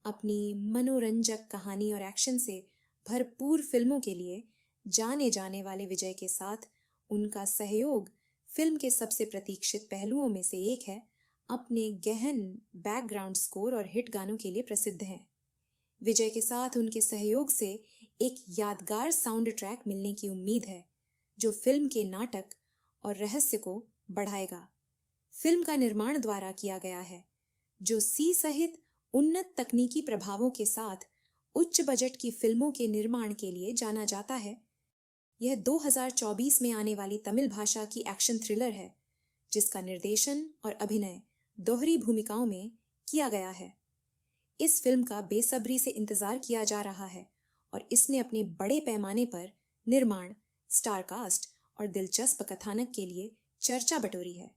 [SPEAKER 1] अपनी मनोरंजक कहानी और एक्शन से भरपूर फिल्मों के लिए जाने जाने वाले विजय के साथ उनका सहयोग फिल्म के सबसे प्रतीक्षित पहलुओं में से एक है। अपने गहन बैकग्राउंड स्कोर और हिट गानों के लिए प्रसिद्ध हैं। विजय के साथ उनके सहयोग से एक यादगार साउंड ट्रैक मिलने की उम्मीद है, जो फिल्म के नाटक और रहस्य को बढ़ाएगा। फिल्म का निर्माण द्वारा किया गया है, जो सी सहित उन्नत तकनीकी प्रभावों के साथ उच्च बजट की फिल्मों के निर्माण के लिए जाना जाता है। यह 2024 में आने वाली तमिल भाषा की एक्शन थ्रिलर है, जिसका निर्देशन और अभिनय दोहरी भूमिकाओं में किया गया है। इस फिल्म का बेसब्री से इंतजार किया जा रहा है और इसने अपने बड़े पैमाने पर निर्माण, स्टार कास्ट और दिलचस्प कथानक के लिए चर्चा बटोरी है।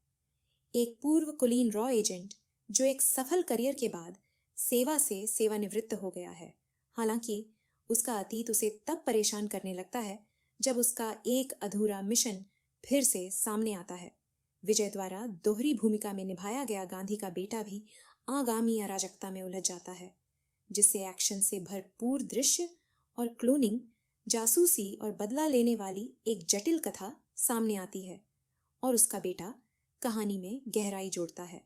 [SPEAKER 1] एक पूर्व कुलीन रॉ एजेंट जो एक सफल करियर के बाद सेवा से सेवानिवृत्त हो गया है। हालांकि उसका अतीत उसे तब परेशान करने लगता है जब उसका एक अधूरा मिशन फिर से सामने आता है। विजय द्वारा दोहरी भूमिका में निभाया गया गांधी का बेटा भी आगामी अराजकता में उलझ जाता है, जिससे एक्शन से भरपूर दृश्य और क्लोनिंग, जासूसी और बदला लेने वाली एक जटिल कथा सामने आती है और उसका बेटा कहानी में गहराई जोड़ता है।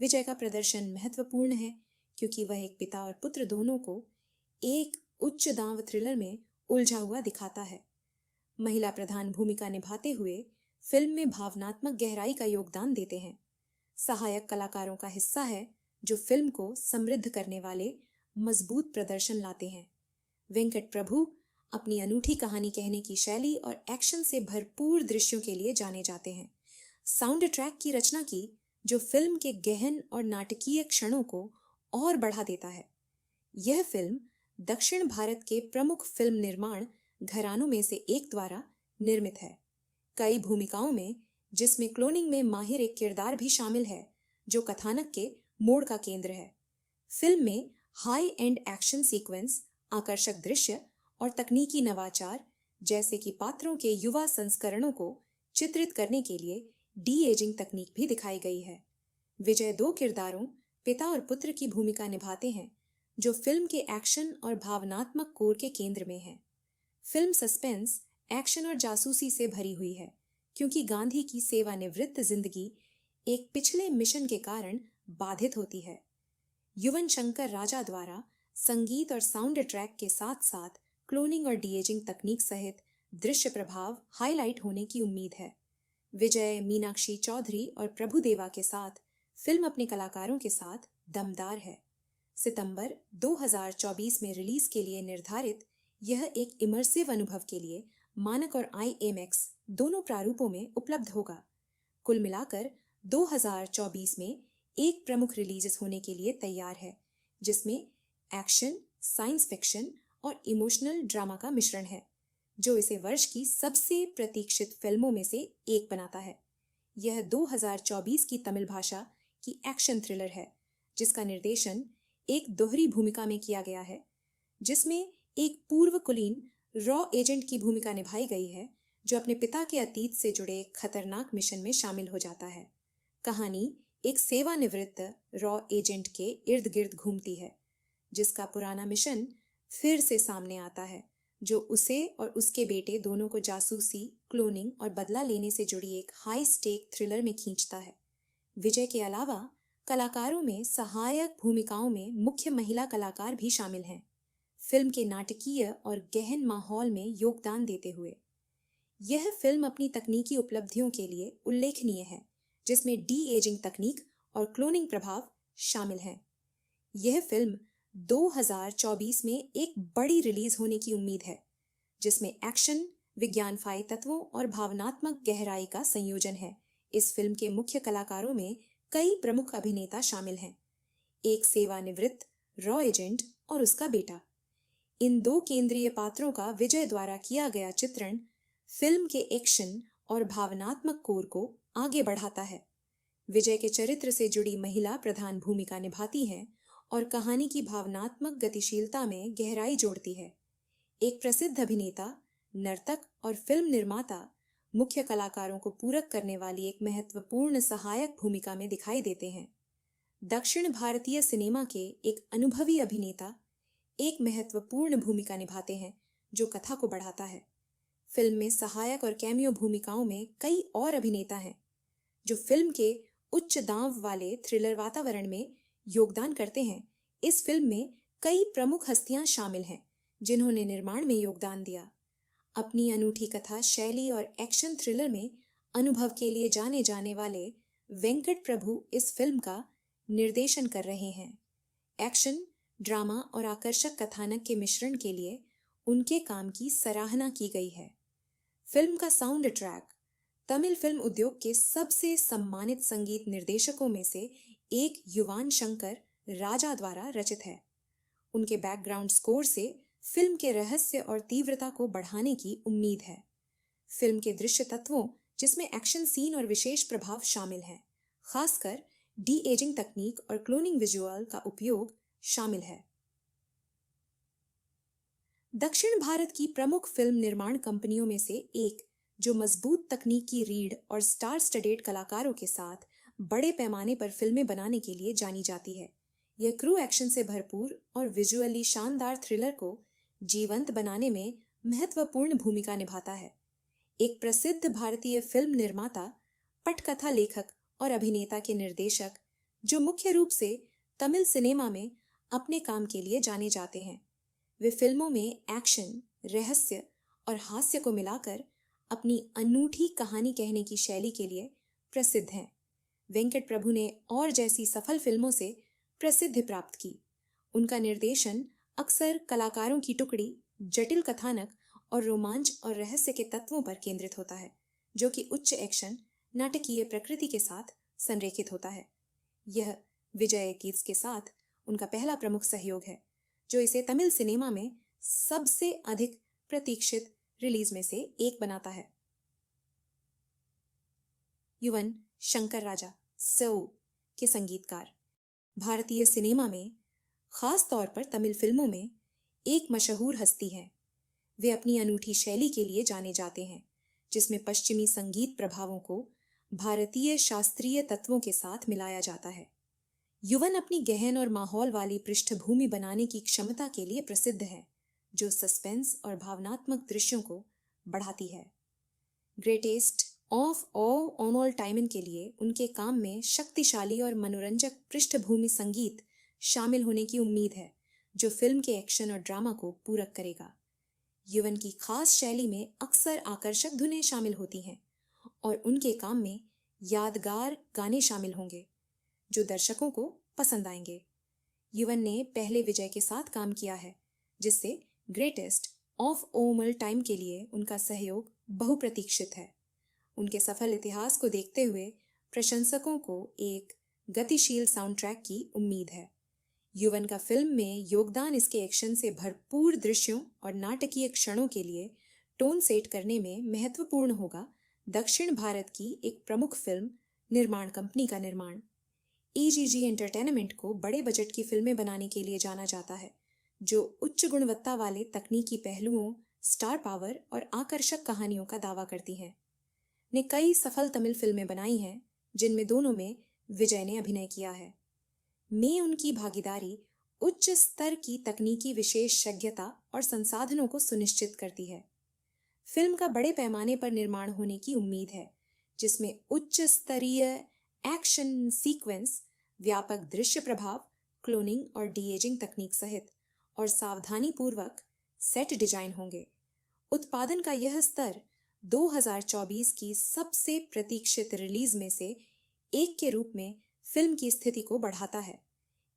[SPEAKER 1] विजय का प्रदर्शन महत्वपूर्ण है क्योंकि वह एक पिता और पुत्र दोनों को एक उच्च दांव थ्रिलर में उलझा हुआ दिखाता है। महिला प्रधान भूमिका निभाते हुए फिल्म में भावनात्मक गहराई का योगदान देते हैं। सहायक कलाकारों का हिस्सा है जो फिल्म को समृद्ध करने वाले मजबूत प्रदर्शन लाते हैं। वेंकट प्रभु अपनी अनूठी कहानी कहने की शैली और एक्शन से भरपूर दृश्यों के लिए जाने जाते हैं। साउंड ट्रैक की रचना की जो फिल्म के गहन और नाटकीय क्षणों को और बढ़ा देता है। यह फिल्म दक्षिण भारत के प्रमुख फिल्म निर्माण घरानों में से एक द्वारा निर्मित है। कई भूमिकाओं में, जिसमें क्लोनिंग में माहिर एक किरदार भी शामिल है, जो कथानक के मोड़ का केंद्र है। फिल्म में हाई एंड एक्शन सीक्वेंस, आकर्षक दृश्य और तकनीकी नवाचार जैसे कि पात्रों के युवा संस्करणों को चित्रित करने के लिए डी एजिंग तकनीक भी दिखाई गई है। विजय दो किरदारों, पिता और पुत्र की भूमिका निभाते हैं, जो फिल्म के एक्शन और भावनात्मक कोर के केंद्र में है। फिल्म सस्पेंस, एक्शन और जासूसी से भरी हुई है क्योंकि गांधी की सेवानिवृत्त जिंदगी एक पिछले मिशन के कारण बाधित होती है। युवन शंकर राजा द्वारा संगीत और साउंड ट्रैक के साथ साथ क्लोनिंग और डीएजिंग तकनीक सहित दृश्य प्रभाव हाईलाइट होने की उम्मीद है। विजय, मीनाक्षी चौधरी और प्रभुदेवा के साथ फिल्म अपने कलाकारों के साथ दमदार है। सितंबर 2024 में रिलीज के लिए निर्धारित यह एक इमर्सिव अनुभव के लिए मानक और IMAX दोनों प्रारूपों में उपलब्ध होगा। कुल मिलाकर 2024 में एक प्रमुख रिलीज होने के लिए तैयार है, जिसमें एक्शन, साइंस फिक्शन और इमोशनल ड्रामा का मिश्रण है, जो इसे वर्ष की सबसे प्रतीक्षित फिल्मों में से एक बनाता है। यह 2024 की तमिल भाषा की एक्शन थ्रिलर है, जिसका निर्देशन एक दोहरी भूमिका में किया गया है, जिसमें एक पूर्व कुलीन रॉ एजेंट की भूमिका निभाई गई है, जो अपने पिता के अतीत से जुड़े एक खतरनाक मिशन में शामिल हो जाता है। कहानी एक सेवानिवृत्त रॉ एजेंट के इर्द गिर्द घूमती है, जिसका पुराना मिशन फिर से सामने आता है, जो उसे और उसके बेटे दोनों को जासूसी, क्लोनिंग और बदला लेने से जुड़ी एक हाई स्टेक थ्रिलर में खींचता है। विजय के अलावा कलाकारों में सहायक भूमिकाओं में मुख्य महिला कलाकार भी शामिल हैं, फिल्म के नाटकीय और गहन माहौल में योगदान देते हुए। यह फिल्म अपनी तकनीकी उपलब्धियों के लिए उल्लेखनीय है, जिसमें डी एजिंग तकनीक और क्लोनिंग प्रभाव शामिल हैं। यह फिल्म 2024 में एक बड़ी रिलीज होने की उम्मीद है, जिसमें एक्शन, विज्ञानफाई तत्वों और भावनात्मक गहराई का संयोजन है। इस फिल्म के मुख्य कलाकारों में कई प्रमुख अभिनेता शामिल हैं। एक सेवानिवृत्त रॉ एजेंट और उसका बेटा। इन दो केंद्रीय पात्रों का विजय द्वारा किया गया चित्रण फिल्म के एक्शन और भावनात्मक कोर को आगे बढ़ाता है। विजय के चरित्र से जुड़ी महिला प्रधान भूमिका निभाती है और कहानी की भावनात्मक गतिशीलता में गहराई जोड़ती है। एक प्रसिद्ध अभिनेता, नर्तक और फिल्म निर्माता मुख्य कलाकारों को पूरक करने वाली एक महत्वपूर्ण सहायक भूमिका में दिखाई देते हैं। दक्षिण भारतीय सिनेमा के एक अनुभवी अभिनेता एक महत्वपूर्ण भूमिका निभाते हैं जो कथा को बढ़ाता है। फिल्म में सहायक और कैमियो भूमिकाओं में कई और अभिनेता हैं जो फिल्म के उच्च दांव वाले थ्रिलर वातावरण में योगदान करते हैं। इस फिल्म में कई प्रमुख हस्तियां शामिल हैं जिन्होंने निर्माण में योगदान दिया। अपनी अनूठी कथा शैली और एक्शन थ्रिलर में अनुभव के लिए जाने जाने वाले वेंकट प्रभु इस फिल्म का निर्देशन कर रहे हैं। एक्शन, ड्रामा और आकर्षक कथानक के मिश्रण के लिए उनके काम की सराहना की गई है। फिल्म का साउंड ट्रैक तमिल फिल्म उद्योग के सबसे सम्मानित संगीत निर्देशकों में से एक युवान शंकर राजा द्वारा रचित है। उनके बैकग्राउंड स्कोर से फिल्म के रहस्य और तीव्रता को बढ़ाने की उम्मीद है। फिल्म के दृश्य तत्वों, जिसमें एक्शन सीन और विशेष प्रभाव शामिल हैं, खासकर डी एजिंग तकनीक और क्लोनिंग विजुअल का उपयोग शामिल है। दक्षिण भारत की प्रमुख फिल्म निर्माण कंपनियों में से एक, जो मजबूत तकनीकी रीढ़ और स्टार स्टडेड कलाकारों के साथ बड़े पैमाने पर फिल्में बनाने के लिए जानी जाती है। यह क्रू एक्शन से भरपूर और विजुअली शानदार थ्रिलर को जीवंत बनाने में महत्वपूर्ण भूमिका निभाता है। एक प्रसिद्ध भारतीय फिल्म निर्माता, पटकथा लेखक और अभिनेता के निर्देशक, जो मुख्य रूप से तमिल सिनेमा में अपने काम के लिए जाने जाते हैं। वे फिल्मों में एक्शन, रहस्य और हास्य को मिलाकर अपनी अनूठी कहानी कहने की शैली के लिए प्रसिद्ध हैं। वेंकट प्रभु ने और जैसी सफल फिल्मों से प्रसिद्धि प्राप्त की। उनका निर्देशन अक्सर कलाकारों की टुकड़ी, जटिल कथानक और रोमांच और रहस्य के तत्वों पर केंद्रित होता है, जो कि उच्च एक्शन, नाटकीय प्रकृति के साथ संरेखित होता है। यह विजय कीट्स के साथ उनका पहला प्रमुख सहयोग है, जो इसे तमिल सिनेमा में सबसे अधिक प्रतीक्षित रिलीज में से एक बनाता है। युवन शंकर राजा सौ के संगीतकार भारतीय सिनेमा में, खास तौर पर तमिल फिल्मों में, एक मशहूर हस्ती हैं। वे अपनी अनूठी शैली के लिए जाने जाते हैं, जिसमें पश्चिमी संगीत प्रभावों को भारतीय शास्त्रीय तत्वों के साथ मिलाया जाता है। युवन अपनी गहन और माहौल वाली पृष्ठभूमि बनाने की क्षमता के लिए प्रसिद्ध है, जो सस्पेंस और भावनात्मक दृश्यों को बढ़ाती है। ग्रेटेस्ट ऑफ ऑल टाइम के लिए उनके काम में शक्तिशाली और मनोरंजक पृष्ठभूमि संगीत शामिल होने की उम्मीद है, जो फिल्म के एक्शन और ड्रामा को पूरक करेगा। युवन की खास शैली में अक्सर आकर्षक धुनें शामिल होती हैं और उनके काम में यादगार गाने शामिल होंगे जो दर्शकों को पसंद आएंगे। युवन ने पहले विजय के साथ काम किया है, जिससे ग्रेटेस्ट ऑफ ऑल टाइम के लिए उनका सहयोग बहुप्रतीक्षित है। उनके सफल इतिहास को देखते हुए प्रशंसकों को एक गतिशील साउंड ट्रैक की उम्मीद है। युवन का फिल्म में योगदान इसके एक्शन से भरपूर दृश्यों और नाटकीय क्षणों के लिए टोन सेट करने में महत्वपूर्ण होगा। दक्षिण भारत की एक प्रमुख फिल्म निर्माण कंपनी का निर्माण EGG एंटरटेनमेंट को बड़े बजट की फिल्में बनाने के लिए जाना जाता है, जो उच्च गुणवत्ता वाले तकनीकी पहलुओं, स्टार पावर और आकर्षक कहानियों का दावा करती हैं। ने कई सफल तमिल फिल्में बनाई हैं, जिनमें दोनों में विजय ने अभिनय किया है। में उनकी भागीदारी उच्च स्तर की तकनीकी विशेषज्ञता और संसाधनों को सुनिश्चित करती है। फिल्म का बड़े पैमाने पर निर्माण होने की उम्मीद है, जिसमें उच्च स्तरीय एक्शन सीक्वेंस, व्यापक दृश्य प्रभाव, क्लोनिंग और डीएजिंग तकनीक सहित और सावधानी पूर्वक सेट डिजाइन होंगे। उत्पादन का यह स्तर 2024 की सबसे प्रतीक्षित रिलीज में से एक के रूप में फिल्म की स्थिति को बढ़ाता है।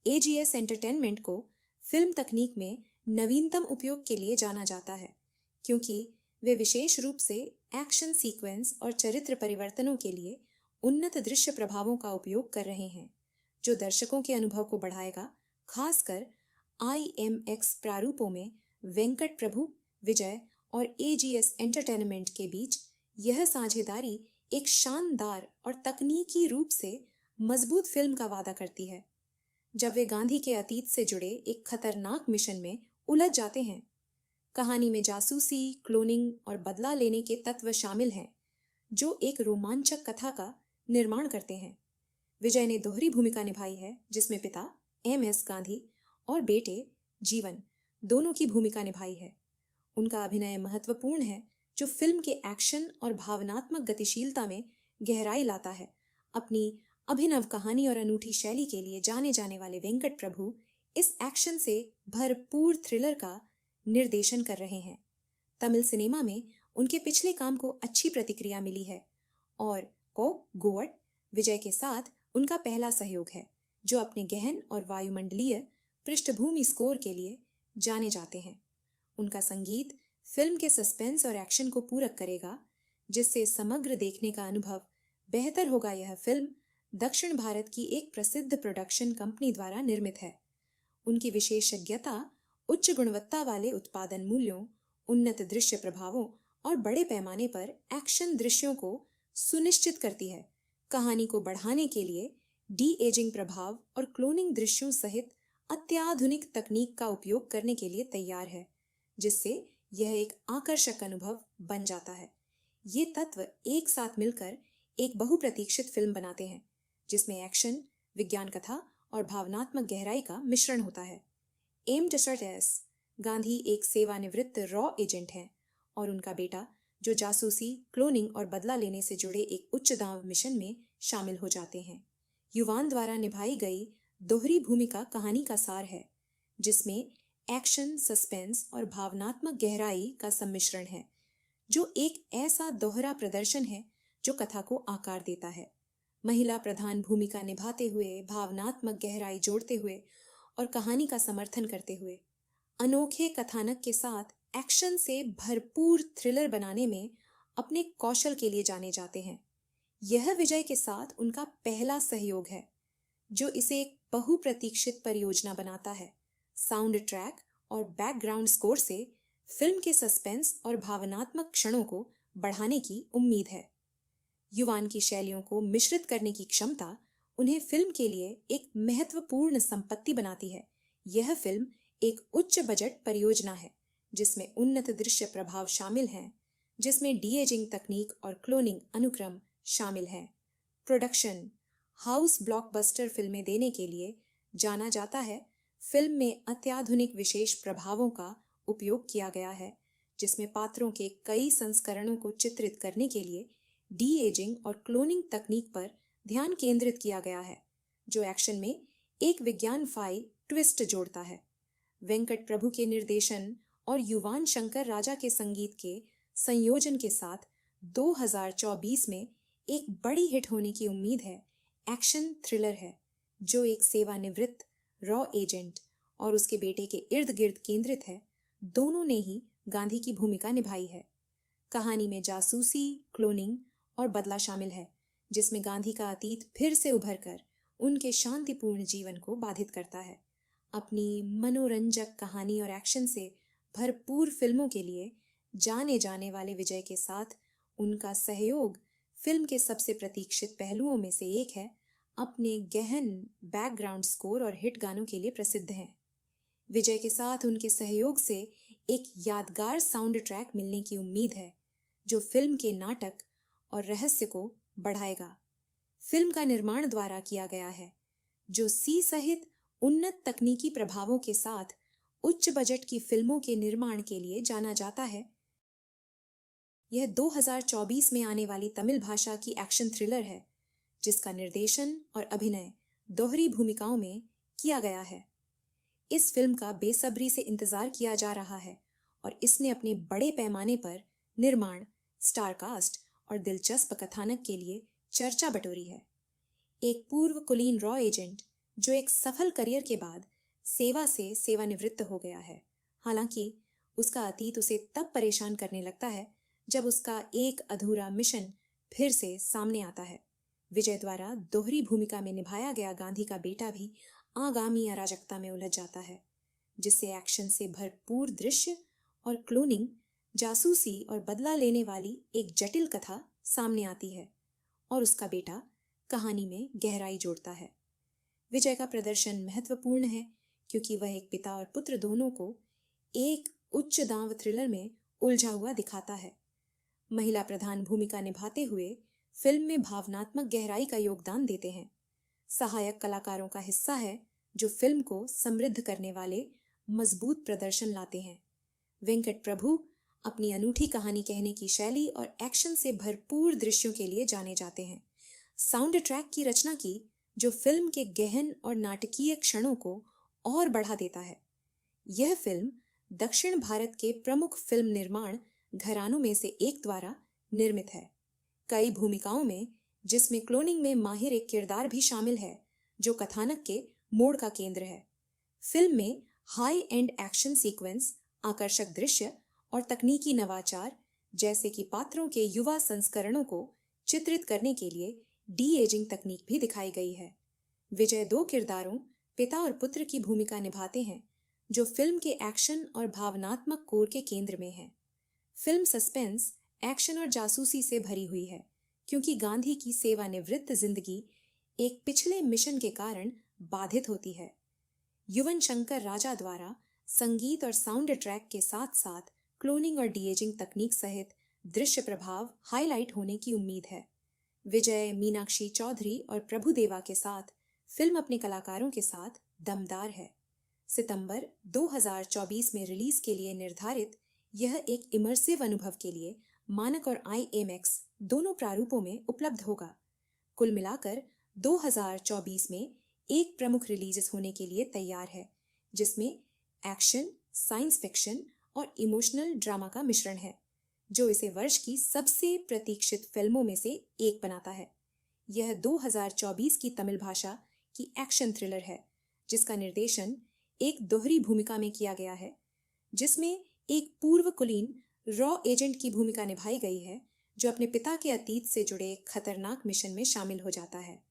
[SPEAKER 1] AGS एंटरटेनमेंट को फिल्म तकनीक में नवीनतम उपयोग के लिए जाना जाता है, क्योंकि वे विशेष रूप से एक्शन सीक्वेंस और चरित्र परिवर्तनों के लिए उन्नत दृश्य प्रभावों का उपयोग कर रहे हैं, जो दर्शकों के अनुभव को बढ़ाएगा। खासकर IMX प्रारूपों में वेंकट प्रभु, विजय और AGS एंटरटेनमेंट के बीच यह साझेदारी एक शानदार और तकनीकी रूप से मजबूत फिल्म का वादा करती है। जब वे गांधी के अतीत से जुड़े एक खतरनाक मिशन में उलझ जाते हैं, कहानी में जासूसी, क्लोनिंग और बदला लेने के तत्व शामिल हैं, जो एक रोमांचक कथा का निर्माण करते हैं। विजय ने दोहरी भूमिका निभाई है, जिसमें पिता MS गांधी और बेटे जीवन दोनों की भूमिका निभाई है। उनका अभिनय महत्वपूर्ण है, जो फिल्म के एक्शन और भावनात्मक गतिशीलता में गहराई लाता है। अपनी अभिनव कहानी और अनूठी शैली के लिए जाने जाने वाले वेंकट प्रभु इस एक्शन से भरपूर थ्रिलर का निर्देशन कर रहे हैं। तमिल सिनेमा में उनके पिछले काम को अच्छी प्रतिक्रिया मिली है और को गोवट विजय के साथ उनका पहला सहयोग है, जो अपने गहन और वायुमंडलीय पृष्ठभूमि स्कोर के लिए जाने जाते हैं। उनका संगीत फिल्म के सस्पेंस और एक्शन को पूरक करेगा, जिससे समग्र देखने का अनुभव बेहतर होगा। यह फिल्म दक्षिण भारत की एक प्रसिद्ध प्रोडक्शन कंपनी द्वारा निर्मित है। उनकी विशेषज्ञता उच्च गुणवत्ता वाले उत्पादन मूल्यों, उन्नत दृश्य प्रभावों और बड़े पैमाने पर एक्शन दृश्यों को सुनिश्चित करती है। कहानी को बढ़ाने के लिए डी-एजिंग प्रभाव और क्लोनिंग दृश्यों सहित अत्याधुनिक तकनीक का उपयोग करने के लिए तैयार है, जिससे यह एक आकर्षक अनुभव बन जाता है। ये तत्व एक साथ मिलकर एक बहुप्रतीक्षित फिल्म बनाते हैं, जिसमें एक्शन, विज्ञान कथा और भावनात्मक गहराई का मिश्रण होता है। एम डसर्टेस गांधी एक सेवानिवृत्त रॉ एजेंट हैं और उनका बेटा, जो जासूसी, क्लोनिंग और बदला लेने से जुड़े एक उच्च दांव मिशन में शामिल हो जाते हैं। युवान द्वारा निभाई गई दोहरी भूमिका कहानी का सार है, जिसमें एक्शन, सस्पेंस और भावनात्मक गहराई का सम्मिश्रण है, जो एक ऐसा दोहरा प्रदर्शन है जो कथा को आकार देता है। महिला प्रधान भूमिका निभाते हुए, भावनात्मक गहराई जोड़ते हुए और कहानी का समर्थन करते हुए, अनोखे कथानक के साथ एक्शन से भरपूर थ्रिलर बनाने में अपने कौशल के लिए जाने जाते हैं। यह विजय के साथ उनका पहला सहयोग है, जो इसे एक बहुप्रतीक्षित परियोजना बनाता है। साउंड ट्रैक और बैकग्राउंड स्कोर से फिल्म के सस्पेंस और भावनात्मक क्षणों को बढ़ाने की उम्मीद है। युवान की शैलियों को मिश्रित करने की क्षमता उन्हें फिल्म के लिए एक महत्वपूर्ण संपत्ति बनाती है। यह फिल्म एक उच्च बजट परियोजना है, जिसमें उन्नत दृश्य प्रभाव शामिल हैं, जिसमें डी-एजिंग तकनीक और क्लोनिंग अनुक्रम शामिल हैं। प्रोडक्शन हाउस ब्लॉकबस्टर फिल्में देने के लिए जाना जाता है। फिल्म में अत्याधुनिक विशेष प्रभावों का उपयोग किया गया है, जिसमें पात्रों के कई संस्करणों को चित्रित करने के लिए डी-एजिंग और क्लोनिंग तकनीक पर ध्यान केंद्रित किया गया है, जो एक्शन में एक विज्ञानफाई ट्विस्ट जोड़ता है। वेंकट प्रभु के निर्देशन और युवान शंकर राजा के संगीत के संयोजन के साथ 2024 में एक बड़ी हिट होने की उम्मीद है। एक्शन थ्रिलर है, जो एक सेवानिवृत्त रॉ एजेंट और उसके बेटे के इर्द गिर्द केंद्रित है। दोनों ने ही गांधी की भूमिका निभाई है। कहानी में जासूसी, क्लोनिंग और बदला शामिल है, जिसमें गांधी का अतीत फिर से उभर कर उनके शांतिपूर्ण जीवन को बाधित करता है। अपनी मनोरंजक कहानी और एक्शन से भरपूर फिल्मों के लिए जाने जाने वाले विजय के साथ उनका सहयोग फिल्म के सबसे प्रतीक्षित पहलुओं में से एक है। अपने गहन बैकग्राउंड स्कोर और हिट गानों के लिए प्रसिद्ध हैं। विजय के साथ उनके सहयोग से एक यादगार साउंड ट्रैक मिलने की उम्मीद है, जो फिल्म के नाटक और रहस्य को बढ़ाएगा। फिल्म का निर्माण द्वारा किया गया है, जो सी सहित उन्नत तकनीकी प्रभावों के साथ उच्च बजट की फिल्मों के निर्माण के लिए जाना जाता है। यह 2024 में आने वाली तमिल भाषा की एक्शन थ्रिलर है, जिसका निर्देशन और अभिनय दोहरी भूमिकाओं में किया गया है। इस फिल्म का बेसब्री से इंतजार किया जा रहा है और इसने अपने बड़े पैमाने पर निर्माण, स्टार कास्ट और दिलचस्प कथानक के लिए चर्चा बटोरी है। एक पूर्व कुलीन रॉ एजेंट जो एक सफल करियर के बाद सेवा से सेवानिवृत्त हो गया है। हालांकि उसका अतीत उसे तब परेशान करने लगता है जब उसका एक अधूरा मिशन फिर से सामने आता है। विजय द्वारा दोहरी भूमिका में निभाया गया गांधी का बेटा भी आगामी अराजकता में उलझ जाता है, जिससे एक्शन से भरपूर दृश्य और क्लोनिंग, जासूसी और बदला लेने वाली एक जटिल कथा सामने आती है और उसका बेटा कहानी में गहराई जोड़ता है। विजय का प्रदर्शन महत्वपूर्ण है क्योंकि वह एक पिता और पुत्र दोनों को एक उच्च दांव थ्रिलर में उलझा हुआ दिखाता है। महिला प्रधान भूमिका निभाते हुए फिल्म में भावनात्मक गहराई का योगदान देते हैं। सहायक कलाकारों का हिस्सा है जो फिल्म को समृद्ध करने वाले मजबूत प्रदर्शन लाते हैं। वेंकट प्रभु अपनी अनूठी कहानी कहने की शैली और एक्शन से भरपूर दृश्यों के लिए जाने जाते हैं। साउंड ट्रैक की रचना की जो फिल्म के गहन और नाटकीय क्षणों को और बढ़ा देता है। यह फिल्म दक्षिण भारत के प्रमुख फिल्म निर्माण घरानों में से एक द्वारा निर्मित है। कई भूमिकाओं में, जिसमें क्लोनिंग में माहिर एक किरदार भी शामिल है जो कथानक के मोड़ का केंद्र है। फिल्म में हाई एंड एक्शन सीक्वेंस, आकर्षक दृश्य और तकनीकी नवाचार जैसे कि पात्रों के युवा संस्करणों को चित्रित करने के लिए डी एजिंग तकनीक भी दिखाई गई है। विजय दो किरदारों, पिता और पुत्र की भूमिका निभाते हैं जो फिल्म के एक्शन और भावनात्मक कोर के केंद्र में है। फिल्म सस्पेंस, एक्शन और जासूसी से भरी हुई है क्योंकि गांधी की सेवानिवृत्त जिंदगी एक पिछले मिशन के कारण बाधित होती है। युवन शंकर राजा द्वारा संगीत और साउंड ट्रैक के साथ साथ क्लोनिंग और डीएजिंग तकनीक सहित दृश्य प्रभाव हाईलाइट होने की उम्मीद है। विजय, मीनाक्षी चौधरी और प्रभुदेवा के साथ फिल्म अपने कलाकारों के साथ दमदार है। सितंबर 2024 में रिलीज के लिए निर्धारित यह एक इमर्सिव अनुभव के लिए मानक और IMAX दोनों प्रारूपों में उपलब्ध होगा। कुल मिलाकर 2024 में एक प्रमुख रिलीज होने के लिए तैयार है जिसमें एक्शन, साइंस फिक्शन और इमोशनल ड्रामा का मिश्रण है, जो इसे वर्ष की सबसे प्रतीक्षित फिल्मों में से एक बनाता है। यह 2024 की तमिल भाषा की एक्शन थ्रिलर है जिसका निर्देशन एक दोहरी भूमिका में किया गया है, जिसमें एक पूर्व कुलीन रॉ एजेंट की भूमिका निभाई गई है जो अपने पिता के अतीत से जुड़े एक खतरनाक मिशन में शामिल हो जाता है।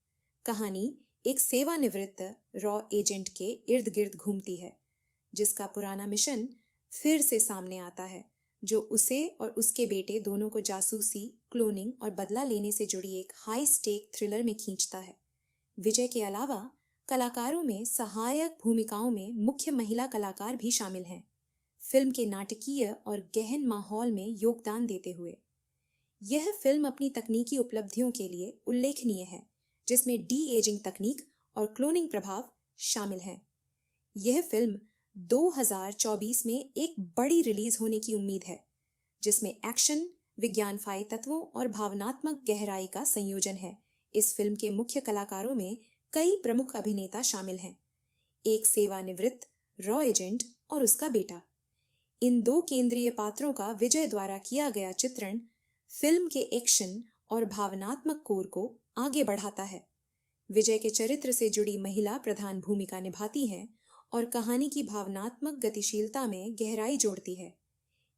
[SPEAKER 1] कहानी एक सेवानिवृत्त रॉ एजेंट के इर्द गिर्द घूमती है जिसका पुराना मिशन फिर से सामने आता है, जो उसे और उसके बेटे दोनों को जासूसी, क्लोनिंग और बदला लेने से जुड़ी एक हाई स्टेक थ्रिलर में खींचता है। विजय के अलावा कलाकारों में सहायक भूमिकाओं में मुख्य महिला कलाकार भी शामिल हैं, फिल्म के नाटकीय और गहन माहौल में योगदान देते हुए। यह फिल्म अपनी तकनीकी उपलब्धियों के लिए उल्लेखनीय है, जिसमें डी एजिंग तकनीक और क्लोनिंग प्रभाव शामिल हैं। यह फिल्म 2024 में एक बड़ी रिलीज होने की उम्मीद है, जिसमें एक्शन, विज्ञानफाई तत्वों और भावनात्मक गहराई का संयोजन है। इस फिल्म के मुख्य कलाकारों में कई प्रमुख अभिनेता शामिल हैं, एक सेवानिवृत्त रॉ एजेंट और उसका बेटा। इन दो केंद्रीय पात्रों का विजय द्वारा किया गया चित्रण फिल्म के एक्शन और भावनात्मक कोर को आगे बढ़ाता है। विजय के चरित्र से जुड़ी महिला प्रधान भूमिका निभाती हैं और कहानी की भावनात्मक गतिशीलता में गहराई जोड़ती है।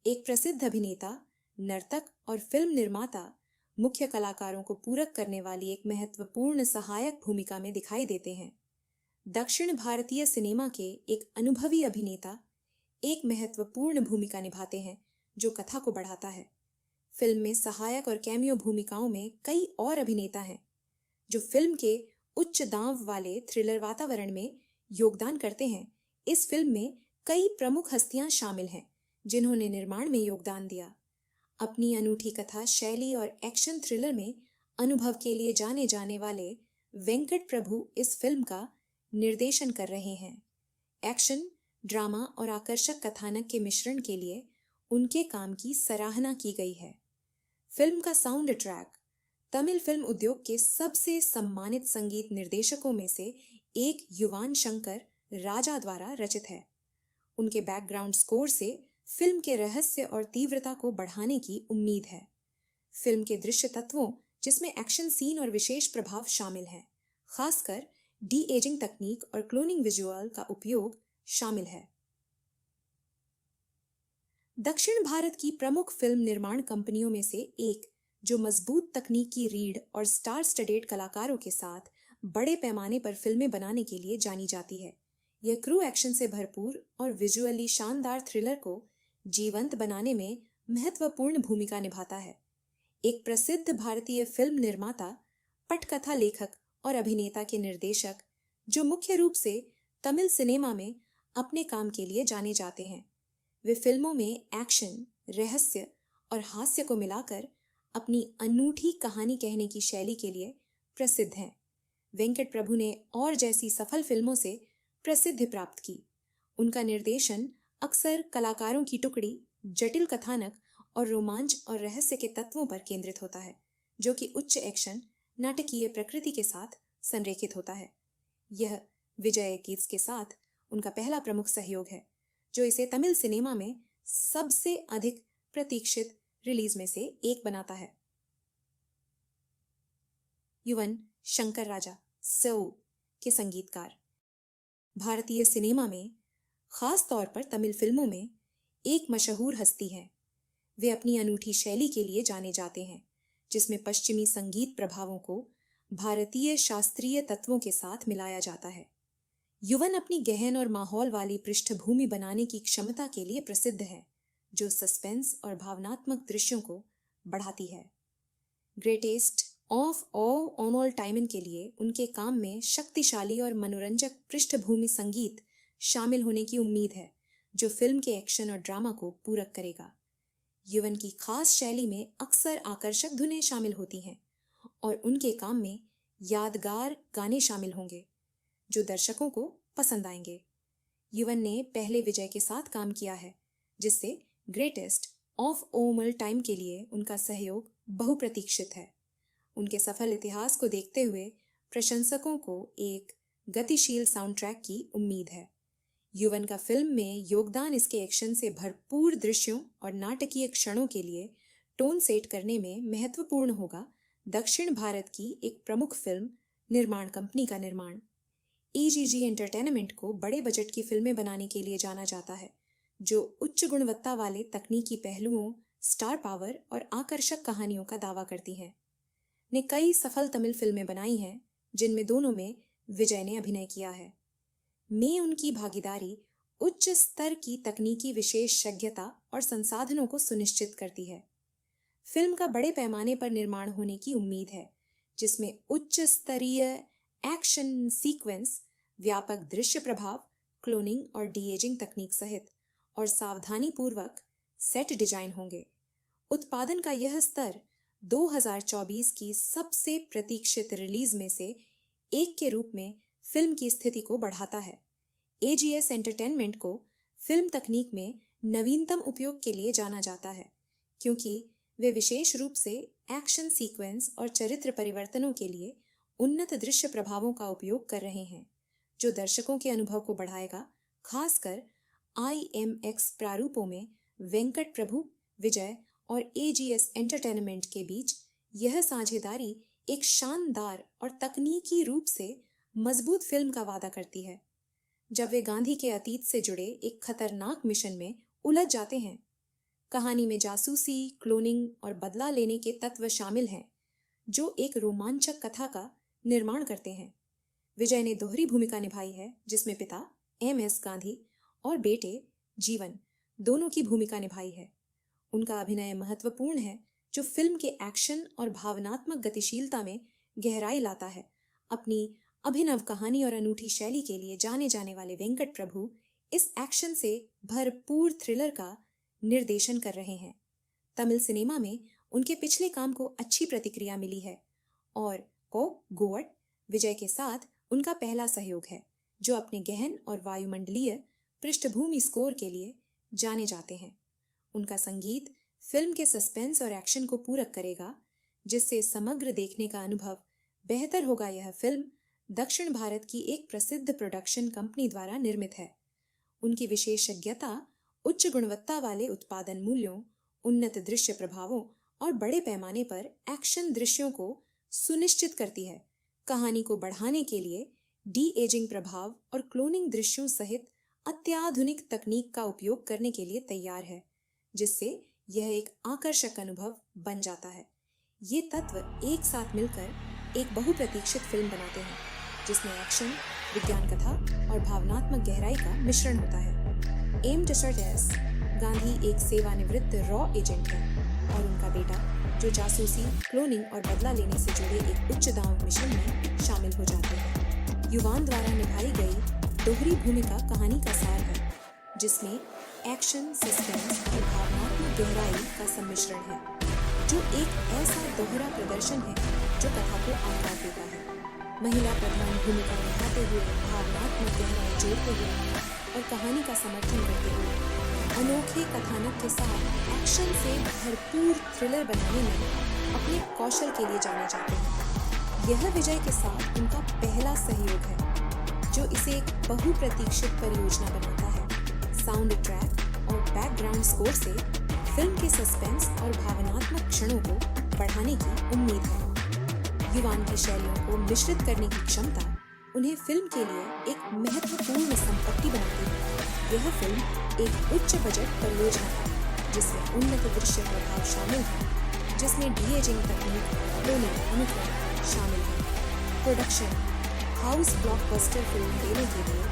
[SPEAKER 1] एक प्रसिद्ध अभिनेता, नर्तक और फिल्म निर्माता मुख्य कलाकारों को पूरक करने वाली एक महत्वपूर्ण सहायक भूमिका में दिखाई देते हैं। दक्षिण भारतीय सिनेमा के एक अनुभवी अभिनेता एक महत्वपूर्ण भूमिका निभाते हैं जो कथा को बढ़ाता है। फिल्म में सहायक और कैमियो भूमिकाओं में कई और अभिनेता हैं जो फिल्म के उच्च दांव वाले थ्रिलर वातावरण में योगदान करते हैं। इस फिल्म में कई प्रमुख हस्तियां शामिल हैं जिन्होंने निर्माण में योगदान दिया। अपनी अनूठी कथा शैली और एक्शन थ्रिलर में अनुभव के लिए जाने जाने वाले वेंकट प्रभु इस फिल्म का निर्देशन कर रहे हैं। एक्शन, ड्रामा और आकर्षक कथानक के मिश्रण के लिए उनके काम की सराहना की गई है। फिल्म का साउंड ट्रैक तमिल फिल्म उद्योग के सबसे सम्मानित संगीत निर्देशकों में से एक युवान शंकर राजा द्वारा रचित है। उनके बैकग्राउंड स्कोर से फिल्म के रहस्य और तीव्रता को बढ़ाने की उम्मीद है। फिल्म के दृश्य तत्वों, जिसमें एक्शन सीन और विशेष प्रभाव शामिल हैं, खासकर डी एजिंग तकनीक और क्लोनिंग विजुअल का उपयोग शामिल है। दक्षिण भारत की प्रमुख फिल्म निर्माण कंपनियों में से एक, जो मजबूत तकनीकी रीढ़ और स्टार स्टडेड कलाकारों के साथ बड़े पैमाने पर फिल्में बनाने के लिए जानी जाती है। यह क्रू एक्शन से भरपूर और विजुअली शानदार थ्रिलर को जीवंत बनाने में महत्वपूर्ण भूमिका निभाता है। एक प्रसिद्ध भारतीय फिल्म निर्माता, पटकथा लेखक और अभिनेता के निर्देशक, जो मुख्य रूप से तमिल सिनेमा में अपने काम के लिए जाने जाते हैं। वे फिल्मों में एक्शन, रहस्य और हास्य को मिलाकर अपनी अनूठी कहानी कहने की शैली के लिए प्रसिद्ध हैं। वेंकट प्रभु ने और जैसी सफल फिल्मों से प्रसिद्धि प्राप्त की। उनका निर्देशन अक्सर कलाकारों की टुकड़ी, जटिल कथानक और रोमांच और रहस्य के तत्वों पर केंद्रित होता है, जो कि उच्च एक्शन, नाटकीय प्रकृति के साथ संरेखित होता है। यह विजय कीट्स के साथ उनका पहला प्रमुख सहयोग है, जो इसे तमिल सिनेमा में सबसे अधिक प्रतीक्षित रिलीज में से एक बनाता है। युवन शंकर राजा सौ के संगीतकार भारतीय सिनेमा में, खास तौर पर तमिल फिल्मों में, एक मशहूर हस्ती हैं। वे अपनी अनूठी शैली के लिए जाने जाते हैं, जिसमें पश्चिमी संगीत प्रभावों को भारतीय शास्त्रीय तत्वों के साथ मिलाया जाता है। युवन अपनी गहन और माहौल वाली पृष्ठभूमि बनाने की क्षमता के लिए प्रसिद्ध है, जो सस्पेंस और भावनात्मक दृश्यों को बढ़ाती है। ग्रेटेस्ट ऑफ ऑल टाइम के लिए उनके काम में शक्तिशाली और मनोरंजक पृष्ठभूमि संगीत शामिल होने की उम्मीद है, जो फिल्म के एक्शन और ड्रामा को पूरक करेगा। युवन की खास शैली में अक्सर आकर्षक धुनें शामिल होती हैं और उनके काम में यादगार गाने शामिल होंगे, जो दर्शकों को पसंद आएंगे। युवन ने पहले विजय के साथ काम किया है, जिससे ग्रेटेस्ट ऑफ ऑल टाइम के लिए उनका सहयोग बहुप्रतीक्षित है। उनके सफल इतिहास को देखते हुए प्रशंसकों को एक गतिशील साउंड ट्रैक की उम्मीद है। युवन का फिल्म में योगदान इसके एक्शन से भरपूर दृश्यों और नाटकीय क्षणों के लिए टोन सेट करने में महत्वपूर्ण होगा। दक्षिण भारत की एक प्रमुख फिल्म निर्माण कंपनी का निर्माण AGG एंटरटेनमेंट को बड़े बजट की फिल्में बनाने के लिए जाना जाता है, जो उच्च गुणवत्ता वाले तकनीकी पहलुओं, स्टार पावर और आकर्षक कहानियों का दावा करती हैं। ने कई सफल तमिल फिल्में बनाई हैं, जिनमें दोनों में विजय ने अभिनय किया है। में उनकी भागीदारी उच्च स्तर की तकनीकी विशेषज्ञता और संसाधनों को सुनिश्चित करती है। फिल्म का बड़े पैमाने पर निर्माण होने की उम्मीद है, जिसमें उच्च स्तरीय एक्शन सीक्वेंस, व्यापक दृश्य प्रभाव, क्लोनिंग और डी-एजिंग तकनीक सहित और सावधानी पूर्वक सेट डिजाइन होंगे। उत्पादन का यह स्तर 2024 की सबसे प्रतीक्षित रिलीज में से एक के रूप में फिल्म की स्थिति को बढ़ाता है। AGS एंटरटेनमेंट को फिल्म तकनीक में नवीनतम उपयोग के लिए जाना जाता है, क्योंकि वे विशेष रूप से एक्शन सीक्वेंस और चरित्र परिवर्तनों के लिए उन्नत दृश्य प्रभावों का उपयोग कर रहे हैं, जो दर्शकों के अनुभव को बढ़ाएगा। खासकर IMX प्रारूपों में वेंकट प्रभु, विजय और AGS एंटरटेनमेंट के बीच यह साझेदारी एक शानदार और तकनीकी रूप से मजबूत फिल्म का वादा करती है। जब वे गांधी के अतीत से जुड़े एक खतरनाक मिशन में उलझ जाते हैं, कहानी में जासूसी, क्लोनिंग और बदला लेने के तत्व शामिल हैं, जो एक रोमांचक कथा का निर्माण करते हैं। विजय ने दोहरी भूमिका निभाई है, जिसमें पिता MS गांधी और बेटे जीवन दोनों की भूमिका निभाई है। उनका अभिनय महत्वपूर्ण है, जो फिल्म के एक्शन और भावनात्मक गतिशीलता में गहराई लाता है। अपनी अभिनव कहानी और अनूठी शैली के लिए जाने जाने वाले वेंकट प्रभु इस एक्शन से भरपूर थ्रिलर का निर्देशन कर रहे हैं। तमिल सिनेमा में उनके पिछले काम को अच्छी प्रतिक्रिया मिली है और को गोवट विजय के साथ उनका पहला सहयोग है, जो अपने गहन और वायुमंडलीय पृष्ठभूमि स्कोर के लिए जाने जाते हैं। उनका संगीत फिल्म के सस्पेंस और एक्शन को पूरक करेगा, जिससे समग्र देखने का अनुभव बेहतर होगा। यह फिल्म दक्षिण भारत की एक प्रसिद्ध प्रोडक्शन कंपनी द्वारा निर्मित है। उनकी विशेषज्ञता उच्च गुणवत्ता वाले उत्पादन मूल्यों, उन्नत दृश्य प्रभावों और बड़े पैमाने पर एक्शन दृश्यों को सुनिश्चित करती है। कहानी को बढ़ाने के लिए डी-एजिंग प्रभाव और क्लोनिंग दृश्यों सहित अत्याधुनिक तकनीक का उपयोग करने के लिए तैयार है, जिससे यह एक आकर्षक अनुभव बन जाता है। ये तत्व एक साथ मिलकर एक बहुप्रतीक्षित फिल्म बनाते हैं जिसमें एक्शन, विज्ञान कथा और भावनात्मक गहराई का मिश्रण होता है। एम डेसर्टेस गांधी एक सेवानिवृत्त रॉ एजेंट है और उनका बेटा जो जासूसी, क्लोनिंग और बदला लेने से जुड़े एक उच्च दांव मिशन में शामिल हो जाते हैं। युवान द्वारा निभाई गई दोहरी भूमिका कहानी का सार है जिसमें एक्शन, सस्पेंस और भावनात्मक गहराई का सम्मिश्रण है, जो एक ऐसा दोहरा प्रदर्शन है जो कथा को आकार देता है। महिला प्रधान भूमिका निभाते हुए भावनात्मक गहराई जोड़ते हुए और कहानी का समर्थन करते हुए अनोखे कथानक के साथ एक्शन से भरपूर थ्रिलर बनाने में अपने कौशल के लिए जाने जाते हैं। यह विजय के साथ उनका पहला सहयोग है जो इसे एक बहुप्रतीक्षित परियोजना बनाता है। साउंड ट्रैक और बैकग्राउंड स्कोर से फिल्म के सस्पेंस और भावनात्मक क्षणों को बढ़ाने की उम्मीद है। युवान की शैलियों को मिश्रित करने की क्षमता उन्हें फिल्म के लिए एक महत्वपूर्ण संपत्ति बनाती है। यह फिल्म एक उच्च बजट परियोजना है जिसमें उन्नत दृश्य प्रभाव शामिल है, जिसमें डी-एजिंग तकनीक, क्लोनिंग अनुक्रम शामिल है। प्रोडक्शन हाउस ब्लॉकबस्टर फिल्म देने के लिए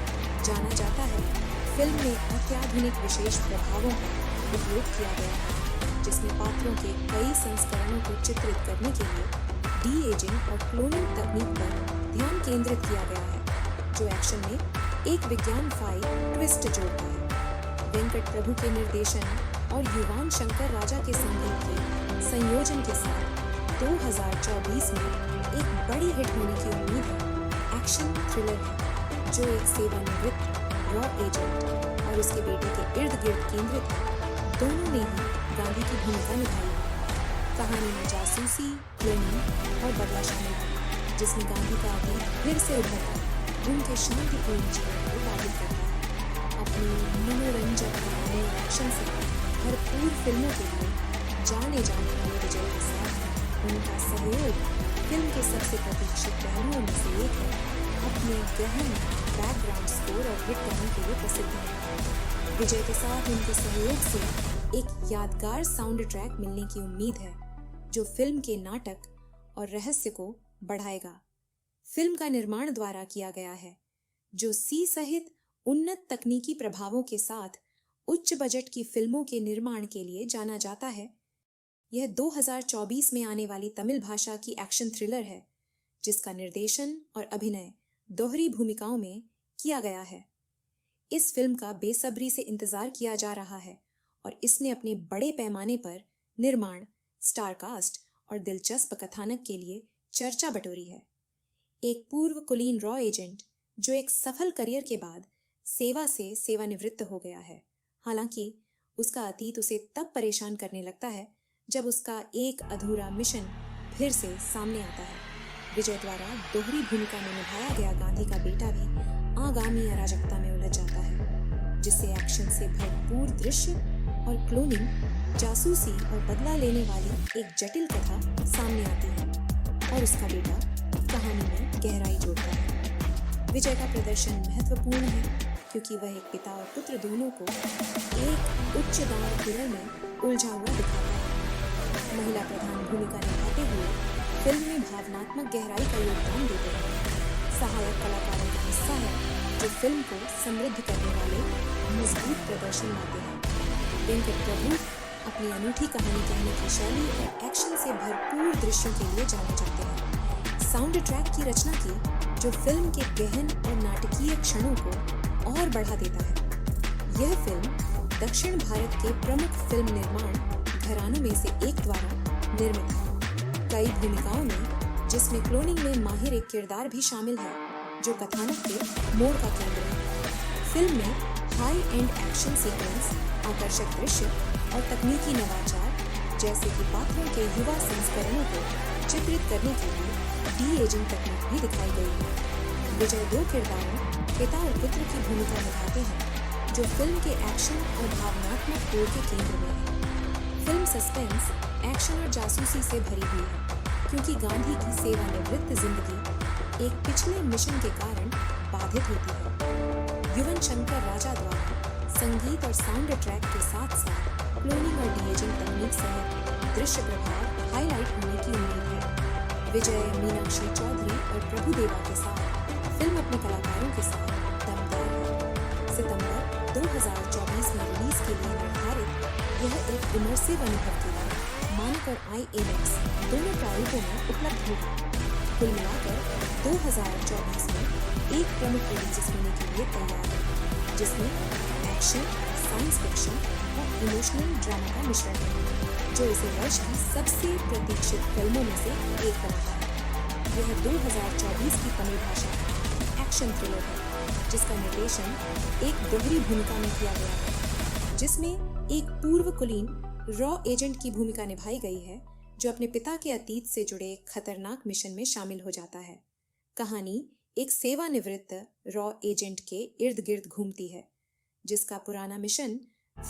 [SPEAKER 1] जाना जाता है। फिल्म में अत्याधुनिक विशेष प्रभावों का उपयोग किया गया है जिसमें पात्रों के कई संस्करणों को चित्रित करने के लिए डी-एजिंग और क्लोनिंग तकनीक पर ध्यान केंद्रित किया गया है, जो एक्शन में एक विज्ञानफाई ट्विस्ट जोड़ता है। वेंकट प्रभु के निर्देशन और युवान शंकर राजा के संगीत के संयोजन के साथ 2024 में एक बड़ी हिट होने की उम्मीद है। एक्शन थ्रिलर है जो एक सेवानिवृत्त रॉ एजेंट और उसके बेटे के इर्द गिर्द केंद्रित है। दोनों ने ही गांधी की भूमिका निभाई है। कहानी में जासूसी, क्लोनिंग और बदला शामिल है जिसमें गांधी का अतीत फिर से उभरता है, उनके शांतिपूर्ण जीवन को बाधित करता है। अपनी मनोरंजक कहानी और एक्शन से भरपूर फिल्मों के लिए जाने वाले विजय के साथ उनका सहयोग फिल्म के सबसे प्रतीक्षित पहलुओं में से एक है। अपने गहन बैकग्राउंड स्कोर और हिट गानों के लिए प्रसिद्ध है। विजय के साथ उनके सहयोग से एक यादगार साउंड ट्रैक मिलने की उम्मीद है जो फिल्म के नाटक और रहस्य को बढ़ाएगा। फिल्म का निर्माण द्वारा किया गया है जो सी सहित उन्नत तकनीकी प्रभावों के साथ उच्च बजट की फिल्मों के निर्माण के लिए जाना जाता है। यह 2024 में आने वाली तमिल भाषा की एक्शन थ्रिलर है जिसका निर्देशन और अभिनय दोहरी भूमिकाओं में किया गया है। इस फिल्म का बेसब्री से इंतजार किया जा रहा है और इसने अपने बड़े पैमाने पर निर्माण, स्टार कास्ट और दिलचस्प कथानक के लिए चर्चा बटोरी है। एक पूर्व कुलीन रॉ एजेंट जो एक सफल करियर के बाद सेवा से सेवानिवृत्त हो गया है। हालांकि उसका अतीत उसे तब परेशान करने लगता है जब उसका एक अधूरा मिशन फिर से सामने आता है। विजय द्वारा दोहरी भूमिका में निभाया गया गांधी का बेटा भी आगामी अराजकता में उलझ जाता है जिससे एक्शन से भरपूर दृश्य और क्लोनिंग, जासूसी और बदला लेने वाली एक जटिल कथा सामने आती है और उसका बेटा कहानी में गहराई जोड़ता है। विजय का प्रदर्शन महत्वपूर्ण है क्योंकि वह एक पिता और पुत्र दोनों को एक उच्च दांव थ्रिलर में उलझा हुआ दिखाता है। महिला प्रधान भूमिका निभाते हुए फिल्म में भावनात्मक गहराई का योगदान देते हैं। सहायक कलाकारों का हिस्सा है जो फिल्म को समृद्ध करने वाले मजबूत प्रदर्शन लाते हैं। वेंकट प्रभु अपनी अनूठी कहानी कहने की शैली और एक्शन से भरपूर दृश्यों के लिए जाने जाते हैं। साउंड ट्रैक की रचना की जो फिल्म के गहन और नाटकीय क्षणों को और बढ़ा देता है। यह फिल्म दक्षिण भारत के प्रमुख फिल्म निर्माण घरानों में से एक द्वारा निर्मित है। कई भूमिकाओं में जिसमें क्लोनिंग में माहिर एक किरदार भी शामिल है जो कथानक के मोड़ का केंद्र है। फिल्म में हाई एंड एक्शन सीक्वेंस, आकर्षक दृश्य और तकनीकी नवाचार जैसे कि पात्रों के युवा संस्करणों को चित्रित करने के लिए डी-एजिंग तकनीक भी दिखाई गई है। विजय दो किरदारों पिता और पुत्र की भूमिका निभाते हैं जो फिल्म के एक्शन और भावनात्मक तोड़ के केंद्र में है। फिल्म सस्पेंस, एक्शन और जासूसी से भरी हुई है क्योंकि गांधी की सेवानिवृत्त जिंदगी एक पिछले मिशन के कारण बाधित होती है। युवन शंकर राजा द्वारा संगीत और साउंड ट्रैक के साथ साथ क्लोनिंग और डीएजिंग तकनीक सहित दृश्य प्रभाव हाईलाइट होने की उम्मीद है। विजय, मीनाक्षी चौधरी और प्रभुदेवा के साथ फिल्म अपने कलाकारों के साथ दमदार है। सितंबर 2024 में रिलीज के लिए निर्धारित यह एक इमर्सिव अनुभव के लिए मानक और IMAX दोनों प्रारूपों में उपलब्ध होगा। कुल मिलाकर 2024 में एक प्रमुख रिलीज होने के लिए तैयार है, जिसमें एक्शन, साइंस फिक्शन और इमोशनल ड्रामा का मिश्रण है, जो इसे वर्ष की सबसे प्रतीक्षित फिल्मों में से एक बनाता है। यह 2024 की तमिल भाषा एक्शन थ्रिलर है, जिसका निर्देशन एक दोहरी भूमिका में किया गया है, जिसमें एक पूर्व कुलीन रॉ एजेंट की भूमिका निभाई गई है, जो अपने पिता के अतीत से जुड़े एक खतरनाक मिशन में शामिल हो जाता है। कहानी एक सेवानिवृत्त रॉ एजेंट के इर्द गिर्द घूमती है, जिसका पुराना मिशन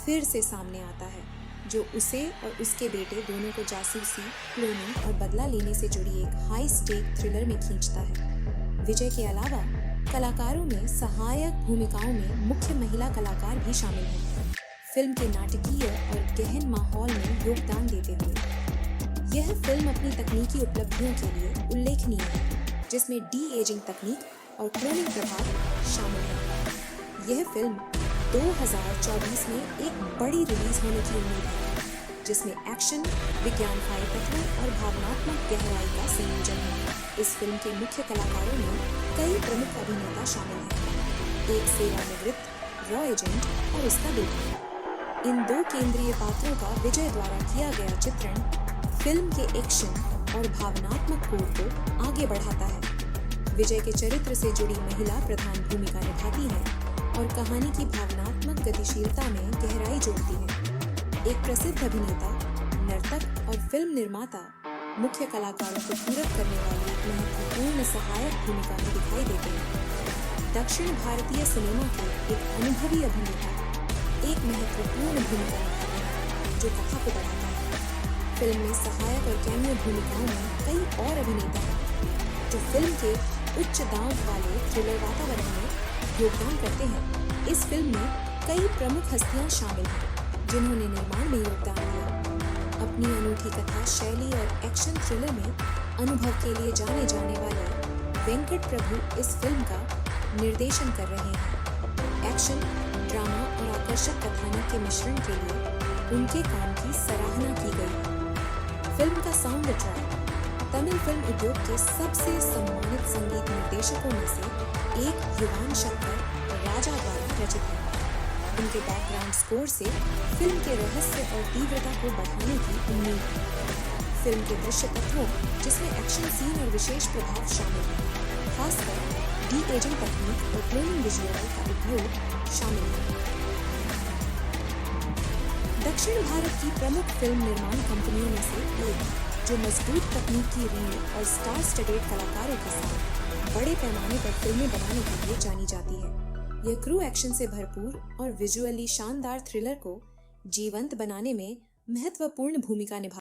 [SPEAKER 1] फिर से सामने आता है, जो उसे और उसके बेटे दोनों को जासूसी, क्लोनिंग और बदला लेने से जुड़ी एक हाई स्टेक थ्रिलर में खींचता है। विजय के अलावा कलाकारों में सहायक भूमिकाओं में मुख्य महिला कलाकार भी शामिल हैं, फिल्म के नाटकीय और गहन माहौल में योगदान देते हुए। यह फिल्म अपनी तकनीकी उपलब्धियों के लिए उल्लेखनीय है, जिसमें डी-एजिंग तकनीक और क्लोनिंग प्रभाव शामिल है। यह फिल्म 2024 में एक बड़ी रिलीज होने की उम्मीद है, जिसमें एक्शन, विज्ञानवादी तत्वों और भावनात्मक गहराई का संयोजन है। इस फिल्म के मुख्य कलाकारों में कई प्रमुख अभिनेता शामिल हैं, एक सेवानिवृत्त रॉ एजेंट और उसका बेटा। इन दो केंद्रीय पात्रों का विजय द्वारा किया गया चित्रण फिल्म के एक्शन और भावनात्मक कोर को आगे बढ़ाता है। विजय के चरित्र से जुड़ी महिला प्रधान भूमिका निभाती है और कहानी की भावनात्मक गतिशीलता में गहराई जोड़ती है। एक प्रसिद्ध अभिनेता, नर्तक और फिल्म निर्माता मुख्य कलाकारों को पूरक करने वाली एक महत्वपूर्ण सहायक भूमिका में दिखाई देते हैं। दक्षिण भारतीय सिनेमा के एक अनुभवी अभिनेता एक महत्वपूर्ण भूमिका निभाते हैं, जो कथा को बढ़ाता है। फिल्म में सहायक और कैमियो भूमिकाओं में कई और अभिनेता हैं, जो फिल्म के उच्च दांव वाले थ्रिलर वातावरण में योगदान करते हैं। इस फिल्म में कई प्रमुख हस्तियां शामिल हैं, जिन्होंने निर्माण में योगदान दिया। अपनी अनूठी कथा शैली और एक्शन थ्रिलर में अनुभव के लिए जाने जाने वाले वेंकट प्रभु इस फिल्म का निर्देशन कर रहे हैं। एक्शन, ड्रामा और आकर्षक कथानक के मिश्रण के लिए उनके काम की सराहना की गई है। फिल्म का साउंड ट्रैक तमिल फिल्म उद्योग के सबसे सम्मानित संगीत निर्देशकों में से एक युवान शंकर राजा द्वारा रचित है। उनके बैकग्राउंड स्कोर से फिल्म के रहस्य और तीव्रता को बढ़ाने की उम्मीद है। फिल्म के दृश्य तत्वों, जिसमें एक्शन सीन और विशेष प्रभाव शामिल हैं, खासकर डी-एजिंग तकनीक और क्लोनिंग विजुअल का उपयोग शामिल है। दक्षिण भारत की प्रमुख फिल्म निर्माण कंपनियों में से एक, जो मजबूत तकनीकी रीढ़ और स्टार स्टडेड कलाकारों के साथ बड़े पैमाने पर फिल्में बनाने के लिए जानी जाती है। यह क्रू एक्शन से भरपूर और विजुअली शानदार थ्रिलर को जीवंत बनाने में महत्वपूर्ण भूमिका निभा